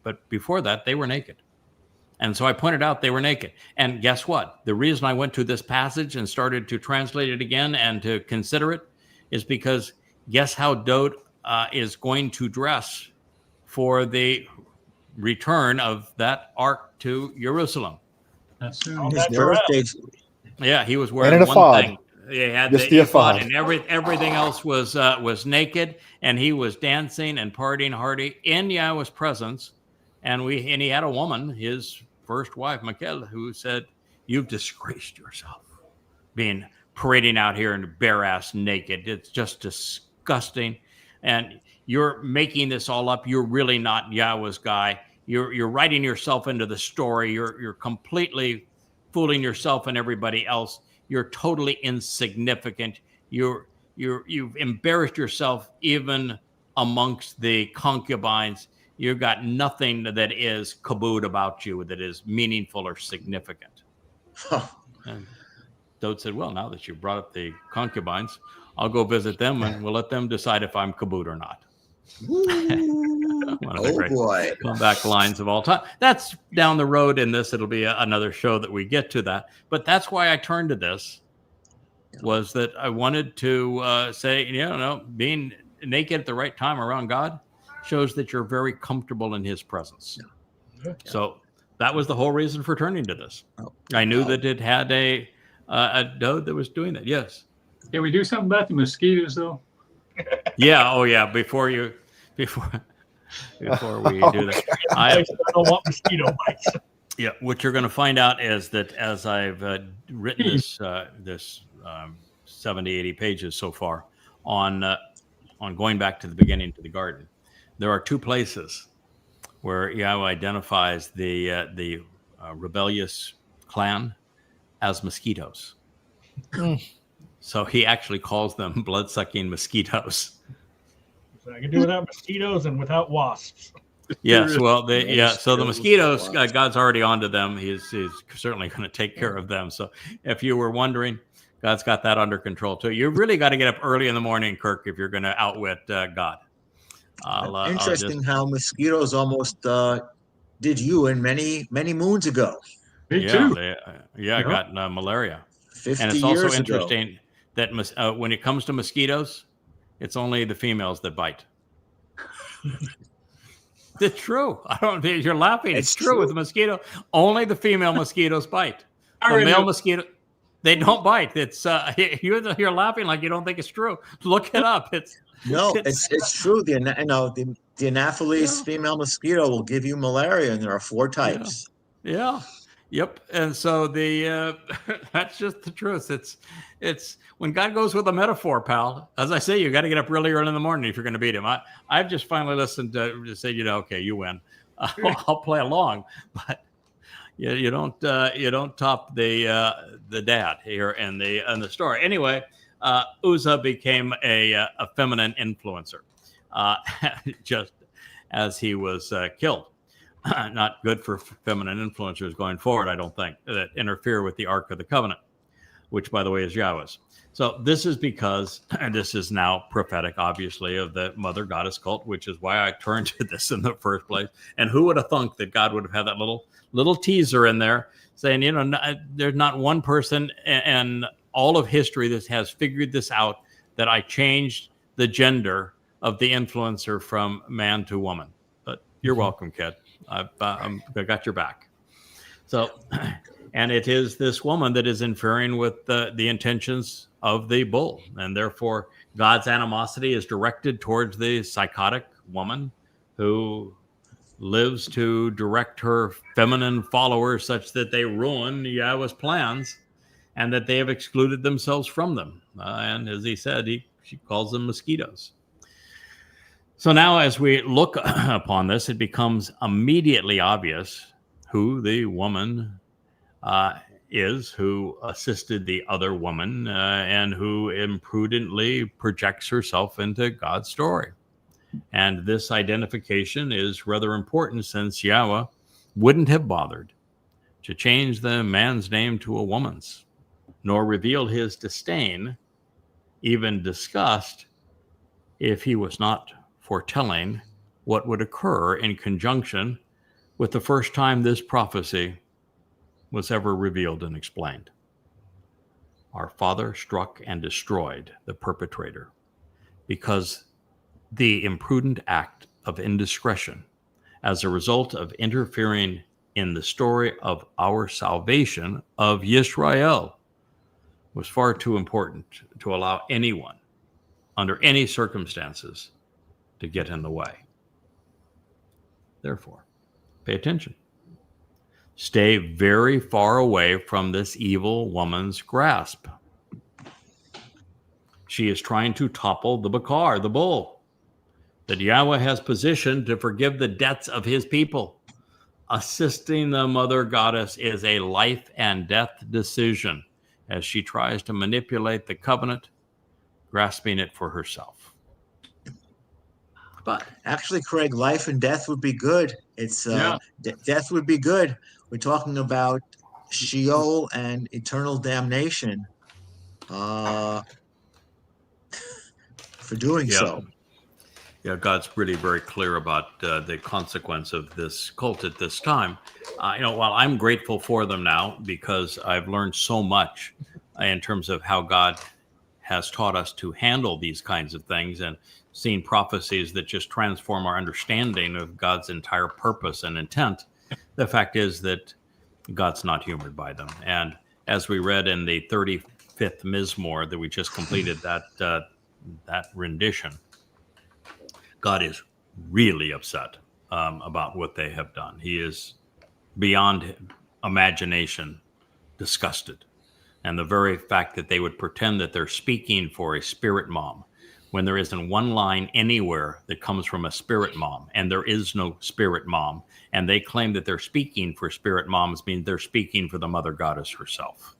But before that, they were naked. And so I pointed out they were naked. And guess what? The reason I went to this passage and started to translate it again and to consider it is because guess how Dowd is going to dress for the return of that ark to Jerusalem? That's His birthday. Yeah, he was And wearing an one ephod. thing. He had Just the the ephod, ephod. and everything else was naked, and he was dancing and partying hardy in Yahweh's presence. And he had a woman, his first wife, Miqra, who said, "You've disgraced yourself, being parading out here in bare ass naked. It's just disgusting, and you're making this all up. You're really not Yahweh's guy. You're writing yourself into the story. You're completely fooling yourself and everybody else. You're totally insignificant. You've embarrassed yourself even amongst the concubines. You've got nothing that is kabod about you that is meaningful or significant." And Dowd said, "Well, now that you brought up the concubines, I'll go visit them and we'll let them decide if I'm kabod or not." One of the great Boy. comeback lines of all time. That's down the road in this. It'll be another show that we get to that. But that's why I turned to this, was that I wanted to say, being naked at the right time around God shows that you're very comfortable in his presence. Yeah. So that was the whole reason for turning to this. I knew that it had a Dowd that was doing that. Yes. Can we do something about the mosquitoes, though? Yeah. Oh, yeah. Before we do that, I don't want mosquito bites. Yeah, what you're going to find out is that as I've written this 70, 80 pages so far on going back to the beginning to the garden, there are 2 places where Yahweh identifies the rebellious clan as mosquitoes. So he actually calls them blood-sucking mosquitoes. So I can do without mosquitoes and without wasps. Yes, well, so the mosquitoes, God's already onto them. He's certainly going to take care of them. So if you were wondering, God's got that under control too. You really got to get up early in the morning, Kirk, if you're going to outwit God. Interesting how mosquitoes almost did you in many moons ago. Me too. I got malaria. 50 And it's years also ago. interesting that when it comes to mosquitoes, it's only the females that bite. It's true. I don't think you're laughing. It's true with the mosquito. Only the female mosquitoes bite. The male mosquito, they don't bite. It's you're laughing like you don't think it's true. Look it up. It's true. The Anopheles female mosquito will give you malaria, and there are 4 types. Yeah. Yep. And so that's just the truth. It's when God goes with a metaphor, pal. As I say, you got to get up really early in the morning if you're going to beat him. I've just finally listened to say, okay, you win. I'll play along, but you don't top the dad here in the story. Anyway, Uzzah became a feminine influencer, just as he was killed. Not good for feminine influencers going forward, I don't think, that interfere with the Ark of the Covenant, which, by the way, is Yahweh's. So this is because, and this is now prophetic, obviously, of the mother goddess cult, which is why I turned to this in the first place. And who would have thunk that God would have had that little teaser in there saying, there's not one person in all of history that has figured this out, that I changed the gender of the influencer from man to woman. But you're welcome, kid. I got your back. So, and it is this woman that is interfering with the intentions of the bull, and therefore God's animosity is directed towards the psychotic woman who lives to direct her feminine followers such that they ruin Yahweh's plans, and that they have excluded themselves from them. And as he said, she calls them mosquitoes. So now as we look upon this, it becomes immediately obvious who the woman is who assisted the other woman and who imprudently projects herself into God's story. And this identification is rather important, since Yahweh wouldn't have bothered to change the man's name to a woman's, nor reveal his disdain, even disgust, if he was not foretelling what would occur in conjunction with the first time this prophecy was ever revealed and explained. Our Father struck and destroyed the perpetrator because the imprudent act of indiscretion, as a result of interfering in the story of our salvation of Yisra'el, was far too important to allow anyone, under any circumstances, to get in the way. Therefore, pay attention. Stay very far away from this evil woman's grasp. She is trying to topple the Bakar, the bull, that Yahweh has positioned to forgive the debts of his people. Assisting the mother goddess is a life and death decision as she tries to manipulate the covenant, grasping it for herself. But actually, Craig, life and death would be good. Death would be good. We're talking about Sheol and eternal damnation for doing so. Yeah, God's really very clear about the consequence of this cult at this time. While I'm grateful for them now, because I've learned so much in terms of how God has taught us to handle these kinds of things, and seen prophecies that just transform our understanding of God's entire purpose and intent, the fact is that God's not humored by them. And as we read in the 35th Mizmor that we just completed, that rendition, God is really upset about what they have done. He is beyond imagination disgusted. And the very fact that they would pretend that they're speaking for a spirit mom, when there isn't one line anywhere that comes from a spirit mom, and there is no spirit mom, and they claim that they're speaking for spirit moms, means they're speaking for the mother goddess herself,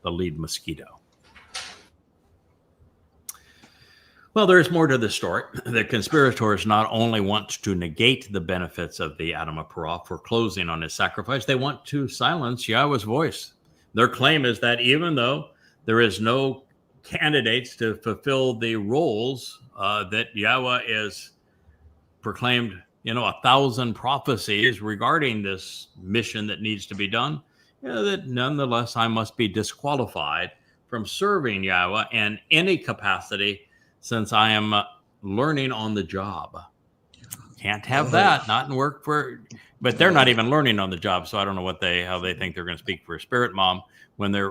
the lead mosquito. Well, there is more to this story. The conspirators not only want to negate the benefits of the Adam of Parah for closing on his sacrifice, they want to silence Yahweh's voice. Their claim is that even though there is no candidates to fulfill the roles that Yahweh is proclaimed, 1,000 prophecies regarding this mission that needs to be done, that nonetheless I must be disqualified from serving Yahweh in any capacity, since I am learning on the job. Can't have that, not in work for, but they're not even learning on the job. So I don't know how they think they're going to speak for a spirit mom when they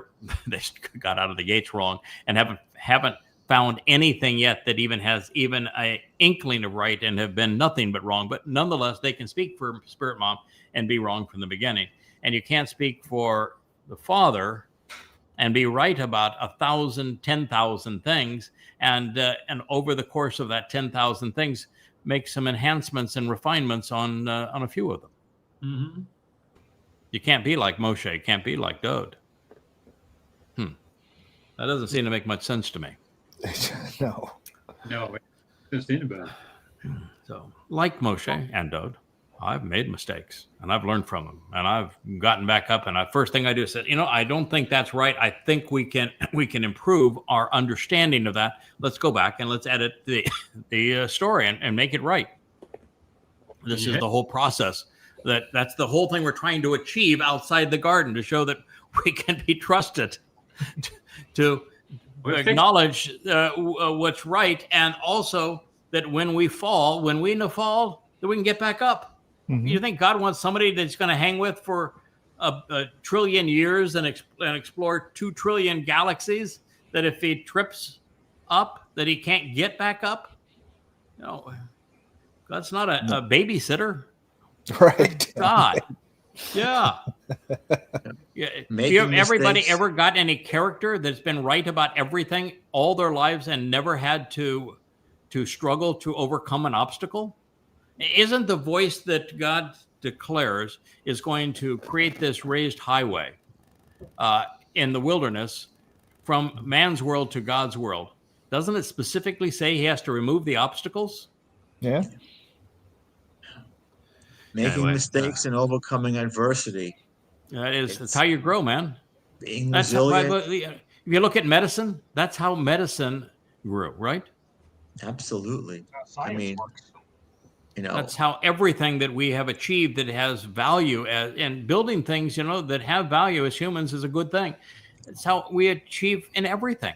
got out of the gates wrong and haven't found anything yet that even has even an inkling of right, and have been nothing but wrong. But nonetheless, they can speak for spirit mom and be wrong from the beginning. And you can't speak for the Father and be right about 1,000, 10,000 things, and over the course of that 10,000 things, make some enhancements and refinements on a few of them. Mm-hmm. You can't be like Moshe. You can't be like Dowd. That doesn't seem to make much sense to me. No. Just anybody. So, like Moshe and Dowd, I've made mistakes and I've learned from them, and I've gotten back up. And the first thing I do is say, I don't think that's right. I think we can improve our understanding of that. Let's go back and let's edit the story and make it right. This is the whole process. That's the whole thing we're trying to achieve outside the garden, to show that we can be trusted to acknowledge what's right, and also that when we fall, that we can get back up. Mm-hmm. You think God wants somebody that's going to hang with for a trillion years and explore 2 trillion galaxies, that if he trips up, that he can't get back up? God's not a babysitter. Right. God. Yeah. Everybody ever got any character that's been right about everything all their lives and never had to struggle to overcome an obstacle? Isn't the voice that God declares is going to create this raised highway in the wilderness from man's world to God's world? Doesn't it specifically say he has to remove the obstacles? Yeah. Making mistakes and overcoming adversity. That's how you grow, man. Being resilient. If you look at medicine, that's how medicine grew, right? Absolutely. Works. That's how everything that we have achieved that has value, and building things, that have value as humans, is a good thing. It's how we achieve in everything.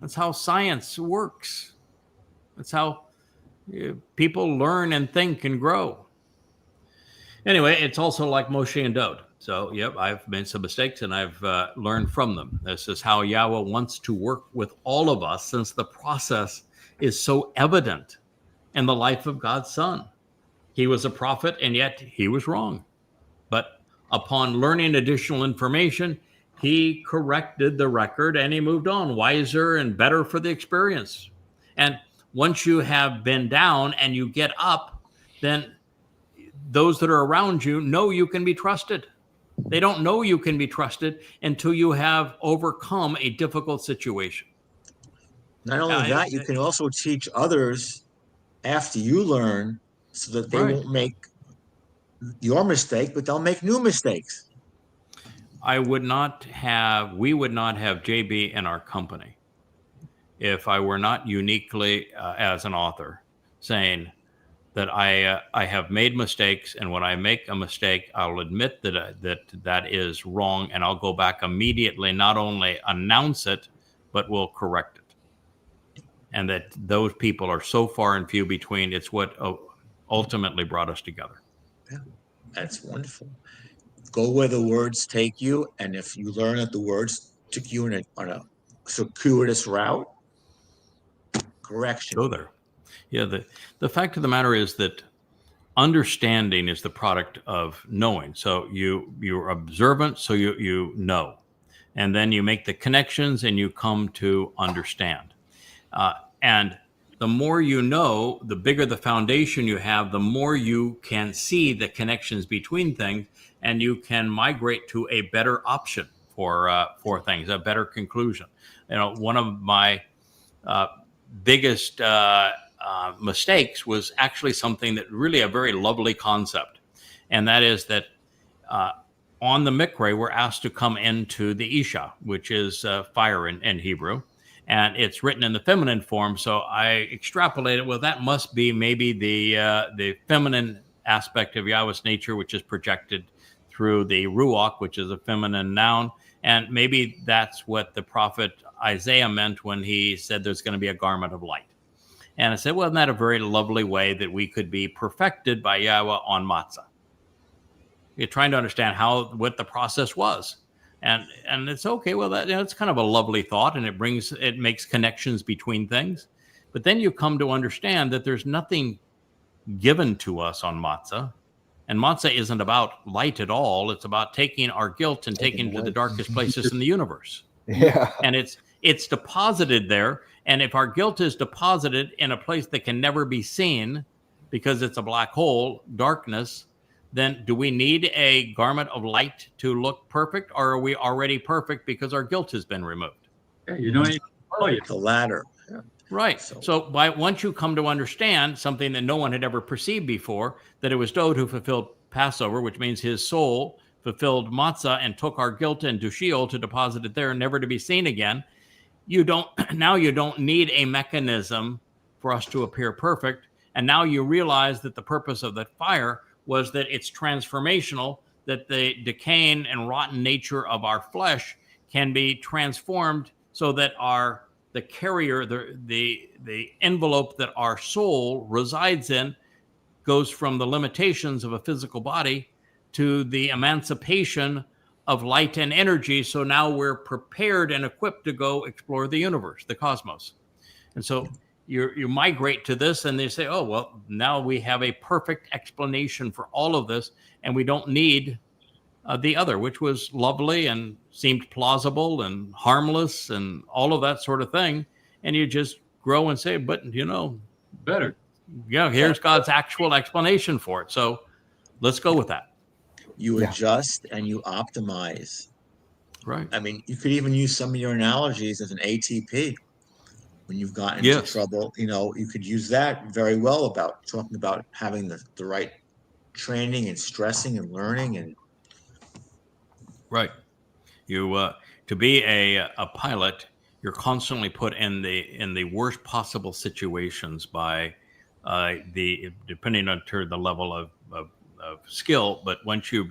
That's how science works. That's how people learn and think and grow. Anyway, it's also like Moshe and Dowd. So, I've made some mistakes and I've learned from them. This is how Yahweh wants to work with all of us, since the process is so evident in the life of God's Son. He was a prophet, and yet he was wrong. But upon learning additional information, he corrected the record and he moved on, wiser and better for the experience. And once you have been down and you get up, then those that are around you know you can be trusted. They don't know you can be trusted until you have overcome a difficult situation. Not only that, you can also teach others after you learn, so that they won't make your mistake, but they'll make new mistakes. We would not have JB in our company if I were not uniquely, as an author, saying that I have made mistakes, and when I make a mistake, I'll admit that is wrong, and I'll go back immediately, not only announce it, but will correct it. And that those people are so far and few between. It's what ultimately brought us together. Yeah, that's wonderful. Go where the words take you, and if you learn that the words took you on a circuitous route, correction. Go there. Yeah, the fact of the matter is that understanding is the product of knowing. So you're observant, so you know. And then you make the connections and you come to understand. And the more you know, the bigger the foundation you have, the more you can see the connections between things, and you can migrate to a better option for things, a better conclusion. One of my biggest mistakes was actually something that really a very lovely concept. And that is that on the Miqra, we're asked to come into the Isha, which is fire in Hebrew. And it's written in the feminine form. So I extrapolated, well, that must be maybe the feminine aspect of Yahweh's nature, which is projected through the Ruach, which is a feminine noun. And maybe that's what the prophet Isaiah meant when he said there's going to be a garment of light. And I said, well, isn't that a very lovely way that we could be perfected by Yahweh on matzah? You're trying to understand what the process was. And it's okay. Well, it's kind of a lovely thought, and it makes connections between things. But then you come to understand that there's nothing given to us on matzah. And matzah isn't about light at all. It's about taking our guilt and taking it to the darkest places in the universe. Yeah. And it's deposited there. And if our guilt is deposited in a place that can never be seen because it's a black hole, darkness, then do we need a garment of light to look perfect, or are we already perfect because our guilt has been removed? Yeah, you don't even know it. The latter. Yeah. Right. So once you come to understand something that no one had ever perceived before, that it was Dowd who fulfilled Passover, which means his soul fulfilled matzah and took our guilt into Sheol to deposit it there, never to be seen again. You don't need a mechanism for us to appear perfect. And now you realize that the purpose of that fire was that it's transformational, that the decaying and rotten nature of our flesh can be transformed so that the carrier, the envelope that our soul resides in, goes from the limitations of a physical body to the emancipation of light and energy. So now we're prepared and equipped to go explore the universe, the cosmos. And so you migrate to this, and they say, oh, well, now we have a perfect explanation for all of this, and we don't need the other, which was lovely and seemed plausible and harmless and all of that sort of thing. And you just grow and say, but, Better. yeah, here's God's actual explanation for it. So let's go with that. You adjust and you optimize. Right. I mean, you could even use some of your analogies as an ATP. When you've gotten into trouble, you could use that very well about talking about having the right training and stressing and learning and. Right. You to be a pilot, you're constantly put in the worst possible situations by depending on the level of skill. But once you're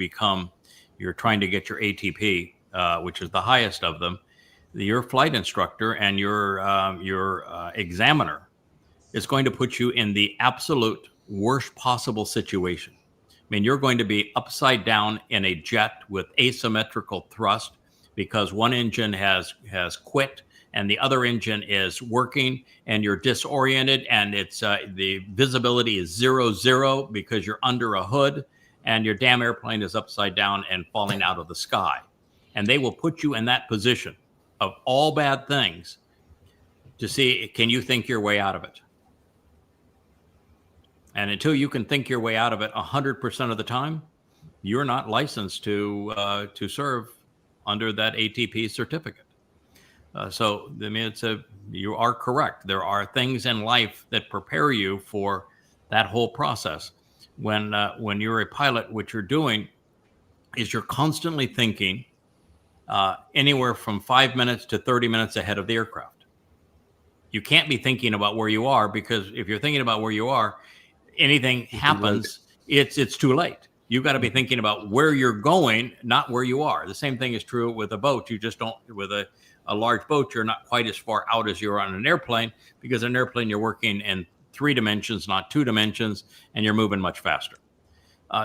trying to get your ATP, which is the highest of them, your flight instructor and your examiner is going to put you in the absolute worst possible situation. I mean, you're going to be upside down in a jet with asymmetrical thrust because one engine has quit and the other engine is working, and you're disoriented, and it's the visibility is 0 because you're under a hood, and your damn airplane is upside down and falling out of the sky. And they will put you in that position of all bad things to see, can you think your way out of it? And until you can think your way out of it 100% of the time, you're not licensed to serve under that ATP certificate. So I mean, you are correct. There are things in life that prepare you for that whole process. When you're a pilot, what you're doing is you're constantly thinking anywhere from 5 minutes to 30 minutes ahead of the aircraft. You can't be thinking about where you are, because if you're thinking about where you are, anything happens, it's too late. You've got to be thinking about where you're going, not where you are. The same thing is true with a boat. You just don't, with a large boat, you're not quite as far out as you're on an airplane, because an airplane, you're working in 3 dimensions, not 2 dimensions, and you're moving much faster.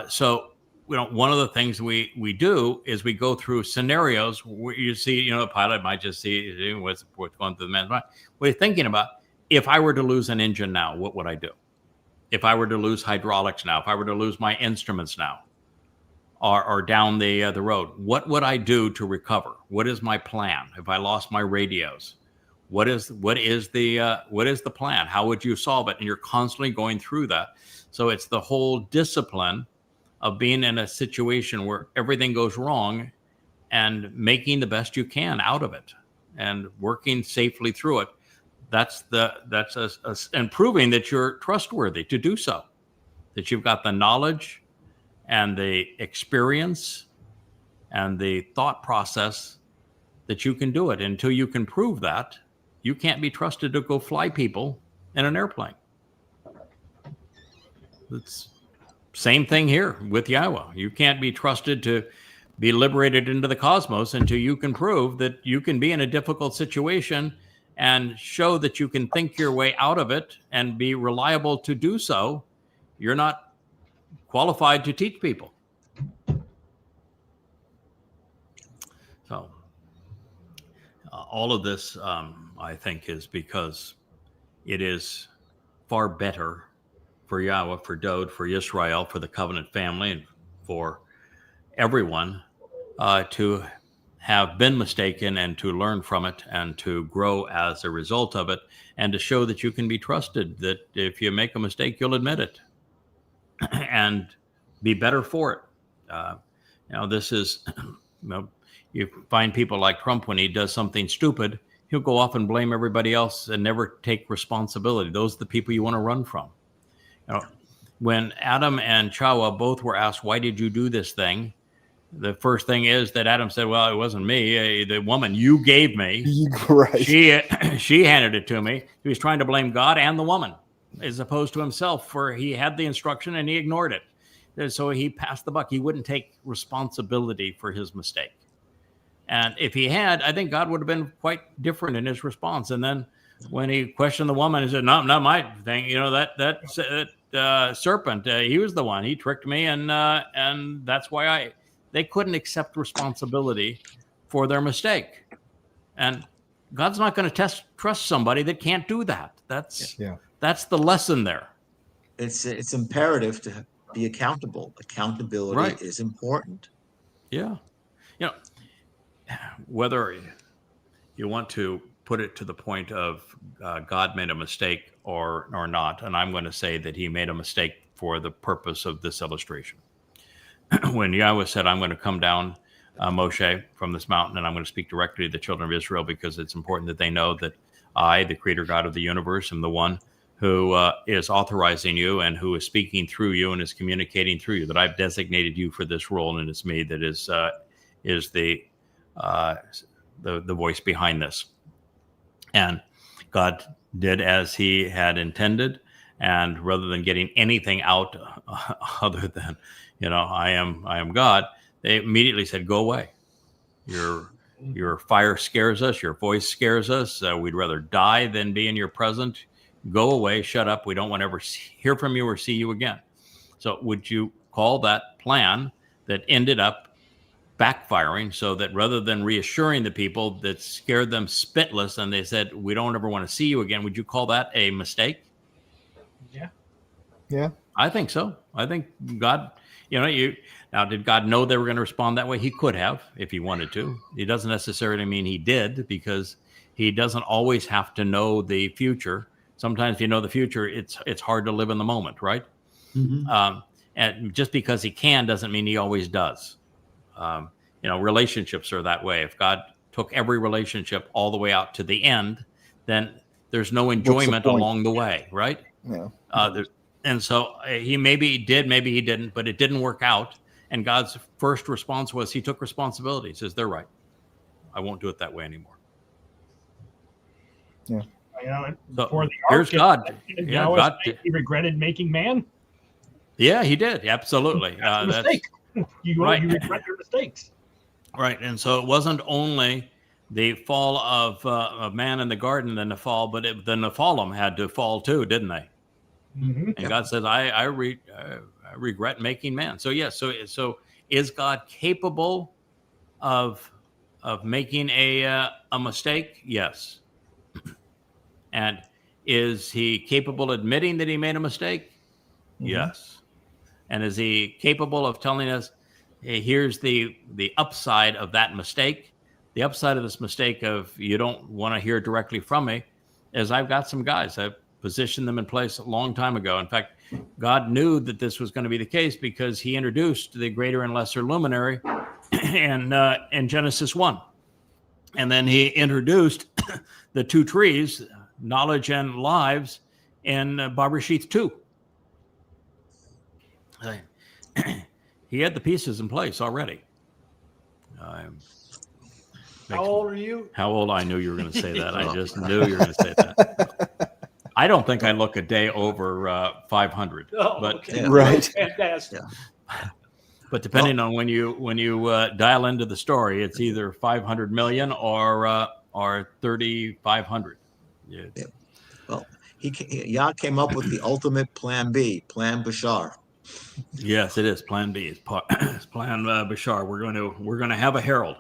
So one of the things we do is we go through scenarios where you see, a pilot might just see what's going through the man's mind. We're thinking about, if I were to lose an engine now, what would I do? If I were to lose hydraulics now, if I were to lose my instruments now, or down the road, what would I do to recover? What is my plan? If I lost my radios, what is the plan? How would you solve it? And you're constantly going through that. So it's the whole discipline of being in a situation where everything goes wrong and making the best you can out of it and working safely through it. That's and proving that you're trustworthy to do so, that you've got the knowledge and the experience and the thought process that you can do it. Until you can prove that, you can't be trusted to go fly people in an airplane. It's same thing here with YAHOWAH. You can't be trusted to be liberated into the cosmos until you can prove that you can be in a difficult situation and show that you can think your way out of it and be reliable to do so. You're not qualified to teach people. So all of this, I think, is because it is far better for YAHOWAH, for Dowd, for Yisra'el, for the covenant family, and for everyone to have been mistaken and to learn from it and to grow as a result of it, and to show that you can be trusted, that if you make a mistake, you'll admit it and be better for it. This is, you find people like Trump, when he does something stupid, he'll go off and blame everybody else and never take responsibility. Those are the people you want to run from. When Adam and Towrah both were asked, why did you do this thing? The first thing is that Adam said, well, it wasn't me. The woman you gave me, Right. she handed it to me. He was trying to blame God and the woman as opposed to himself, for he had the instruction and he ignored it. And so he passed the buck. He wouldn't take responsibility for his mistake. And if he had, I think God would have been quite different in his response. And then when he questioned the woman, he said, no, not my thing. That serpent, he was the one. He tricked me, and that's why they couldn't accept responsibility for their mistake. And God's not going to trust somebody that can't do that. That's the lesson there. It's imperative to be accountable. Accountability is important. Yeah. Whether you want to put it to the point of God made a mistake or not, and I'm going to say that he made a mistake for the purpose of this illustration. When YAHOWAH said, I'm going to come down, Moshe, from this mountain, and I'm going to speak directly to the children of Israel, because it's important that they know that I, the creator God of the universe, am the one who is authorizing you and who is speaking through you and is communicating through you, that I've designated you for this role, and it's me that is the voice behind this. And God did as he had intended, and rather than getting anything out other than, I am God, they immediately said, go away. Your fire scares us. Your voice scares us. We'd rather die than be in your presence. Go away. Shut up. We don't want to ever hear from you or see you again. So would you call that plan that ended up backfiring, so that rather than reassuring the people, that scared them spitless and they said, we don't ever want to see you again, would you call that a mistake? Yeah. I think so. I think God, now, did God know they were going to respond that way? He could have, if he wanted to. It doesn't necessarily mean he did, because he doesn't always have to know the future. Sometimes if you know the future, it's hard to live in the moment, right? Mm-hmm. And just because he can doesn't mean he always does. Relationships are that way. If God took every relationship all the way out to the end, then there's no enjoyment along the way, right? Yeah. And so he maybe did, maybe he didn't, but it didn't work out. And God's first response was he took responsibility. He says, they're right. I won't do it that way anymore. Yeah. So for the here's God. God. He regretted making man. Yeah, he did. Absolutely. That's a mistake. You regret your mistakes. Right. And so it wasn't only the fall of man in the garden, then the fall, but the Nephilim had to fall too, didn't they? Mm-hmm. And God says, I regret making man. So yes. So is God capable of making a mistake? Yes. And is he capable of admitting that he made a mistake? Mm-hmm. Yes. And is he capable of telling us, hey, here's the upside of that mistake? The upside of this mistake of you don't want to hear directly from me is I've got some guys. I've positioned them in place a long time ago. In fact, God knew that this was going to be the case because he introduced the greater and lesser luminary in Genesis 1. And then he introduced the two trees, knowledge and lives, in Bereshith 2. He had the pieces in place already. How old are you? How old? I knew you were going to say that. I just knew you were going to say that. I don't think I look a day over 500. Oh, but okay. Right. Fantastic. but depending on when you dial into the story, it's either 500 million or 3,500. Yeah. Well, Yah came up with the ultimate Plan B, Plan Bashar. Yes, it is Plan B. It's Plan Bashar. We're going to have a herald,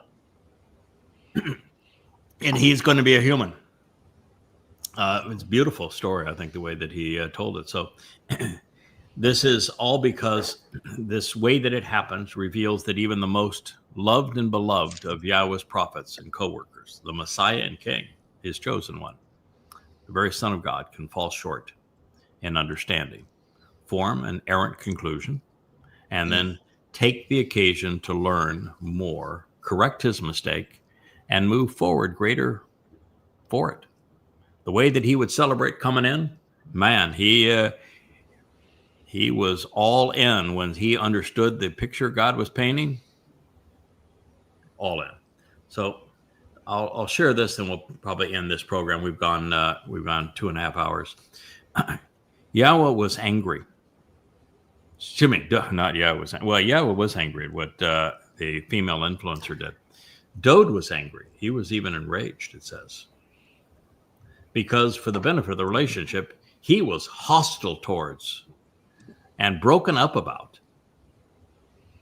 and he's going to be a human. It's a beautiful story, I think, the way that he told it. So this is all because this way that it happens reveals that even the most loved and beloved of Yahweh's prophets and co-workers, the Messiah and King, his chosen one, the very Son of God, can fall short in understanding, form an errant conclusion, and then take the occasion to learn more, correct his mistake, and move forward greater for it. The way that he would celebrate coming in, man, he was all in when he understood the picture God was painting. All in. So I'll share this, and we'll probably end this program. We've gone 2.5 hours. Yahweh was angry. Not Yahweh. Yahweh was angry at what the female influencer did. Dowd was angry. He was even enraged, it says. Because for the benefit of the relationship, he was hostile towards and broken up about.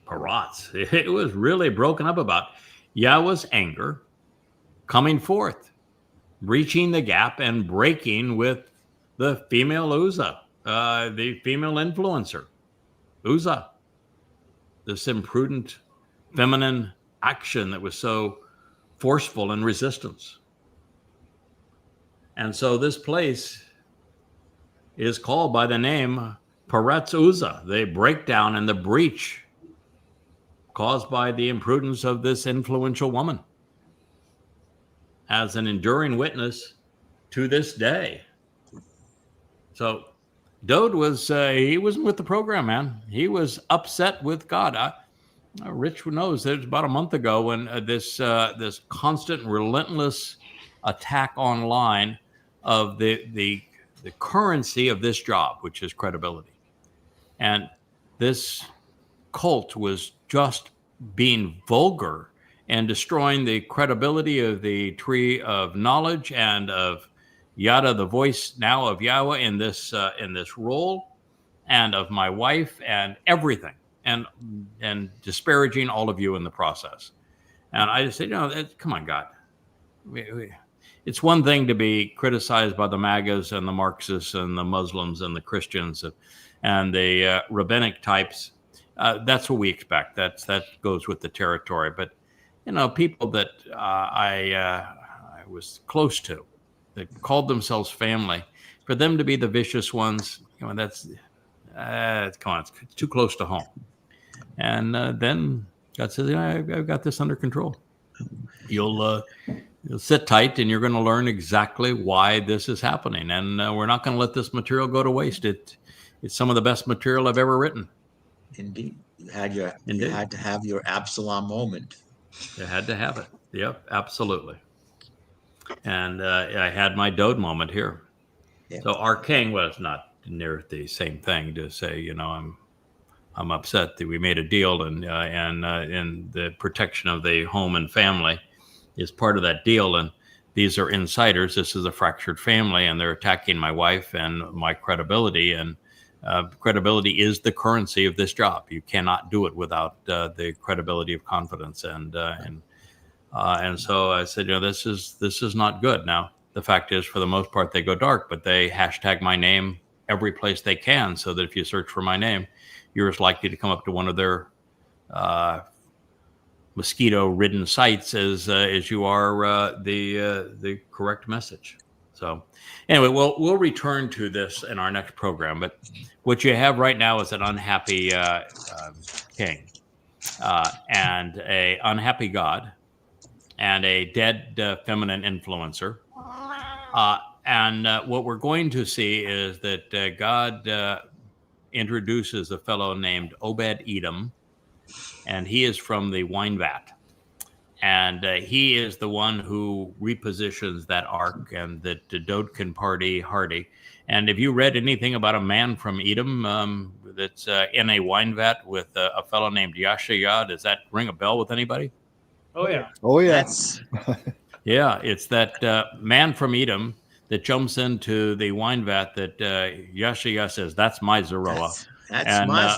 Parats. It was really broken up about Yahweh's anger coming forth, reaching the gap and breaking with the female Uzzah, the female influencer, Uzzah. This imprudent feminine action that was so forceful in resistance. And so this place is called by the name Paretz Uzzah, the breakdown and the breach caused by the imprudence of this influential woman, as an enduring witness to this day. So Dowd he wasn't with the program, man. He was upset with God. Rich knows that it was about a month ago when this constant, relentless attack online of the currency of this job, which is credibility. And this cult was just being vulgar and destroying the credibility of the Tree of Knowledge and of Yada, the voice now of Yahweh in this role, and of my wife and everything, and disparaging all of you in the process. And I just said, come on, God. It's one thing to be criticized by the MAGAs and the Marxists and the Muslims and the Christians and the rabbinic types. That's what we expect. That goes with the territory. But people that I was close to, that called themselves family, for them to be the vicious ones, that's come on, it's too close to home. And then God says, I've got this under control. You'll sit tight, and you're going to learn exactly why this is happening. And we're not going to let this material go to waste. It's some of the best material I've ever written. Indeed. You had to have your Absalom moment. You had to have it. Yep, absolutely. And I had my Dowd moment here. Yep. So our king was not near the same thing to say, I'm upset that we made a deal, and the protection of the home and family is part of that deal. And these are insiders. This is a fractured family, and they're attacking my wife and my credibility. And credibility is the currency of this job. You cannot do it without the credibility of confidence. And so I said, this is not good. Now, the fact is, for the most part, they go dark, but they hashtag my name every place they can, so that if you search for my name, you're as likely to come up to one of their mosquito-ridden sites as you are the correct message. So anyway, we'll return to this in our next program. But what you have right now is an unhappy king and an unhappy God and a dead feminine influencer. And what we're going to see is that God introduces a fellow named Obed Edom, and he is from the wine vat. And he is the one who repositions that ark, and that Dowd can party hardy. And have you read anything about a man from Edom that's in a wine vat with a fellow named YAHOWAH? Does that ring a bell with anybody? Oh yeah. Oh yeah. That's Yeah, it's that man from Edom that jumps into the wine vat that YAHOWAH says, "That's my Zeroah." that's And my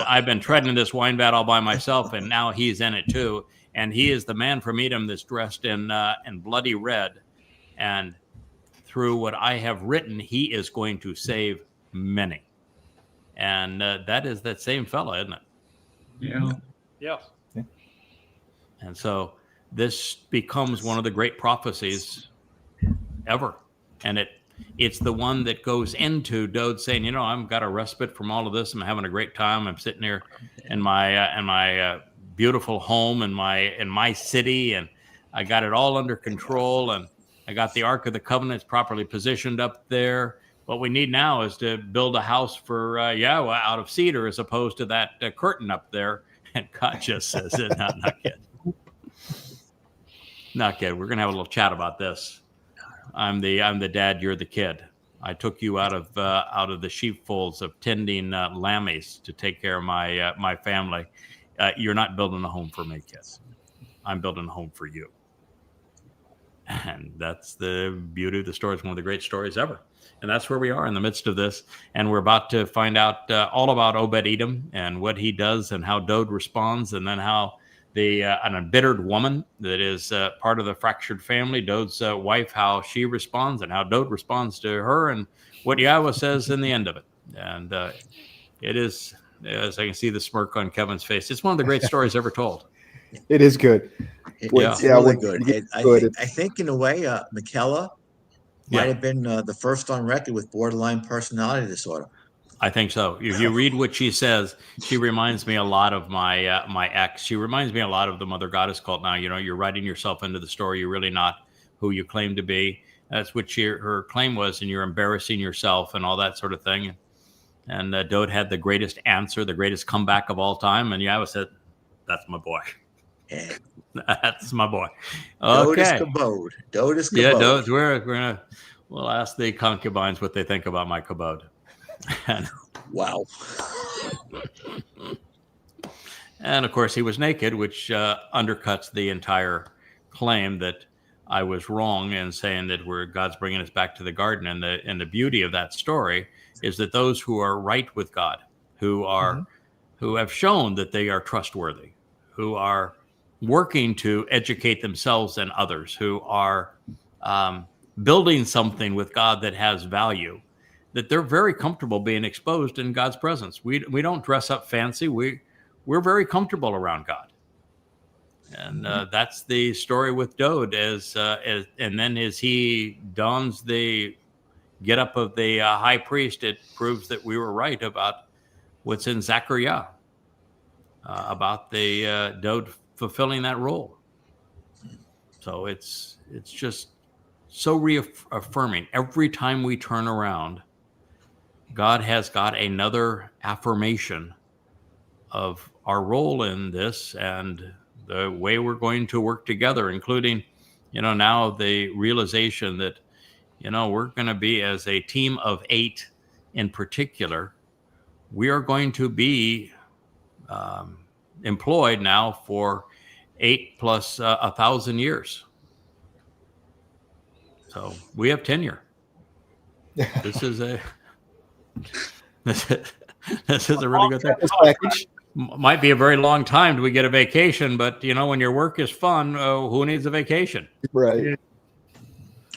I've been treading this wine vat all by myself, and now he's in it too. And he is the man from Edom that's dressed in bloody red. And through what I have written, he is going to save many. And that is that same fella, isn't it? Yeah. Yes. And so this becomes one of the great prophecies ever. And it's the one that goes into Dowd saying, you know, I've got a respite from all of this. I'm having a great time. I'm sitting here in my beautiful home in my city, and I got it all under control, and I got the Ark of the Covenant properly positioned up there. What we need now is to build a house for YAHOWAH out of cedar, as opposed to that curtain up there. And God just says, not yet. Not yet. We're going to have a little chat about this. I'm the dad. You're the kid. I took you out of the sheepfolds of tending lammies to take care of my family. You're not building a home for me, kids. I'm building a home for you. And that's the beauty of the story. It's one of the great stories ever. And that's where we are in the midst of this. And we're about to find out all about Obed-Edom and what he does and how Dowd responds, and then how an embittered woman that is part of the fractured family, Dowd's wife, how she responds, and how Dowd responds to her, and what YAHOWAH says in the end of it. And it is, as I can see the smirk on Kevin's face, it's one of the great stories ever told. It is good. It's really good. I think in a way, Miqra might have been the first on record with borderline personality disorder. I think so. If you read what she says, she reminds me a lot of my ex. She reminds me a lot of the Mother Goddess cult. Now, you know, you're writing yourself into the story. You're really not who you claim to be. That's what her claim was, and you're embarrassing yourself and all that sort of thing. And Dowd had the greatest answer, the greatest comeback of all time. And YAHOWAH said, "That's my boy." Yeah. That's my boy. Dowd Okay. is kabod. Dowd is kabod. Yeah, Dowd. We'll ask the concubines what they think about my kabod. Wow. And of course, he was naked, which undercuts the entire claim that I was wrong in saying that God's bringing us back to the garden. And the beauty of that story is that those who are right with God, who have shown that they are trustworthy, who are working to educate themselves and others, who are building something with God that has value, that they're very comfortable being exposed in God's presence. We don't dress up fancy. We're very comfortable around God. And that's the story with Dowd, and then as he dons the getup of the high priest, it proves that we were right about what's in Zechariah, about the Dowd fulfilling that role. So it's just so reaffirming. Every time we turn around, God has got another affirmation of our role in this and the way we're going to work together, including, now the realization that, we're going to be, as a team of 8 in particular, we are going to be employed now for 8 plus 1,000 years. So we have tenure. This is a really good thing. Might be a very long time till we get a vacation, but when your work is fun, who needs a vacation? Right.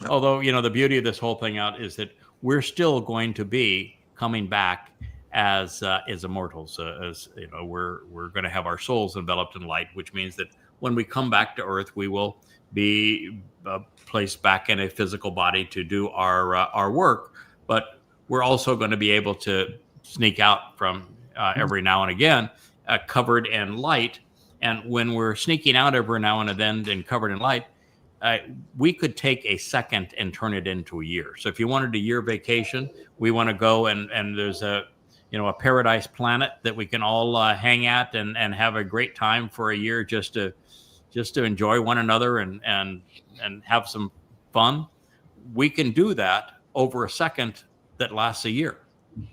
Although, the beauty of this whole thing out is that we're still going to be coming back as immortals. We're going to have our souls enveloped in light, which means that when we come back to Earth, we will be placed back in a physical body to do our work. But we're also going to be able to sneak out from every now and again, covered in light. And when we're sneaking out every now and then and covered in light, we could take a second and turn it into a year. So if you wanted a year vacation, we want to go and there's a paradise planet that we can all hang at and have a great time for a year, just to just to enjoy one another and have some fun, we can do that over a second that lasts a year,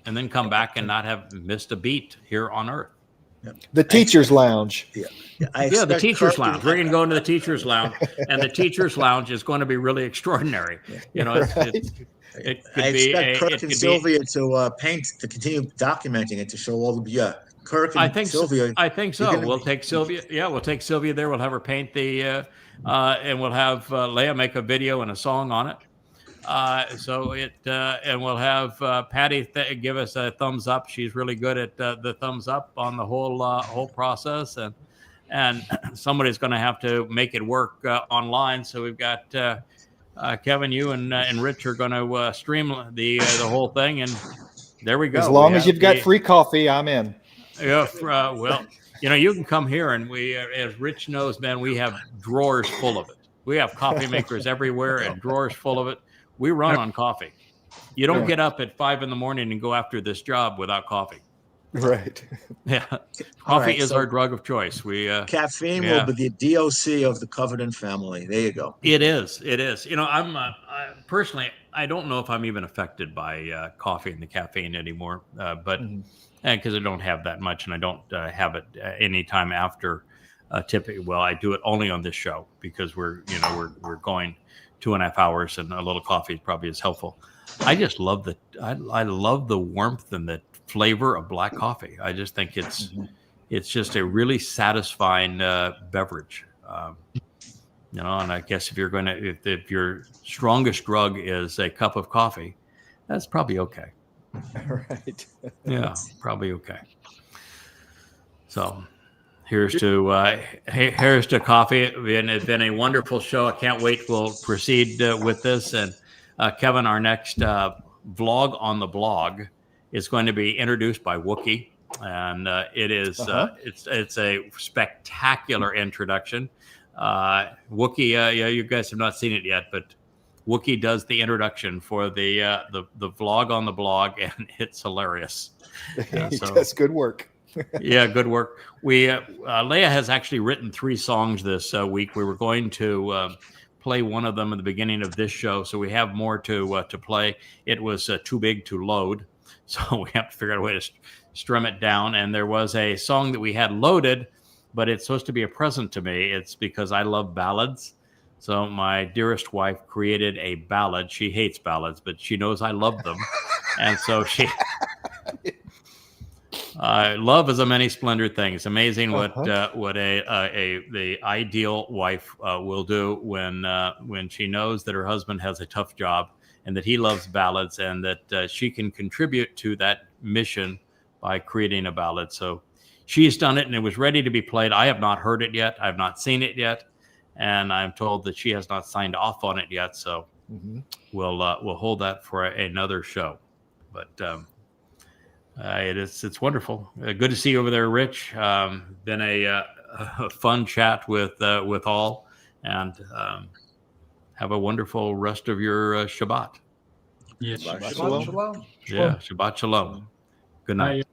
and then come back and not have missed a beat here on Earth. The teacher's lounge. Yeah, the teacher's lounge. We're going to go into the teacher's lounge, and the teacher's lounge is going to be really extraordinary. You know, it could I be. expect Kirk and Sylvia to continue documenting it to show all the Kirk and Sylvia. I think so. We'll take Sylvia. Yeah, we'll take Sylvia there. We'll have her paint and we'll have Leah make a video and a song on it. And we'll have Patty give us a thumbs up. She's really good at the thumbs up on the whole process, and somebody's going to have to make it work online. So we've got Kevin, you and Rich are going to stream the whole thing, and there we go. As long as you've got free coffee, I'm in. Yeah, well, you can come here, and we, as Rich knows, man, we have drawers full of it. We have coffee makers everywhere and drawers full of it. We run on coffee. You don't get up at 5 a.m. and go after this job without coffee. Right. Yeah. Coffee is our drug of choice. Caffeine will be the DOC of the Covenant family. There you go. It is. I'm personally, I don't know if I'm even affected by coffee and the caffeine anymore, but because I don't have that much, and I don't have it any time after typically. Well, I do it only on this show because we're going 2.5 hours, and a little coffee probably is helpful. I just love I love the warmth and the flavor of black coffee. I just think it's just a really satisfying beverage. And I guess if your strongest drug is a cup of coffee, that's probably okay. Right. Yeah, probably okay. So here's to coffee. It's been a wonderful show. I can't wait. We'll proceed with this. And Kevin, our next vlog on the blog is going to be introduced by Wookie, and it is it's a spectacular introduction. Wookie, you guys have not seen it yet, but Wookie does the introduction for the vlog on the blog, and it's hilarious. That's good work. Yeah, good work. Leah has actually written 3 songs this week. We were going to play one of them at the beginning of this show, so we have more to play. It was too big to load, so we have to figure out a way to strum it down. And there was a song that we had loaded, but it's supposed to be a present to me. It's because I love ballads. So my dearest wife created a ballad. She hates ballads, but she knows I love them. And so she... love is a many splendid thing. It's amazing what the ideal wife will do when she knows that her husband has a tough job and that he loves ballads, and that she can contribute to that mission by creating a ballad. So she's done it, and it was ready to be played. I have not heard it yet. I have not seen it yet, and I'm told that she has not signed off on it yet. So we'll hold that for another show. But it's wonderful. Good to see you over there, Rich. Been a fun chat with all, and have a wonderful rest of your Shabbat. Yes. Shabbat shalom. Yeah, Shabbat shalom. Good night.